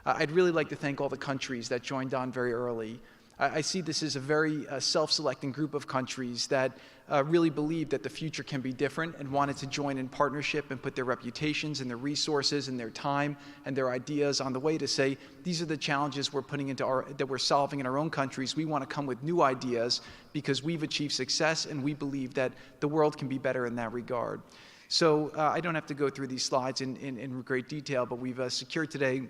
I'd really like to thank all the countries that joined on very early. I see this as a very self-selecting group of countries that really believe that the future can be different and wanted to join in partnership and put their reputations and their resources and their time and their ideas on the way to say, these are the challenges we're putting into that we're solving in our own countries. We want to come with new ideas because we've achieved success and we believe that the world can be better in that regard. So I don't have to go through these slides in great detail, but we've secured today,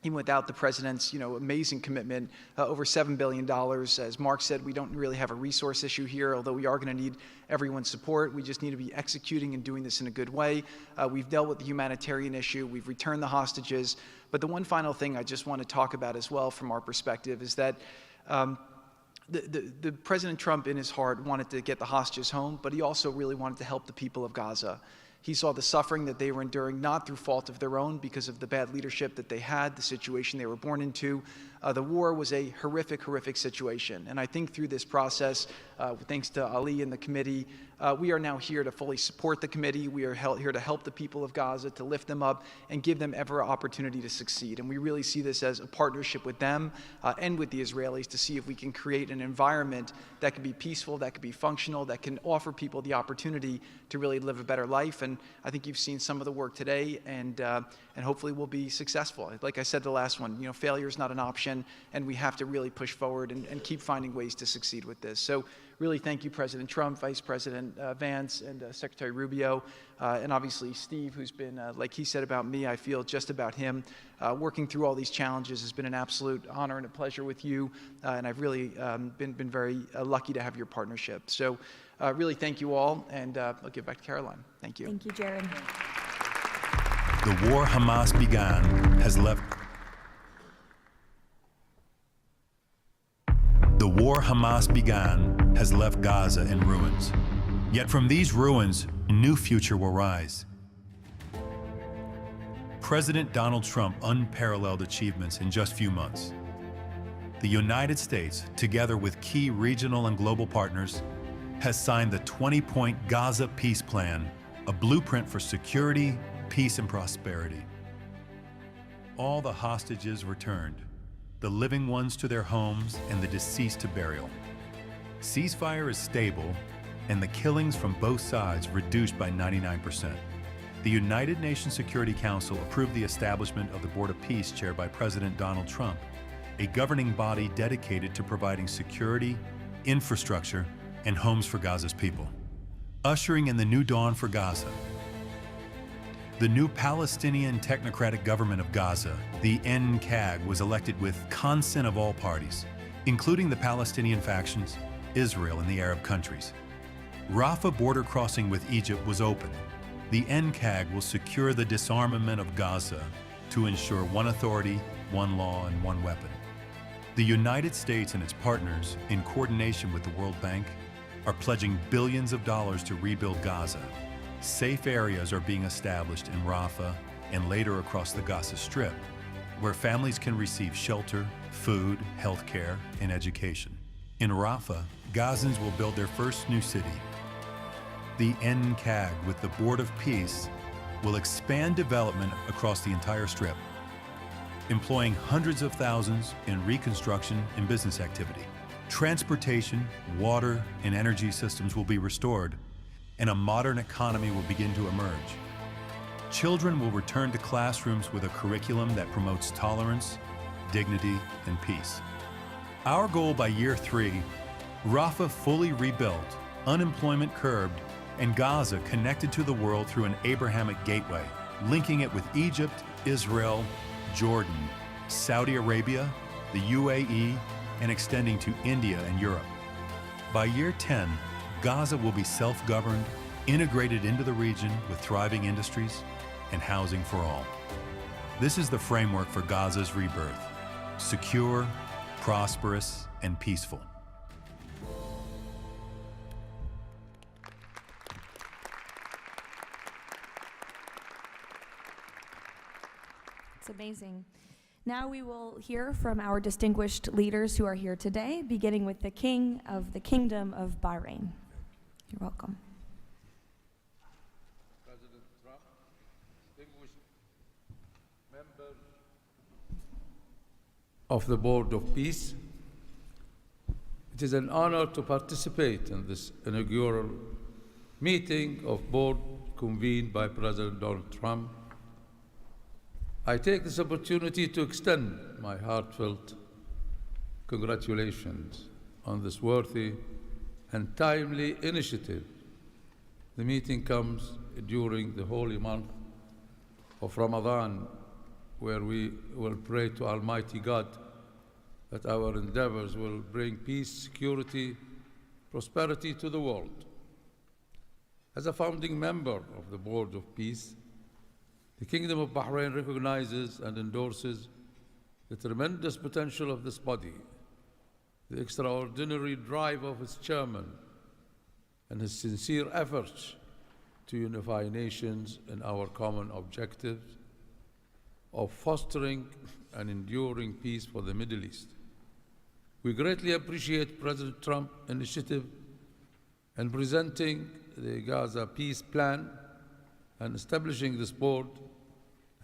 even without the president's amazing commitment, over $7 billion. As Mark said, we don't really have a resource issue here, although we are going to need everyone's support. We just need to be executing and doing this in a good way. We've dealt with the humanitarian issue. We've returned the hostages. But the one final thing I just want to talk about as well from our perspective is that the President Trump in his heart wanted to get the hostages home, but he also really wanted to help the people of Gaza. He saw the suffering that they were enduring, not through fault of their own, because of the bad leadership that they had, the situation they were born into. The war was a horrific, horrific situation. And I think through this process, thanks to Ali and the committee, we are now here to fully support the committee. We are here to help the people of Gaza, to lift them up and give them every opportunity to succeed. And we really see this as a partnership with them and with the Israelis to see if we can create an environment that can be peaceful, that can be functional, that can offer people the opportunity to really live a better life. And I think you've seen some of the work today, and hopefully we'll be successful. Like I said, the last one, failure is not an option, and we have to really push forward and keep finding ways to succeed with this. So really thank you, President Trump, Vice President Vance, and Secretary Rubio, and obviously Steve, who's been, like he said about me, I feel just about him. Working through all these challenges has been an absolute honor and a pleasure with you, and I've really been very lucky to have your partnership. So really thank you all, and I'll give back to Caroline. Thank you. Thank you, Jared. The war Hamas began has left. The war Hamas began has left Gaza in ruins. Yet from these ruins, a new future will rise. President Donald Trump's unparalleled achievements in just a few months. The United States, together with key regional and global partners, has signed the 20-point Gaza Peace Plan, a blueprint for security, peace, and prosperity. All the hostages returned, the living ones to their homes and the deceased to burial. Ceasefire is stable and the killings from both sides reduced by 99%. The United Nations Security Council approved the establishment of the Board of Peace chaired by President Donald Trump, a governing body dedicated to providing security, infrastructure, and homes for Gaza's people, ushering in the new dawn for Gaza. The new Palestinian Technocratic Government of Gaza, the NCAG, was elected with consent of all parties, including the Palestinian factions, Israel, and the Arab countries. Rafah border crossing with Egypt was open. The NCAG will secure the disarmament of Gaza to ensure one authority, one law, and one weapon. The United States and its partners, in coordination with the World Bank, are pledging billions of dollars to rebuild Gaza. Safe areas are being established in Rafah and later across the Gaza Strip, where families can receive shelter, food, health care, and education. In Rafah, Gazans will build their first new city. The NCAG, with the Board of Peace, will expand development across the entire Strip, employing hundreds of thousands in reconstruction and business activity. Transportation, water, and energy systems will be restored, and a modern economy will begin to emerge. children will return to classrooms with a curriculum that promotes tolerance, dignity, and peace. Our goal by year 3, Rafah fully rebuilt, unemployment curbed, and Gaza connected to the world through an Abrahamic gateway, linking it with Egypt, Israel, Jordan, Saudi Arabia, the UAE, and extending to India and Europe. By year 10, Gaza will be self-governed, integrated into the region with thriving industries and housing for all. This is the framework for Gaza's rebirth: secure, prosperous, and peaceful. It's amazing. Now we will hear from our distinguished leaders who are here today, beginning with the King of the Kingdom of Bahrain. You're welcome. President Trump, distinguished members of the Board of Peace, it is an honor to participate in this inaugural meeting of board convened by President Donald Trump. I take this opportunity to extend my heartfelt congratulations on this worthy and timely initiative. The meeting comes during the holy month of Ramadan, where we will pray to Almighty God that our endeavors will bring peace, security, prosperity to the world. As a founding member of the Board of Peace, the Kingdom of Bahrain recognizes and endorses the tremendous potential of this body, the extraordinary drive of its chairman, and his sincere efforts to unify nations in our common objectives of fostering and enduring peace for the Middle East. We greatly appreciate President Trump's initiative in presenting the Gaza Peace Plan and establishing this board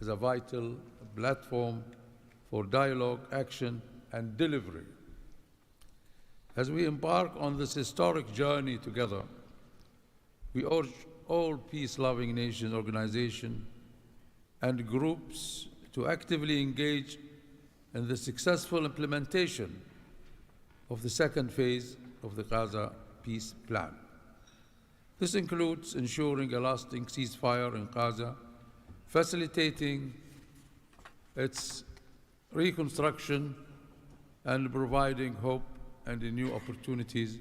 as a vital platform for dialogue, action, and delivery. As we embark on this historic journey together, we urge all peace-loving nation organizations and groups to actively engage in the successful implementation of the second phase of the Gaza Peace Plan. This includes ensuring a lasting ceasefire in Gaza, facilitating its reconstruction, and providing hope and new opportunities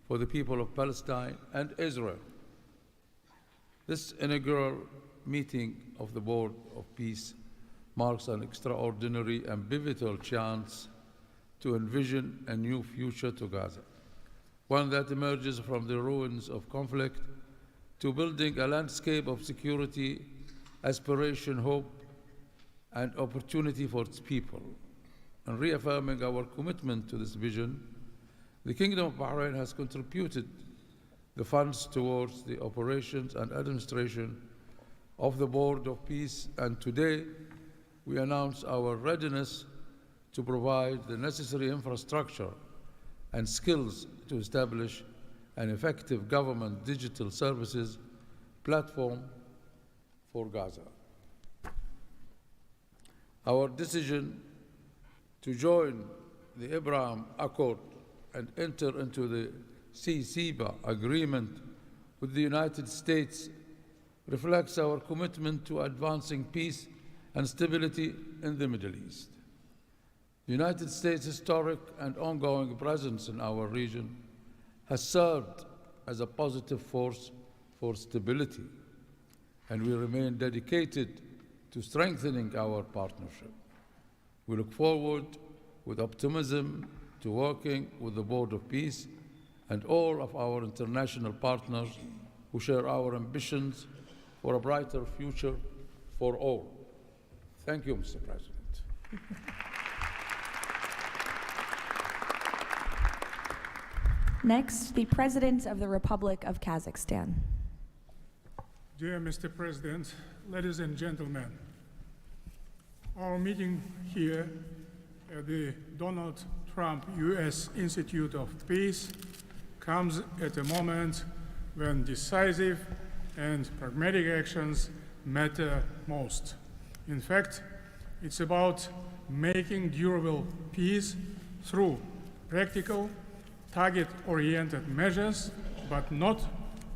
for the people of Palestine and Israel. This inaugural meeting of the Board of Peace marks an extraordinary and pivotal chance to envision a new future to Gaza, one that emerges from the ruins of conflict to building a landscape of security, aspiration, hope, and opportunity for its people. And reaffirming our commitment to this vision, the Kingdom of Bahrain has contributed the funds towards the operations and administration of the Board of Peace, and today we announce our readiness to provide the necessary infrastructure and skills to establish an effective government digital services platform for Gaza. Our decision to join the Abraham Accord and enter into the CCBA agreement with the United States reflects our commitment to advancing peace and stability in the Middle East. The United States' historic and ongoing presence in our region has served as a positive force for stability, and we remain dedicated to strengthening our partnership. We look forward with optimism to working with the Board of Peace and all of our international partners who share our ambitions for a brighter future for all. Thank you, Mr. President. Next, the President of the Republic of Kazakhstan. Dear Mr. President, ladies and gentlemen, our meeting here at the Donald Trump U.S. Institute of Peace comes at a moment when decisive and pragmatic actions matter most. In fact, it's about making durable peace through practical, target-oriented measures, but not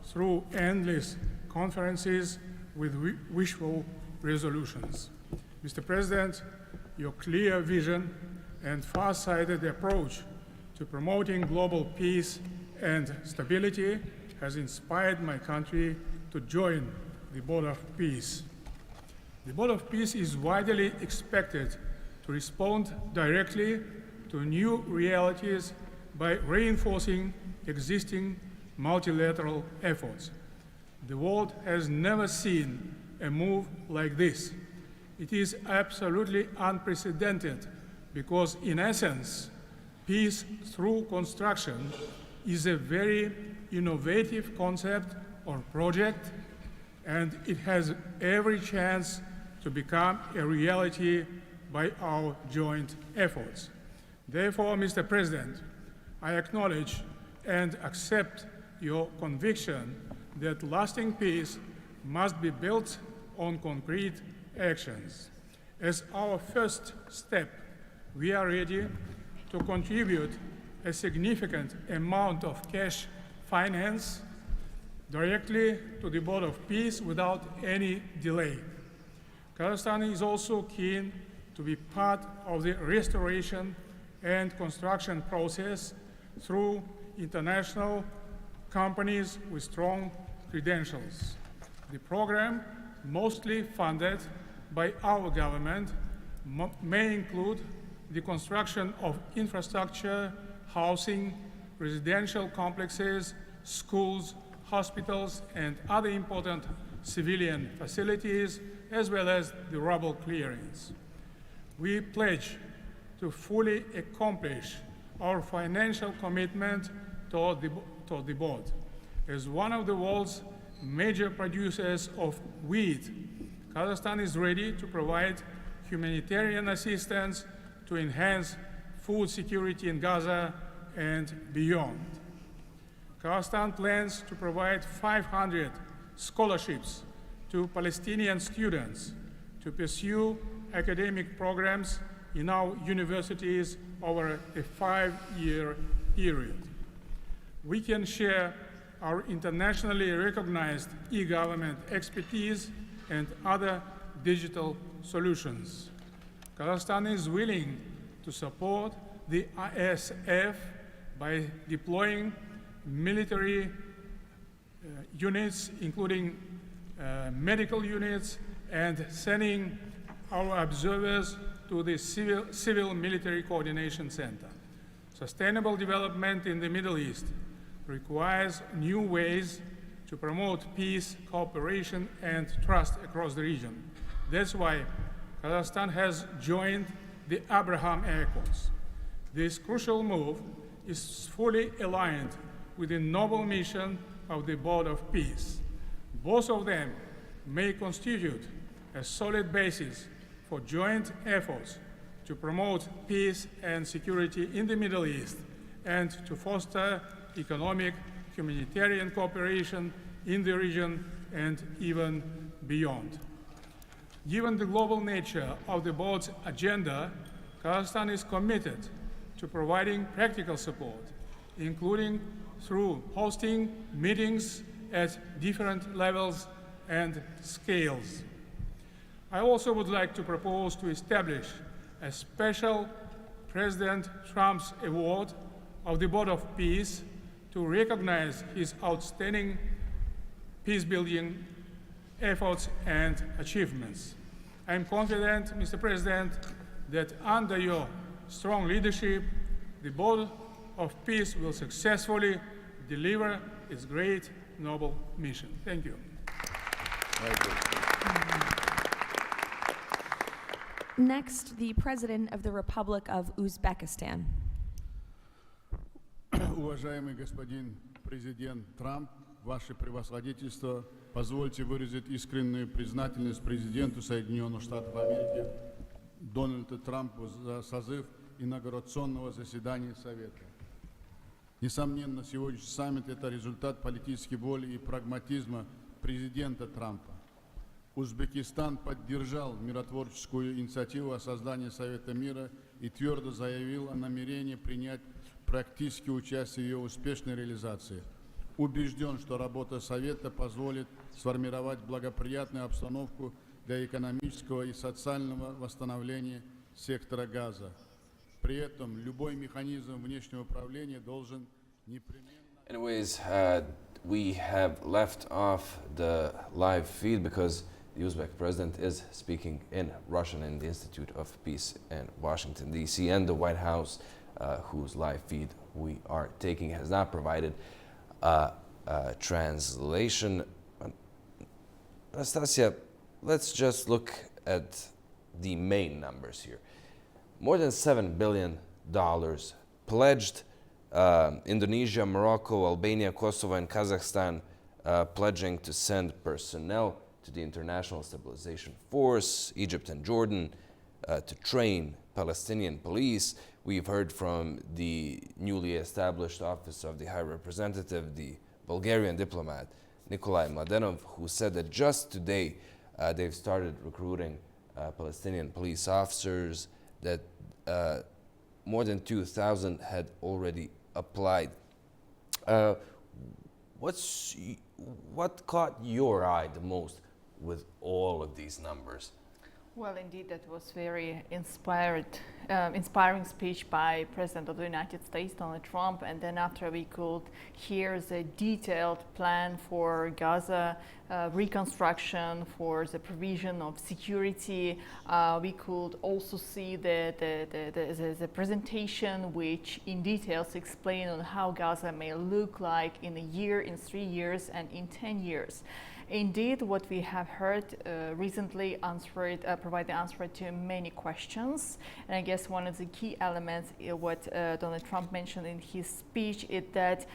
through endless conferences with wishful resolutions. Mr. President, your clear vision and far-sighted approach to promoting global peace and stability has inspired my country to join the Board of Peace. The Board of Peace is widely expected to respond directly to new realities by reinforcing existing multilateral efforts. The world has never seen a move like this. It is absolutely unprecedented because, in essence, peace through construction is a very innovative concept or project, and it has every chance to become a reality by our joint efforts. Therefore, Mr. President, I acknowledge and accept your conviction that lasting peace must be built on concrete actions. As our first step, we are ready to contribute a significant amount of cash finance directly to the Board of Peace without any delay. Kazakhstan is also keen to be part of the restoration and construction process through international companies with strong credentials. The program, mostly funded by our government, may include the construction of infrastructure, housing, residential complexes, schools, hospitals, and other important civilian facilities, as well as the rubble clearance. We pledge to fully accomplish our financial commitment toward the board. As one of the world's major producers of wheat, Kazakhstan is ready to provide humanitarian assistance to enhance food security in Gaza and beyond. Kazakhstan plans to provide 500 scholarships to Palestinian students to pursue academic programs in our universities over a 5-year period. We can share our internationally recognized e-government expertise and other digital solutions. Kazakhstan is willing to support the ISF by deploying military units, including medical units, and sending our observers to the Civil-Military Coordination Center. Sustainable development in the Middle East requires new ways to promote peace, cooperation, and trust across the region. That's why Kazakhstan has joined the Abraham Accords. This crucial move is fully aligned with the noble mission of the Board of Peace. Both of them may constitute a solid basis for joint efforts to promote peace and security in the Middle East and to foster economic, humanitarian cooperation in the region and even beyond. Given the global nature of the board's agenda, Kazakhstan is committed to providing practical support, including through hosting meetings at different levels and scales. I also would like to propose to establish a special President Trump's Award of the Board of Peace to recognize his outstanding peace-building efforts and achievements. I am confident, Mr. President, that under your strong leadership, the Board of Peace will successfully deliver its great noble mission. Thank you. Next, the President of the Republic of Uzbekistan. Уважаемый господин президент Трамп, ваше превосходительство, позвольте выразить искреннюю признательность президенту Соединенных Штатов Америки Дональду Трампу за созыв инаугурационного заседания Совета. Несомненно, сегодняшний саммит – это результат политической воли и прагматизма президента Трампа. Узбекистан поддержал миротворческую инициативу о создании Совета мира и твердо заявил о намерении принять практическое участие в ее успешной реализации. Убежден, что работа Совета позволит сформировать благоприятную обстановку для экономического и социального восстановления сектора Газа. При этом любой механизм внешнего управления должен непременно... Anyways, we have left off the live feed because the Uzbek president is speaking in Russian in the Institute of Peace in Washington, D.C., and the White House, whose live feed we are taking, has not provided translation. Anastasia, let's just look at the main numbers here. More than $7 billion pledged. Indonesia, Morocco, Albania, Kosovo, and Kazakhstan pledging to send personnel to the International Stabilization Force, Egypt and Jordan to train Palestinian police. We've heard from the newly established Office of the High Representative, the Bulgarian diplomat Nikolai Mladenov, who said that just today they've started recruiting Palestinian police officers, that more than 2,000 had already applied. What caught your eye the most with all of these numbers? Well, indeed, that was very inspiring speech by President of the United States, Donald Trump. And then after we could hear the detailed plan for Gaza reconstruction, for the provision of security, we could also see the presentation, which in details explain on how Gaza may look like in a year, in 3 years, and in 10 years. Indeed, what we have heard recently provide the answer to many questions. And I guess one of the key elements, what Donald Trump mentioned in his speech, is that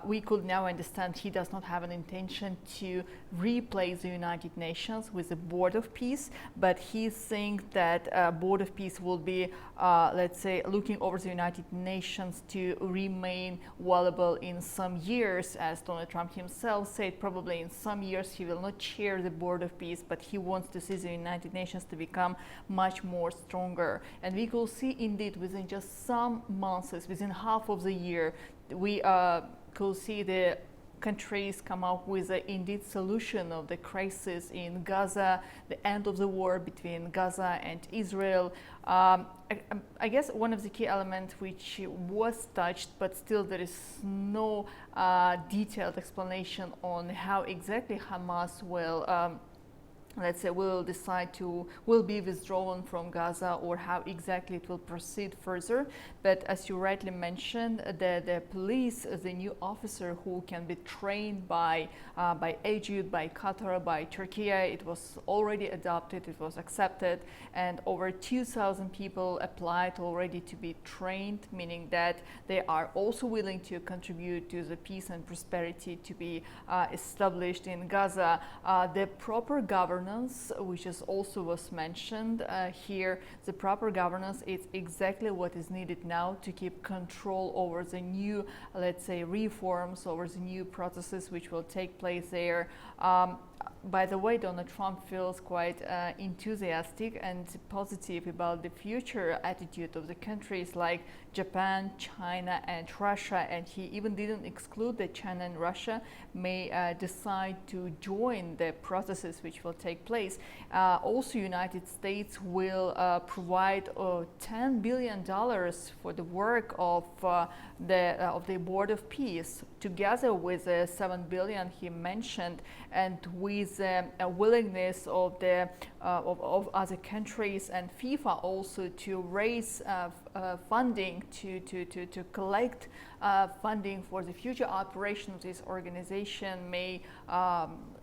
we could now understand he does not have an intention to replace the United Nations with a Board of Peace, but he thinks that Board of Peace will be, let's say, looking over the United Nations to remain valuable in some years, as Donald Trump himself said, probably in some years he will not chair the Board of Peace, but he wants to see the United Nations to become much more stronger. And we will see indeed within just some months, within half of the year, we could see the countries come up with an indeed solution of the crisis in Gaza, the end of the war between Gaza and Israel. I guess one of the key elements which was touched, but still there is no detailed explanation on how exactly Hamas will let's say will be withdrawn from Gaza, or how exactly it will proceed further. But as you rightly mentioned, the police, the new officer who can be trained by Egypt, by Qatar, by Turkey, it was already adopted, it was accepted, and over 2,000 people applied already to be trained, meaning that they are also willing to contribute to the peace and prosperity to be established in Gaza. The proper governance, which is also was mentioned here, the proper governance is exactly what is needed now to keep control over the new, let's say, reforms, over the new processes which will take place there. By the way, Donald Trump feels quite enthusiastic and positive about the future attitude of the countries like Japan, China, and Russia, and he even didn't exclude that China and Russia may decide to join the processes which will take place. Also, United States will provide $10 billion for the work of the Board of Peace, together with the $7 billion he mentioned, and with a willingness of other countries and FIFA also to raise funding to collect funding for the future operation of this organization may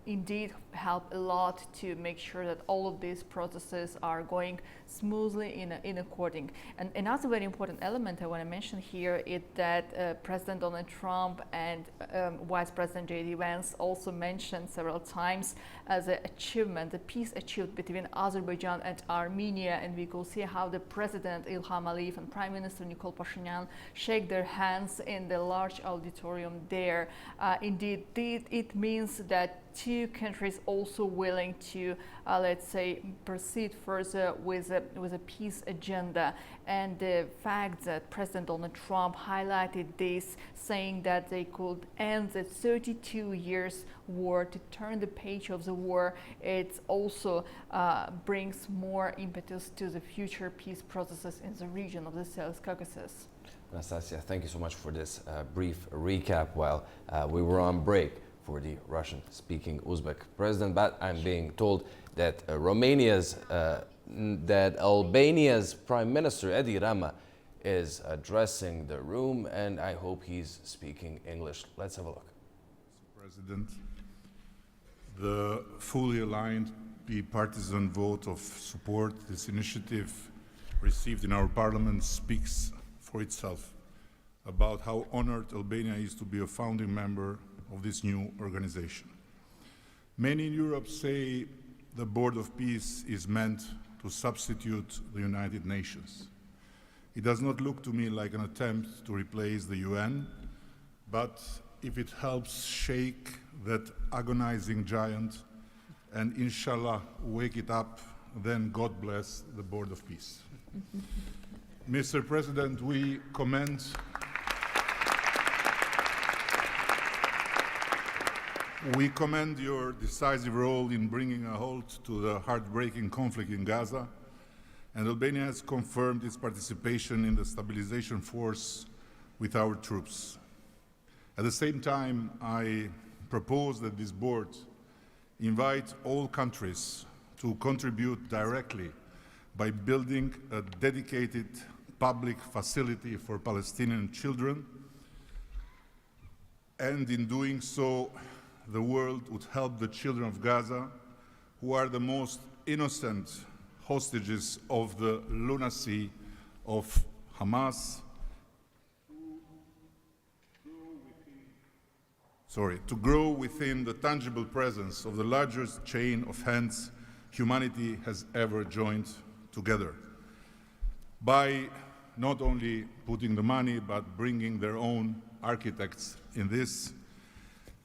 indeed help a lot to make sure that all of these processes are going smoothly in according. And another very important element I want to mention here is that President Donald Trump and Vice President J.D. Vance also mentioned several times as an achievement, the peace achieved between Azerbaijan and Armenia, and we could see how the President Ilham Aliyev and Prime Minister Nikol Pashinyan shake their hands in the large auditorium there. Indeed, it means that two countries also willing to, let's say, proceed further with a peace agenda. And the fact that President Donald Trump highlighted this, saying that they could end the 32 years war, to turn the page of the war, it also brings more impetus to the future peace processes in the region of the South Caucasus. Anastasia, thank you so much for this brief recap while we were on break for the Russian-speaking Uzbek president. But I'm being told that Albania's Prime Minister Edi Rama is addressing the room, and I hope he's speaking English. Let's have a look. Mr. President, the fully aligned bipartisan vote of support this initiative received in our parliament speaks for itself about how honored Albania is to be a founding member of this new organization. Many in Europe say the Board of Peace is meant to substitute the United Nations. It does not look to me like an attempt to replace the UN, but if it helps shake that agonizing giant and inshallah wake it up, then God bless the Board of Peace. Mr. President, we commend your decisive role in bringing a halt to the heartbreaking conflict in Gaza, and Albania has confirmed its participation in the stabilization force with our troops. At the same time, I propose that this board invite all countries to contribute directly by building a dedicated public facility for Palestinian children, and in doing so, the world would help the children of Gaza, who are the most innocent hostages of the lunacy of Hamas, to grow within the tangible presence of the largest chain of hands humanity has ever joined together, by not only putting the money but bringing their own architects in this,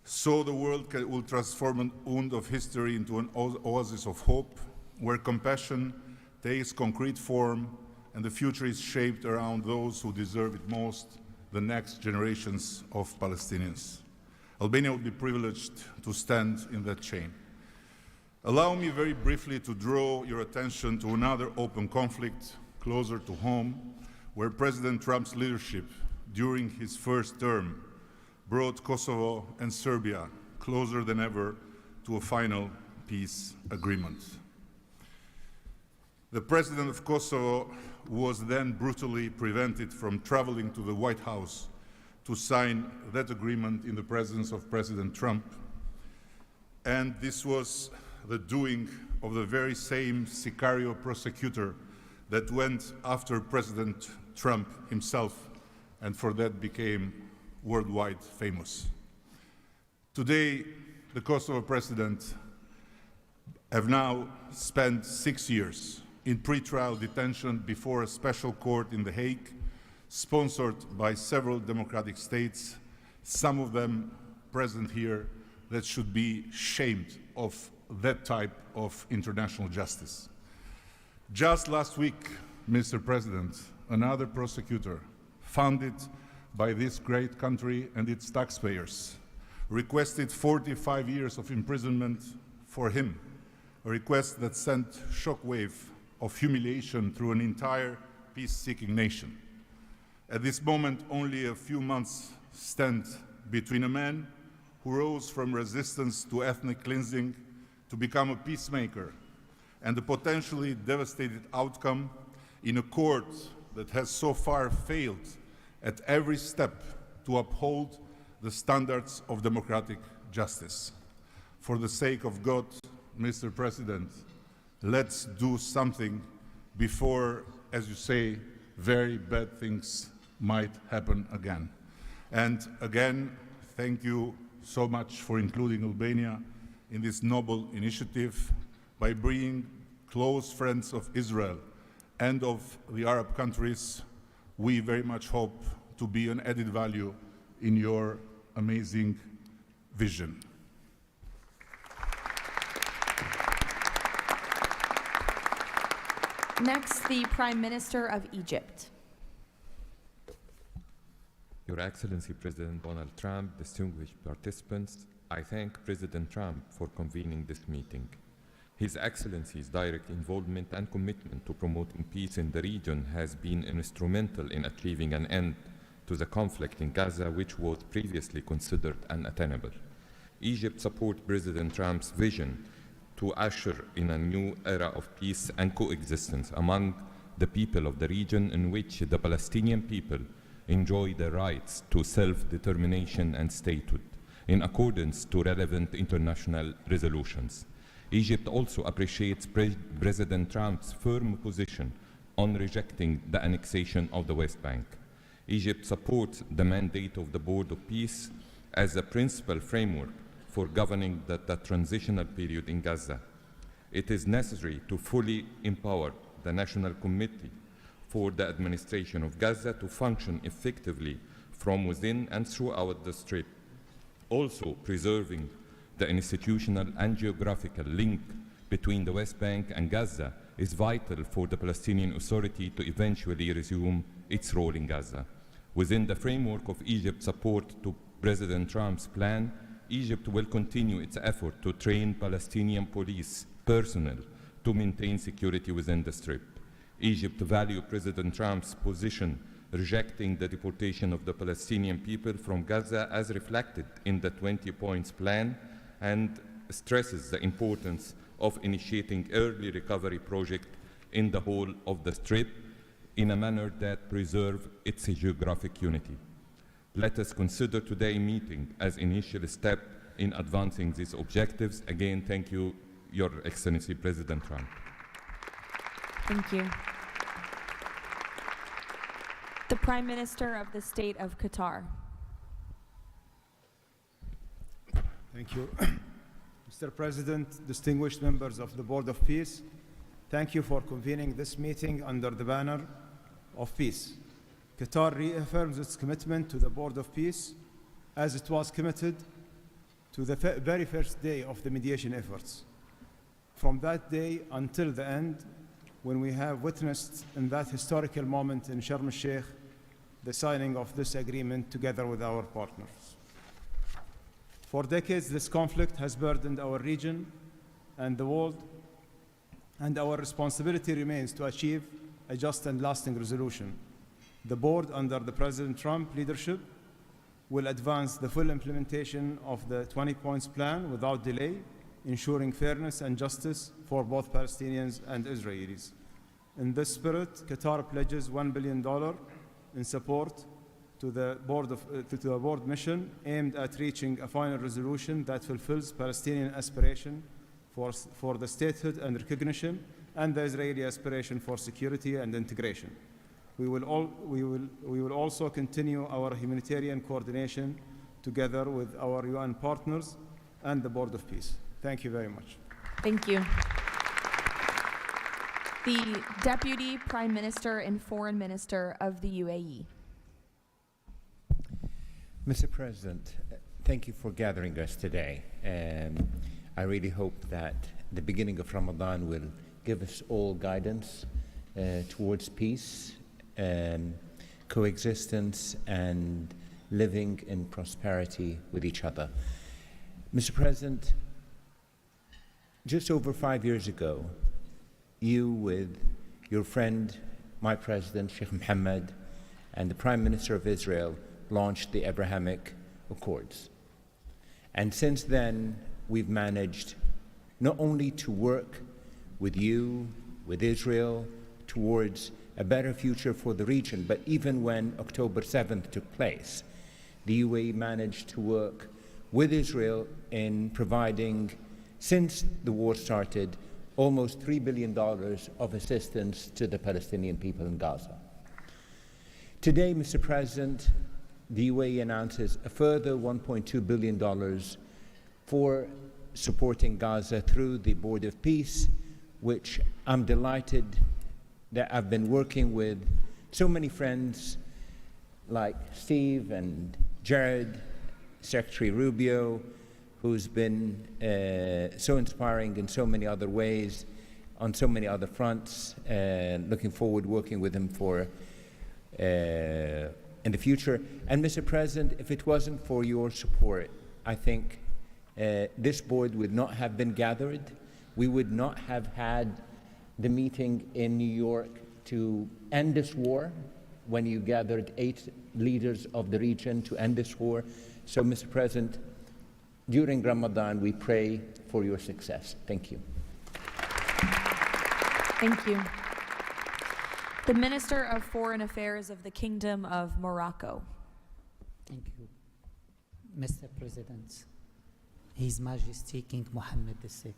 so the world will transform an wound of history into an oasis of hope, where compassion takes concrete form and the future is shaped around those who deserve it most, the next generations of Palestinians. Albania would be privileged to stand in that chain. Allow me very briefly to draw your attention to another open conflict closer to home, where President Trump's leadership during his first term brought Kosovo and Serbia closer than ever to a final peace agreement. The president of Kosovo was then brutally prevented from traveling to the White House to sign that agreement in the presence of President Trump. And this was the doing of the very same Sicario prosecutor that went after President Trump himself, and for that became worldwide famous. Today, the Kosovo president have now spent 6 years in pretrial detention before a special court in The Hague, sponsored by several democratic states, some of them present here, that should be shamed of that type of international justice. Just last week, Mr. President, another prosecutor, funded by this great country and its taxpayers, requested 45 years of imprisonment for him, a request that sent shockwave of humiliation through an entire peace-seeking nation. At this moment, only a few months stand between a man who rose from resistance to ethnic cleansing to become a peacemaker and the potentially devastating outcome in a court that has so far failed at every step to uphold the standards of democratic justice. For the sake of God, Mr. President, let's do something before, as you say, very bad things might happen again. And again, thank you so much for including Albania in this noble initiative by bringing close friends of Israel and of the Arab countries. We very much hope to be an added value in your amazing vision. Next, the Prime Minister of Egypt. Your Excellency President Donald Trump, distinguished participants, I thank President Trump for convening this meeting. His Excellency's direct involvement and commitment to promoting peace in the region has been instrumental in achieving an end to the conflict in Gaza, which was previously considered unattainable. Egypt supports President Trump's vision to usher in a new era of peace and coexistence among the people of the region, in which the Palestinian people enjoy the rights to self-determination and statehood in accordance to relevant international resolutions. Egypt also appreciates President Trump's firm position on rejecting the annexation of the West Bank. Egypt supports the mandate of the Board of Peace as a principal framework for governing the transitional period in Gaza. It is necessary to fully empower the National Committee for the Administration of Gaza to function effectively from within and throughout the Strip. Also, preserving the institutional and geographical link between the West Bank and Gaza is vital for the Palestinian Authority to eventually resume its role in Gaza. Within the framework of Egypt's support to President Trump's plan, Egypt will continue its effort to train Palestinian police personnel to maintain security within the Strip. Egypt values President Trump's position rejecting the deportation of the Palestinian people from Gaza as reflected in the 20 points plan, and stresses the importance of initiating early recovery projects in the whole of the Strip in a manner that preserves its geographic unity. Let us consider today's meeting as an initial step in advancing these objectives. Again, thank you, Your Excellency President Trump. Thank you. The Prime Minister of the State of Qatar. Thank you. Mr. President, distinguished members of the Board of Peace, thank you for convening this meeting under the banner of peace. Qatar reaffirms its commitment to the Board of Peace as it was committed to the very first day of the mediation efforts. From that day until the end, when we have witnessed in that historical moment in Sharm el-Sheikh the signing of this agreement together with our partners. For decades, this conflict has burdened our region and the world, and our responsibility remains to achieve a just and lasting resolution. The board, under the President Trump leadership, will advance the full implementation of the 20 points plan without delay, ensuring fairness and justice for both Palestinians and Israelis. In this spirit, Qatar pledges $1 billion in support to the board mission aimed at reaching a final resolution that fulfills Palestinian aspiration for the statehood and recognition, and the Israeli aspiration for security and integration. We will also continue our humanitarian coordination together with our UN partners and the Board of Peace. Thank you very much. Thank you. The Deputy Prime Minister and Foreign Minister of the UAE. Mr. President, thank you for gathering us today. I really hope that the beginning of Ramadan will give us all guidance towards peace, coexistence, and living in prosperity with each other. Mr. President, just over 5 years ago, you with your friend, my president, Sheikh Mohammed, and the Prime Minister of Israel launched the Abrahamic Accords. And since then, we've managed not only to work with you, with Israel, towards a better future for the region, but even when October 7th took place, the UAE managed to work with Israel in providing, since the war started, almost $3 billion of assistance to the Palestinian people in Gaza. Today, Mr. President, the UAE announces a further $1.2 billion for supporting Gaza through the Board of Peace, which I'm delighted that I've been working with so many friends like Steve and Jared, Secretary Rubio, who's been so inspiring in so many other ways, on so many other fronts, and looking forward working with him in the future. And Mr. President, if it wasn't for your support, I think this board would not have been gathered. We would not have had the meeting in New York to end this war, when you gathered 8 leaders of the region to end this war. So, Mr. President, during Ramadan, we pray for your success. Thank you. Thank you. The Minister of Foreign Affairs of the Kingdom of Morocco. Thank you. Mr. President, His Majesty King Mohammed VI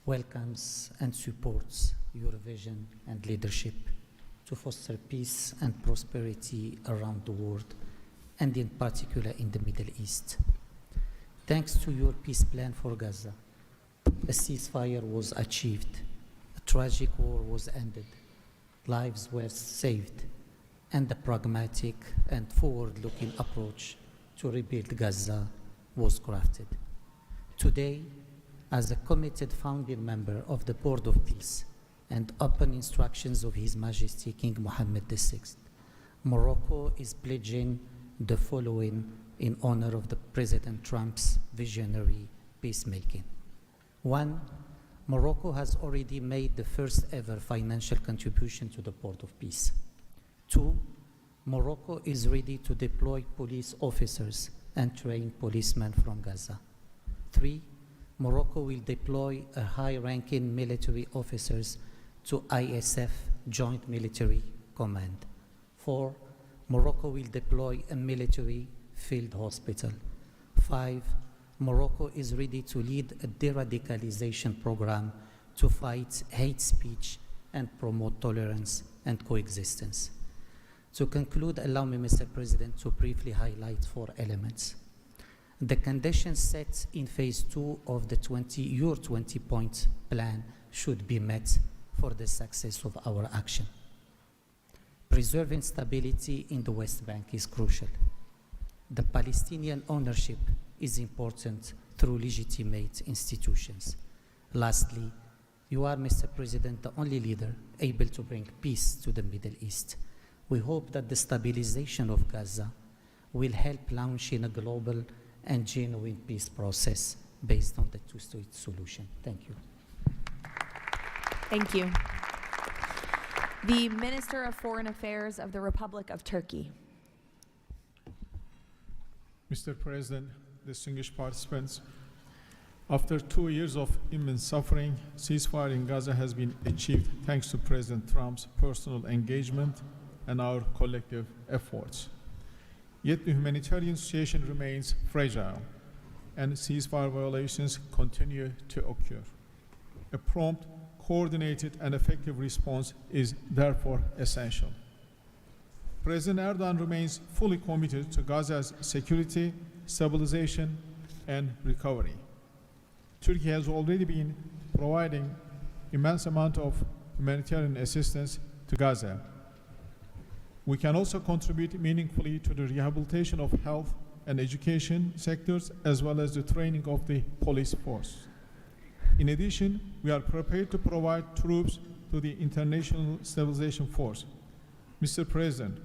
welcomes and supports your vision and leadership to foster peace and prosperity around the world, and in particular in the Middle East. Thanks to your peace plan for Gaza, a ceasefire was achieved, a tragic war was ended, lives were saved, and a pragmatic and forward-looking approach to rebuild Gaza was crafted. Today, as a committed founding member of the Board of Peace and upon instructions of His Majesty King Mohammed VI, Morocco is pledging the following in honor of the President Trump's visionary peacemaking. 1, Morocco has already made the first ever financial contribution to the Board of Peace. 2, Morocco is ready to deploy police officers and train policemen from Gaza. 3, Morocco will deploy a high-ranking military officers to ISF Joint Military Command. 4, Morocco will deploy a military field hospital. 5, Morocco is ready to lead a de-radicalization program to fight hate speech and promote tolerance and coexistence. To conclude, allow me, Mr. President, to briefly highlight 4 elements. The conditions set in phase 2 of the your 20-point plan should be met for the success of our action. Preserving stability in the West Bank is crucial. The Palestinian ownership is important through legitimate institutions. Lastly, you are, Mr. President, the only leader able to bring peace to the Middle East. We hope that the stabilization of Gaza will help launching a global and genuine peace process based on the two-state solution. Thank you. Thank you. The Minister of Foreign Affairs of the Republic of Turkey. Mr. President, distinguished participants, after 2 years of immense suffering, ceasefire in Gaza has been achieved thanks to President Trump's personal engagement and our collective efforts. Yet the humanitarian situation remains fragile, and ceasefire violations continue to occur. A prompt, coordinated, and effective response is therefore essential. President Erdogan remains fully committed to Gaza's security, stabilization, and recovery. Turkey has already been providing immense amount of humanitarian assistance to Gaza. We can also contribute meaningfully to the rehabilitation of health and education sectors, as well as the training of the police force. In addition, we are prepared to provide troops to the International Stabilization Force. Mr. President,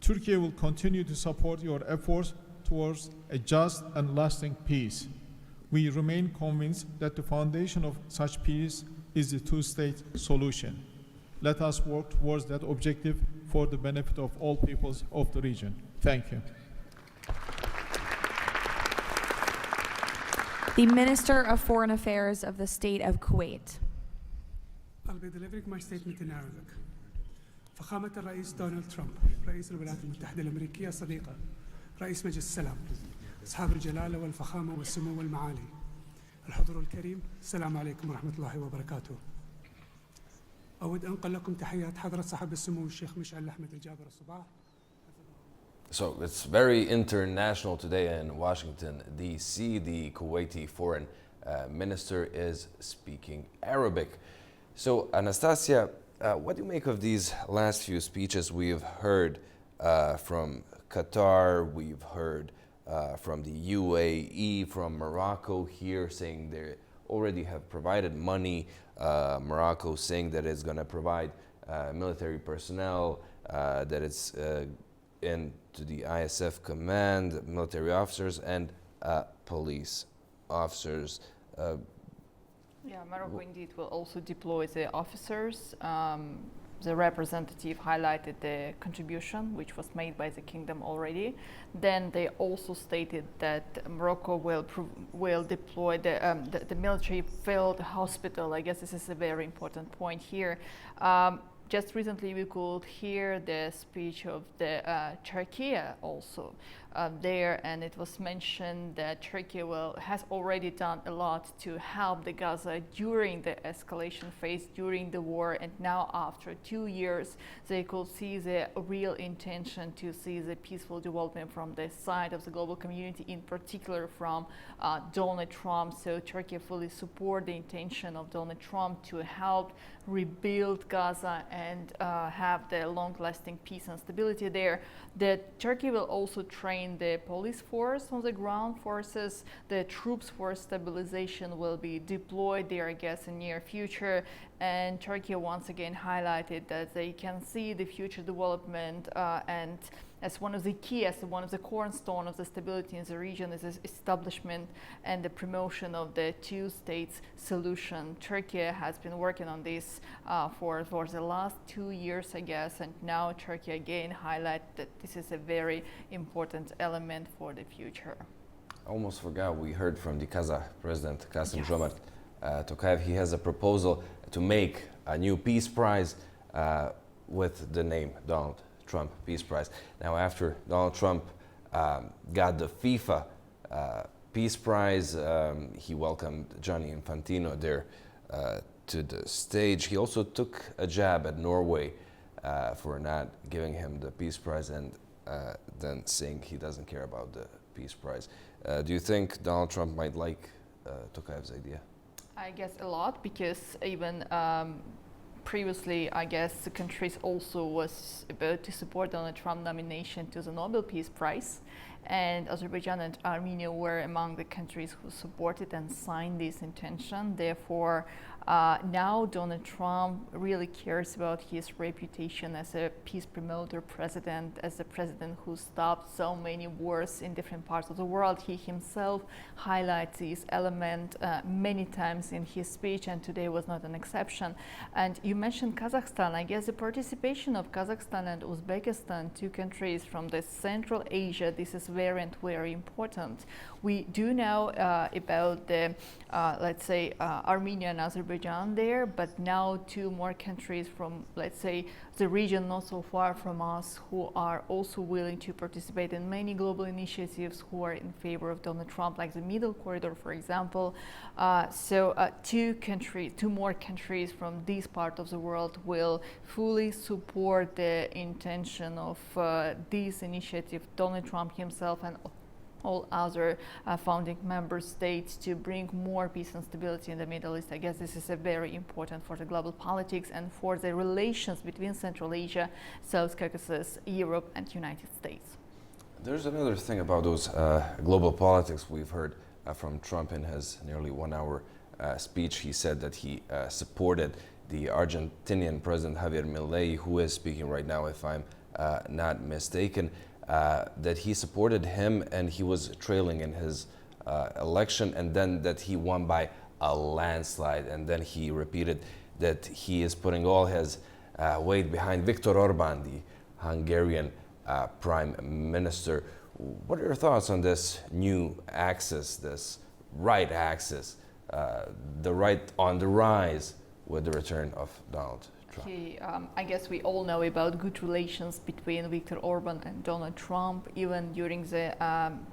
Turkey will continue to support your efforts towards a just and lasting peace. We remain convinced that the foundation of such peace is the two-state solution. Let us work towards that objective for the benefit of all peoples of the region. Thank you. The Minister of Foreign Affairs of the State of Kuwait. I'll be delivering my statement in Arabic. فخامة الرئيس دونالد ترامب رئيس الولايات المتحدة الأمريكية الصديقة رئيس مجلس السلام أصحاب الجلالة والفخامة والسمو والمعالي الحضور الكريم السلام عليكم ورحمة الله وبركاته. أود أنقل لكم تحيات حضرة صاحب السمو الشيخ مشعل أحمد الجابر الصباح. So it's very international today in Washington, D.C. The Kuwaiti foreign minister is speaking Arabic. So Anastasia, what do you make of these last few speeches we've heard from Qatar, we've heard from the UAE, from Morocco here saying they're already have provided money. Morocco saying that it's going to provide military personnel, that it's into the ISF command, military officers and police officers. Yeah, Morocco indeed will also deploy the officers. The representative highlighted the contribution which was made by the kingdom already. Then they also stated that Morocco will deploy the military field hospital. I guess this is a very important point here. Just recently we could hear the speech of the Turkey also there, and it was mentioned that Turkey has already done a lot to help the Gaza during the escalation phase, during the war, and now after 2 years they could see the real intention to see the peaceful development from the side of the global community, in particular from Donald Trump. So Turkey fully supports the intention of Donald Trump to help rebuild Gaza and have the long-lasting peace and stability there. That Turkey will also train the police force on the ground forces. The troops for stabilization will be deployed there, I guess, in near future. And Turkey once again highlighted that they can see the future development and as one of the key, as one of the cornerstone of the stability in the region is the establishment and the promotion of the two-state solution. Turkey has been working on this for the last 2 years, I guess, and now Turkey again highlight that this is a very important element for the future. I almost forgot, we heard from the Kazakh president, Kassym-Jomart Tokayev. He has a proposal to make a new peace prize with the name Donald Trump Peace Prize. Now, after Donald Trump got the FIFA Peace Prize, he welcomed Gianni Infantino there to the stage. He also took a jab at Norway for not giving him the Peace Prize and then saying he doesn't care about the Peace Prize. Do you think Donald Trump might like Tokayev's idea? I guess a lot, because even previously, I guess the countries also was about to support Donald Trump nomination to the Nobel Peace Prize, and Azerbaijan and Armenia were among the countries who supported and signed this intention. Therefore, now Donald Trump really cares about his reputation as a peace promoter president, as a president who stopped so many wars in different parts of the world. He himself highlights this element many times in his speech, and today was not an exception. And you mentioned Kazakhstan. I guess the participation of Kazakhstan and Uzbekistan, two countries from the Central Asia, this is very important. We do know about the, let's say, Armenia and Azerbaijan there, but now two more countries from, let's say, the region not so far from us, who are also willing to participate in many global initiatives, who are in favor of Donald Trump, like the Middle Corridor, for example. Two more countries from this part of the world will fully support the intention of this initiative, Donald Trump himself and all other founding member states, to bring more peace and stability in the Middle East. I guess this is very important for the global politics and for the relations between Central Asia, South Caucasus, Europe and United States. There's another thing about those global politics we've heard from Trump in his nearly 1 hour speech. He said that he supported the Argentinian President Javier Milei, who is speaking right now, if I'm not mistaken. That he supported him and he was trailing in his election, and then that he won by a landslide. And then he repeated that he is putting all his weight behind Viktor Orban, the Hungarian Prime Minister. What are your thoughts on this new axis, this right axis, the right on the rise with the return of Donald Trump? I guess we all know about good relations between Viktor Orban and Donald Trump. Even during the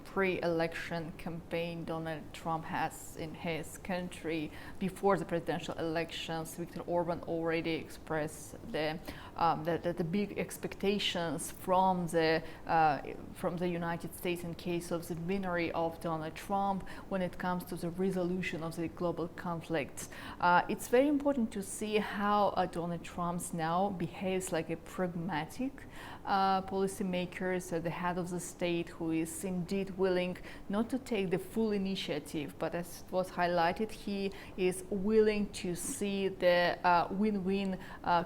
pre-election campaign Donald Trump has in his country, before the presidential elections, Viktor Orban already expressed the the big expectations from the United States in case of the victory of Donald Trump when it comes to the resolution of the global conflicts. It's very important to see how Donald Trump now behaves like a pragmatic policymaker, so the head of the state who is indeed willing not to take the full initiative, but as was highlighted, he is willing to see the win-win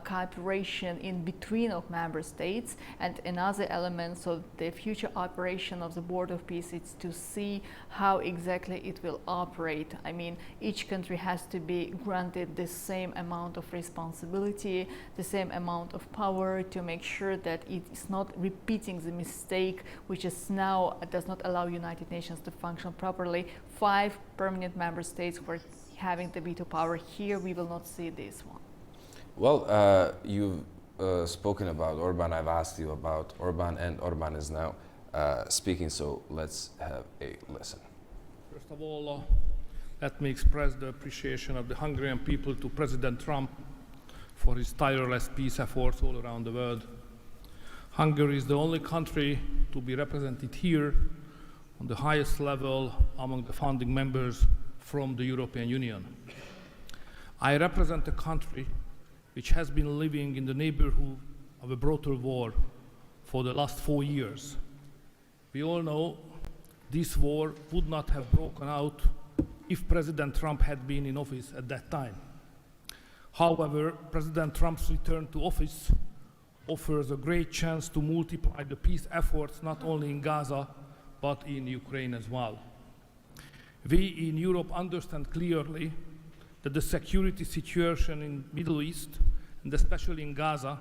cooperation in between of member states. And another element of the future operation of the Board of Peace is to see how exactly it will operate. I mean, each country has to be granted the same amount of responsibility, the same amount of power to make sure that it is not repeating the mistake which is now does not allow United Nations to function properly. 5 permanent member states were having the veto power. Here we will not see this one. Well, you've spoken about Orban. I've asked you about Orban, and Orban is now speaking, so let's have a listen. First of all, let me express the appreciation of the Hungarian people to President Trump for his tireless peace efforts all around the world. Hungary is the only country to be represented here on the highest level among the founding members from the European Union. I represent a country which has been living in the neighborhood of a brutal war for the last 4 years. We all know this war would not have broken out if President Trump had been in office at that time. However, President Trump's return to office offers a great chance to multiply the peace efforts not only in Gaza, but in Ukraine as well. We in Europe understand clearly that the security situation in the Middle East, and especially in Gaza,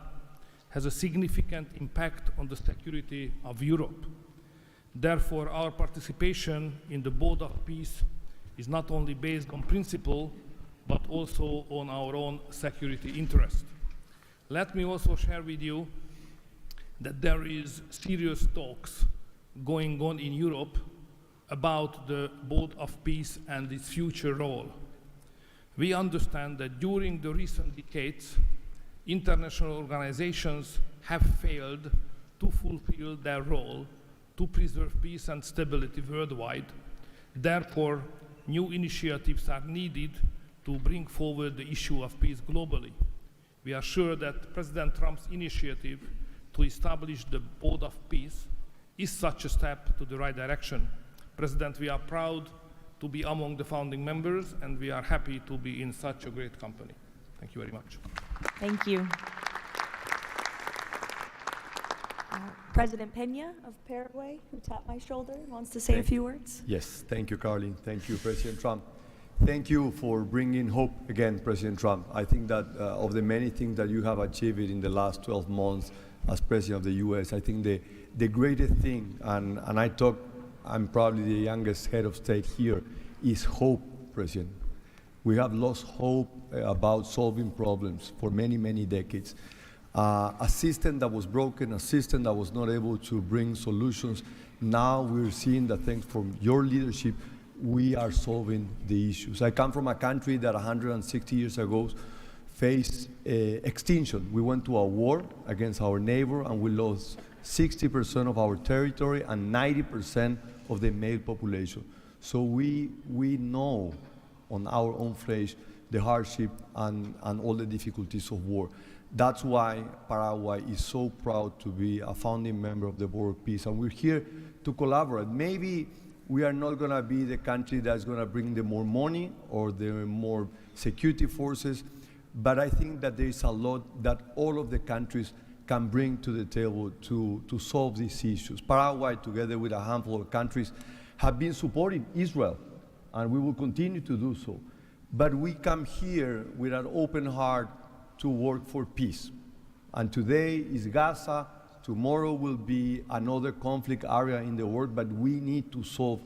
has a significant impact on the security of Europe. Therefore, our participation in the Board of Peace is not only based on principle, but also on our own security interest. Let me also share with you that there is serious talks going on in Europe about the Board of Peace and its future role. We understand that during the recent decades, international organizations have failed to fulfill their role to preserve peace and stability worldwide. Therefore, new initiatives are needed to bring forward the issue of peace globally. We are sure that President Trump's initiative to establish the Board of Peace is such a step to the right direction. President, we are proud to be among the founding members, and we are happy to be in such a great company. Thank you very much. Thank you. President Peña of Paraguay, who tapped my shoulder, wants to say a few words. Yes, thank you, Caroline. Thank you, President Trump. Thank you for bringing hope again, President Trump. I think that of the many things that you have achieved in the last 12 months as President of the U.S., I think the greatest thing, and I'm probably the youngest head of state here, is hope, President. We have lost hope about solving problems for many, many decades. A system that was broken, a system that was not able to bring solutions. Now we're seeing that thanks from your leadership, we are solving the issues. I come from a country that 160 years ago faced extinction. We went to a war against our neighbor and we lost 60% of our territory and 90% of the male population. So we know on our own flesh the hardship and all the difficulties of war. That's why Paraguay is so proud to be a founding member of the Board of Peace, and we're here to collaborate. Maybe we are not going to be the country that's going to bring the more money or the more security forces, but I think that there is a lot that all of the countries can bring to the table to solve these issues. Paraguay, together with a handful of countries, have been supporting Israel, and we will continue to do so. But we come here with an open heart to work for peace. And today is Gaza, tomorrow will be another conflict area in the world, but we need to solve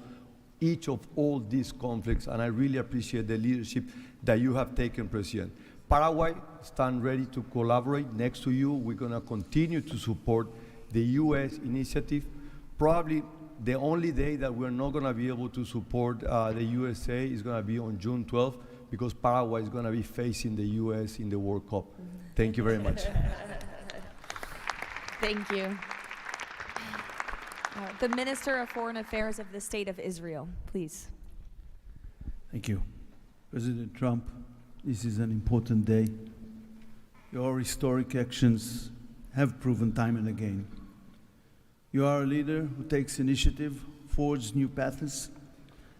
each of all these conflicts, and I really appreciate the leadership that you have taken, President. Paraguay stands ready to collaborate next to you. We're going to continue to support the U.S. initiative. Probably the only day that we're not going to be able to support the USA is going to be on June 12th, because Paraguay is going to be facing the U.S. in the World Cup. Thank you very much. Thank you. The Minister of Foreign Affairs of the State of Israel, please. Thank you. President Trump, this is an important day. Your historic actions have proven time and again. You are a leader who takes initiative, forges new paths,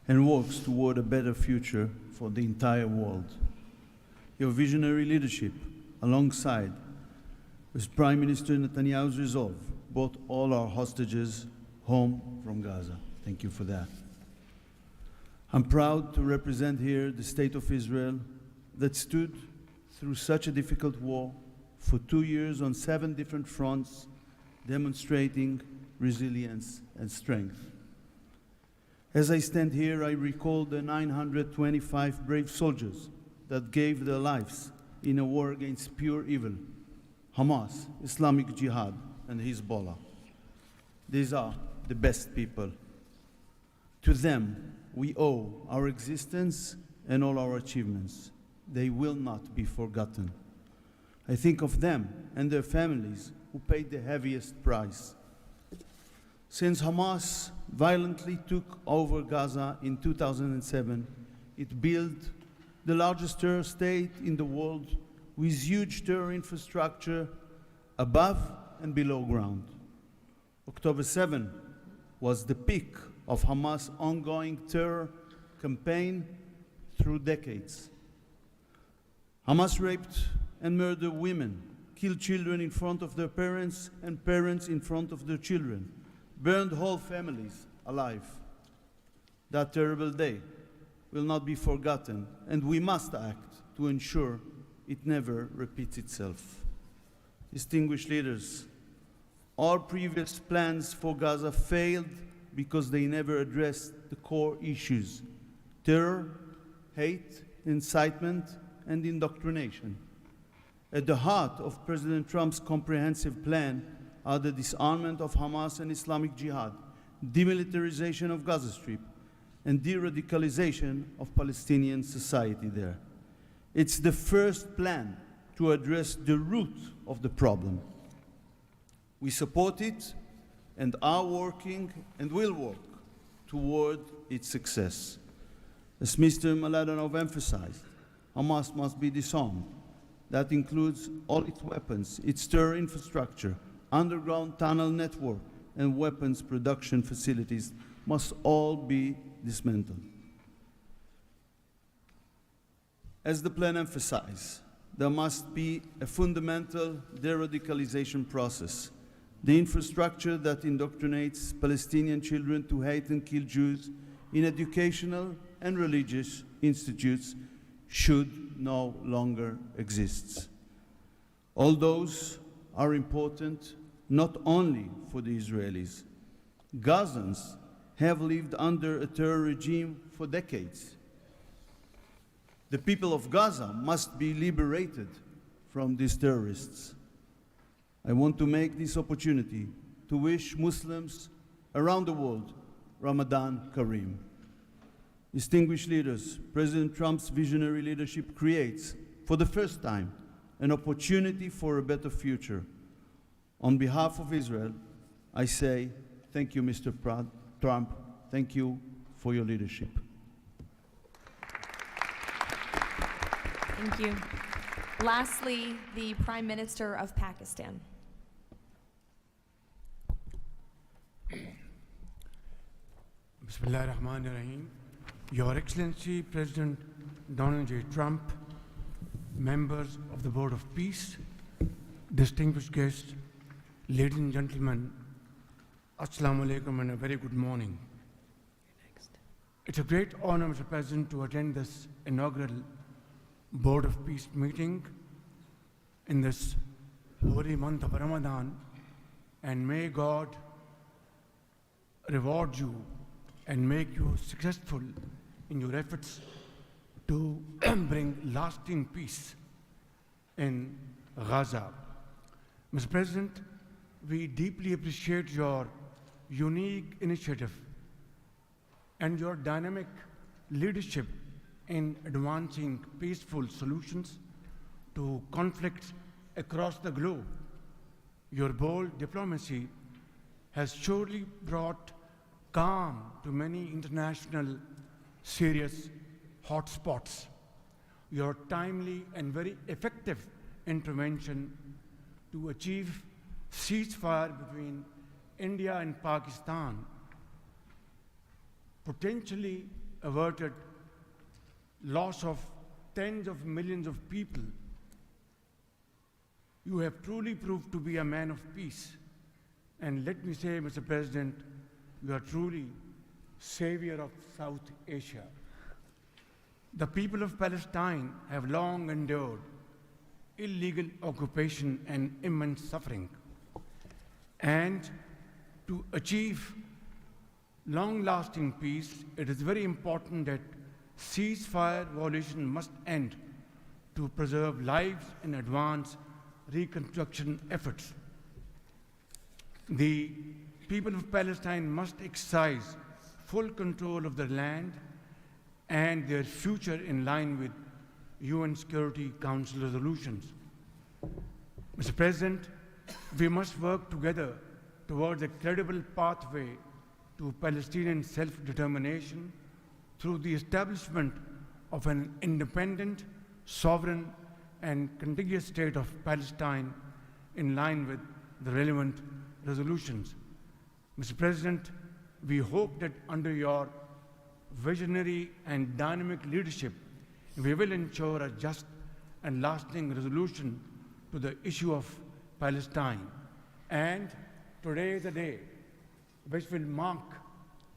and works toward a better future for the entire world. Your visionary leadership, alongside with Prime Minister Netanyahu's resolve, brought all our hostages home from Gaza. Thank you for that. I'm proud to represent here the State of Israel that stood through such a difficult war for 2 years on 7 different fronts, demonstrating resilience and strength. As I stand here, I recall the 925 brave soldiers that gave their lives in a war against pure evil, Hamas, Islamic Jihad, and Hezbollah. These are the best people. To them, we owe our existence and all our achievements. They will not be forgotten. I think of them and their families who paid the heaviest price. Since Hamas violently took over Gaza in 2007, it built the largest terror state in the world with huge terror infrastructure above and below ground. October 7 was the peak of Hamas' ongoing terror campaign through decades. Hamas raped and murdered women, killed children in front of their parents and parents in front of their children, burned whole families alive. That terrible day will not be forgotten, and we must act to ensure it never repeats itself. Distinguished leaders, our previous plans for Gaza failed because they never addressed the core issues: terror, hate, incitement, and indoctrination. At the heart of President Trump's comprehensive plan are the disarmament of Hamas and Islamic Jihad, demilitarization of Gaza Strip, and de-radicalization of Palestinian society there. It's the first plan to address the root of the problem. We support it and are working and will work toward its success. As Mr. Mladenov emphasized, Hamas must be disarmed. That includes all its weapons, its terror infrastructure, underground tunnel network, and weapons production facilities must all be dismantled. As the plan emphasized, there must be a fundamental de-radicalization process. The infrastructure that indoctrinates Palestinian children to hate and kill Jews in educational and religious institutes should no longer exist. All those are important not only for the Israelis. Gazans have lived under a terror regime for decades. The people of Gaza must be liberated from these terrorists. I want to make this opportunity to wish Muslims around the world Ramadan Kareem. Distinguished leaders, President Trump's visionary leadership creates, for the first time, an opportunity for a better future. On behalf of Israel, I say thank you, Mr. Trump. Thank you for your leadership. Thank you. Lastly, the Prime Minister of Pakistan. Bismillah ar-Rahman ar-Rahim. Your Excellency, President Donald J. Trump, members of the Board of Peace, distinguished guests, ladies and gentlemen, Assalamu alaikum and a very good morning. It's a great honor, Mr. President, to attend this inaugural Board of Peace meeting in this holy month of Ramadan, and may God reward you and make you successful in your efforts to bring lasting peace in Gaza. Mr. President, we deeply appreciate your unique initiative and your dynamic leadership in advancing peaceful solutions to conflicts across the globe. Your bold diplomacy has surely brought calm to many international serious hotspots. Your timely and very effective intervention to achieve ceasefire between India and Pakistan potentially averted loss of tens of millions of people. You have truly proved to be a man of peace. And let me say, Mr. President, you are truly savior of South Asia. The people of Palestine have long endured illegal occupation and immense suffering. And to achieve long-lasting peace, it is very important that ceasefire violation must end to preserve lives and advance reconstruction efforts. The people of Palestine must exercise full control of their land and their future in line with UN Security Council resolutions. Mr. President, we must work together towards a credible pathway to Palestinian self-determination through the establishment of an independent, sovereign, and contiguous state of Palestine in line with the relevant resolutions. Mr. President, we hope that under your visionary and dynamic leadership, we will ensure a just and lasting resolution to the issue of Palestine. And today is a day which will mark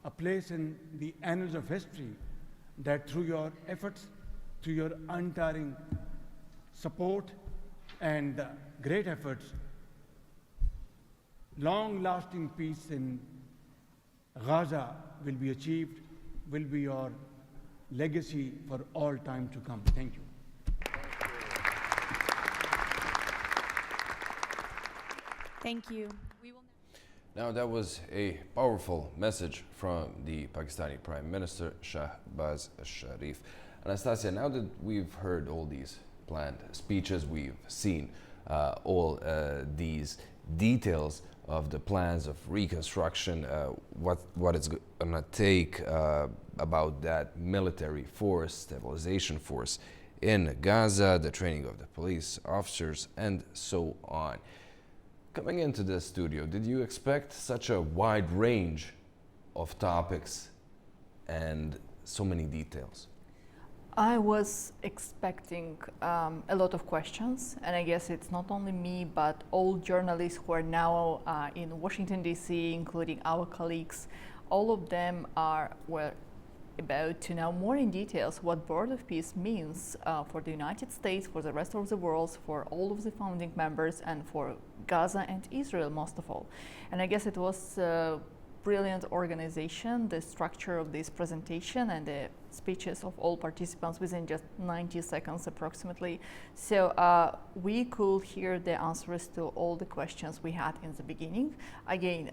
a place in the annals of history that through your efforts, through your untiring support and great efforts, long-lasting peace in Gaza will be achieved, will be your legacy for all time to come. Thank you. Thank you. We will Now that was a powerful message from the Pakistani Prime Minister Shahbaz Sharif. Anastasia, now that we've heard all these planned speeches, we've seen all these details of the plans of reconstruction, what it's gonna take, about that military force, stabilization force in Gaza, the training of the police officers, and so on. Coming into the studio, did you expect such a wide range of topics and so many details? I was expecting a lot of questions, and I guess it's not only me, but all journalists who are now in Washington, D.C., including our colleagues. All of them were about to know more in details what Board of Peace means for the United States, for the rest of the world, for all of the founding members, and for Gaza and Israel most of all. And I guess it was brilliant organization, the structure of this presentation and the speeches of all participants within just 90 seconds approximately. So we could hear the answers to all the questions we had in the beginning. Again,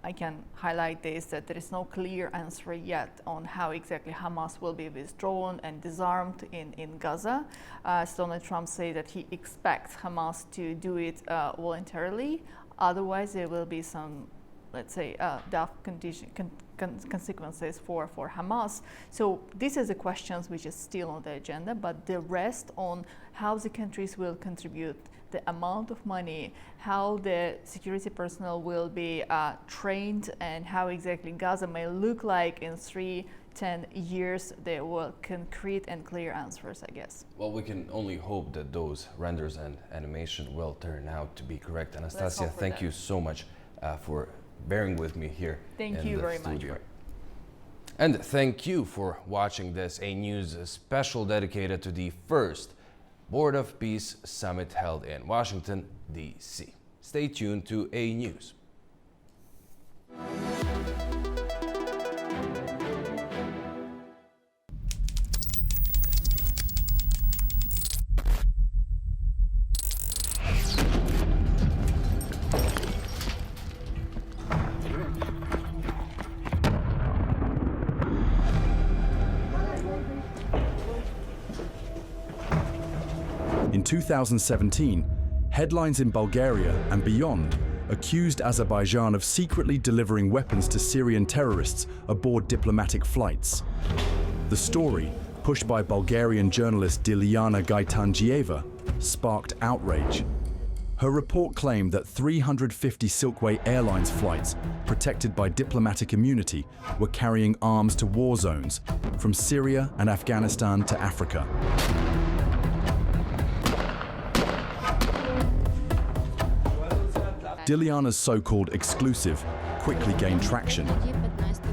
I can highlight this, that there is no clear answer yet on how exactly Hamas will be withdrawn and disarmed in Gaza. Donald Trump said that he expects Hamas to do it voluntarily. Otherwise, there will be some, let's say, death consequences for Hamas. So these are the questions which is still on the agenda, but the rest on how the countries will contribute, the amount of money, how the security personnel will be trained, and how exactly Gaza may look like in 3-10 years, there were concrete and clear answers, I guess. Well, we can only hope that those renders and animation will turn out to be correct. Anastasia, thank you so much for bearing with me here in the studio. Thank you very much. And thank you for watching this A News special dedicated to the first Board of Peace Summit held in Washington, D.C. Stay tuned to A News. In 2017, Headlines in Bulgaria and beyond accused Azerbaijan of secretly delivering weapons to Syrian terrorists aboard diplomatic flights. The story, pushed by Bulgarian journalist Dilyana Gaitangieva, sparked outrage. Her report claimed that 350 Silkway Airlines flights, protected by diplomatic immunity, were carrying arms to war zones, from Syria and Afghanistan to Africa. Dilyana's so-called exclusive quickly gained traction.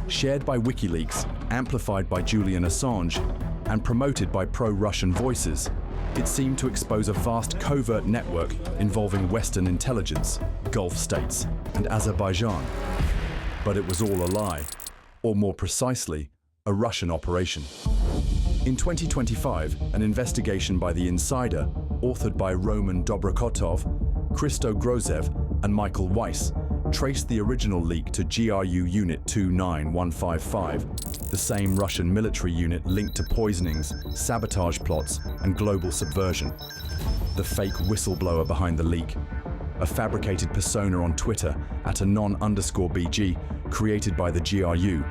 Shared by WikiLeaks, amplified by Julian Assange, and promoted by pro-Russian voices, it seemed to expose a vast covert network involving Western intelligence, Gulf states, and Azerbaijan. But it was all a lie, or more precisely, a Russian operation. In 2025, an investigation by The Insider, authored by Roman Dobrokotov, Christo Grozev, and Michael Weiss, traced the original leak to GRU Unit 29155, the same Russian military unit linked to poisonings, sabotage plots, and global subversion. The fake whistleblower behind the leak, a fabricated persona on Twitter at @anon_BG, created by the GRU.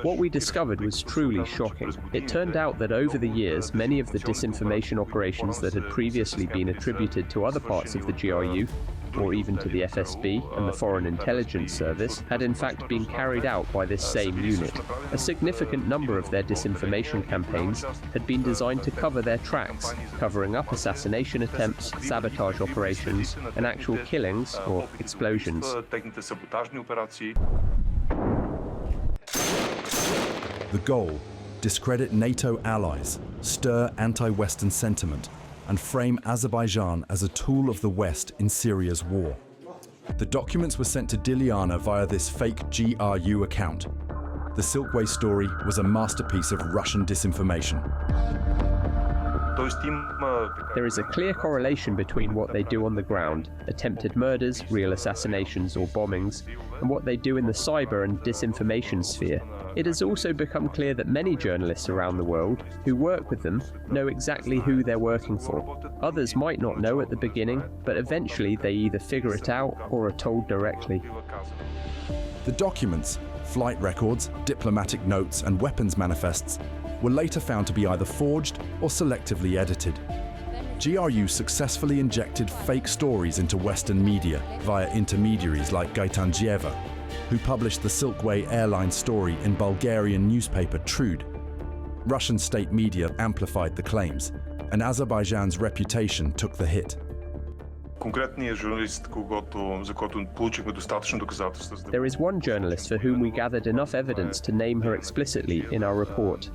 What we discovered was truly shocking. It turned out that over the years, many of the disinformation operations that had previously been attributed to other parts of the GRU, or even to the FSB and the Foreign Intelligence Service, had in fact been carried out by this same unit. A significant number of their disinformation campaigns had been designed to cover their tracks, covering up assassination attempts, sabotage operations, and actual killings or explosions. The goal: discredit NATO allies, stir anti-Western sentiment, and frame Azerbaijan as a tool of the West in Syria's war. The documents were sent to Dilyana via this fake GRU account. The Silkway story was a masterpiece of Russian disinformation. There is a clear correlation between what they do on the ground, attempted murders, real assassinations or bombings, and what they do in the cyber and disinformation sphere. It has also become clear that many journalists around the world who work with them know exactly who they're working for. Others might not know at the beginning, but eventually they either figure it out or are told directly. The documents, flight records, diplomatic notes, and weapons manifests were later found to be either forged or selectively edited. GRU successfully injected fake stories into Western media via intermediaries like Gaitangieva, who published the Silkway Airlines story in Bulgarian newspaper Trud. Russian state media amplified the claims, and Azerbaijan's reputation took the hit. There is one journalist for whom we gathered enough evidence to name her explicitly in our report,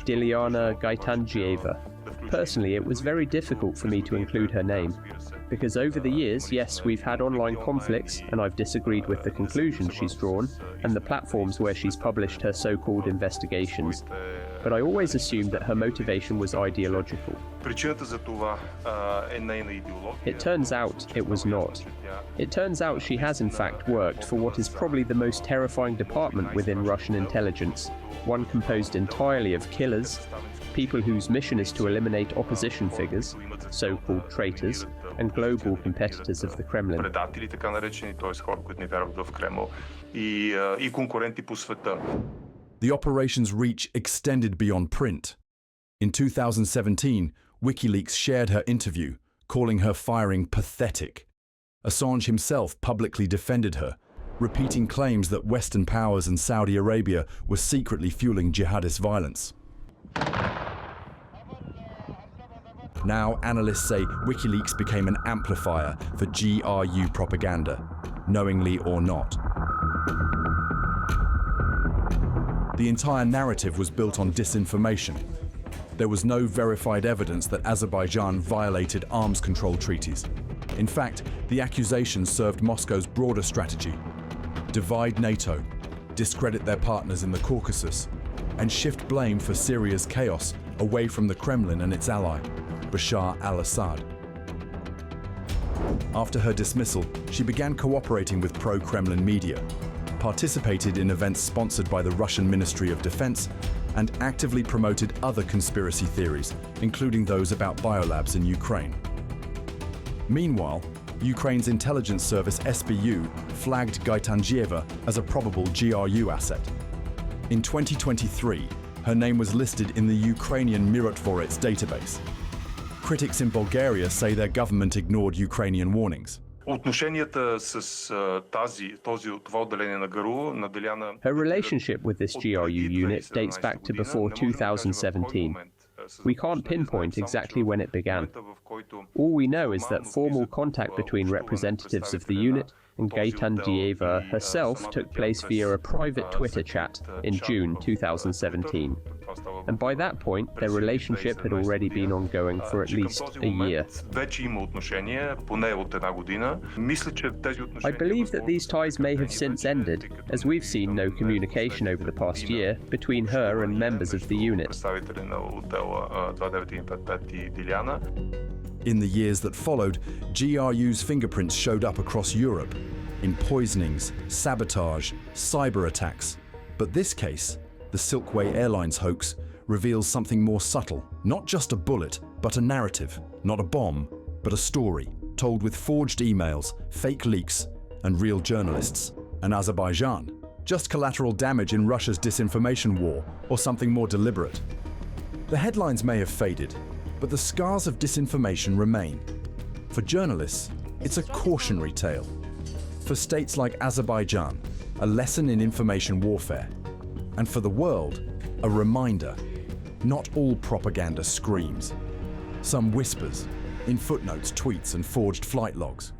Dilyana Gaitangieva. Personally, it was very difficult for me to include her name, because over the years, yes, we've had online conflicts, and I've disagreed with the conclusions she's drawn, and the platforms where she's published her so-called investigations. But I always assumed that her motivation was ideological. It turns out it was not. It turns out she has in fact worked for what is probably the most terrifying department within Russian intelligence, one composed entirely of killers, people whose mission is to eliminate opposition figures, so-called traitors, and global competitors of the Kremlin. The operation's reach extended beyond print. In 2017, WikiLeaks shared her interview, calling her firing pathetic. Assange himself publicly defended her, repeating claims that Western powers and Saudi Arabia were secretly fueling jihadist violence. Now, analysts say WikiLeaks became an amplifier for GRU propaganda, knowingly or not. The entire narrative was built on disinformation. There was no verified evidence that Azerbaijan violated arms control treaties. In fact, the accusations served Moscow's broader strategy: divide NATO, discredit their partners in the Caucasus, and shift blame for Syria's chaos away from the Kremlin and its ally, Bashar al-Assad. After her dismissal, she began cooperating with pro-Kremlin media, participated in events sponsored by the Russian Ministry of Defense, and actively promoted other conspiracy theories, including those about biolabs in Ukraine. Meanwhile, Ukraine's intelligence service SBU flagged Gaitandzhieva as a probable GRU asset. In 2023, her name was listed in the Ukrainian Mirotvorets database. Critics in Bulgaria say their government ignored Ukrainian warnings. Her relationship with this GRU unit dates back to before 2017. We can't pinpoint exactly when it began. All we know is that formal contact between representatives of the unit and Gaitandzhieva herself took place via a private Twitter chat in June 2017. And by that point, their relationship had already been ongoing for at least a year. I believe that these ties may have since ended, as we've seen no communication over the past year between her and members of the unit. In the years that followed, GRU's fingerprints showed up across Europe in poisonings, sabotage, cyber attacks. But this case, the Silkway Airlines hoax, reveals something more subtle. Not just a bullet, but a narrative. Not a bomb, but a story, told with forged emails, fake leaks, and real journalists. And Azerbaijan? Just collateral damage in Russia's disinformation war, or something more deliberate? The headlines may have faded, but the scars of disinformation remain. For journalists, it's a cautionary tale. For states like Azerbaijan, a lesson in information warfare. And for the world, a reminder. Not all propaganda screams. Some whispers, in footnotes, tweets, and forged flight logs.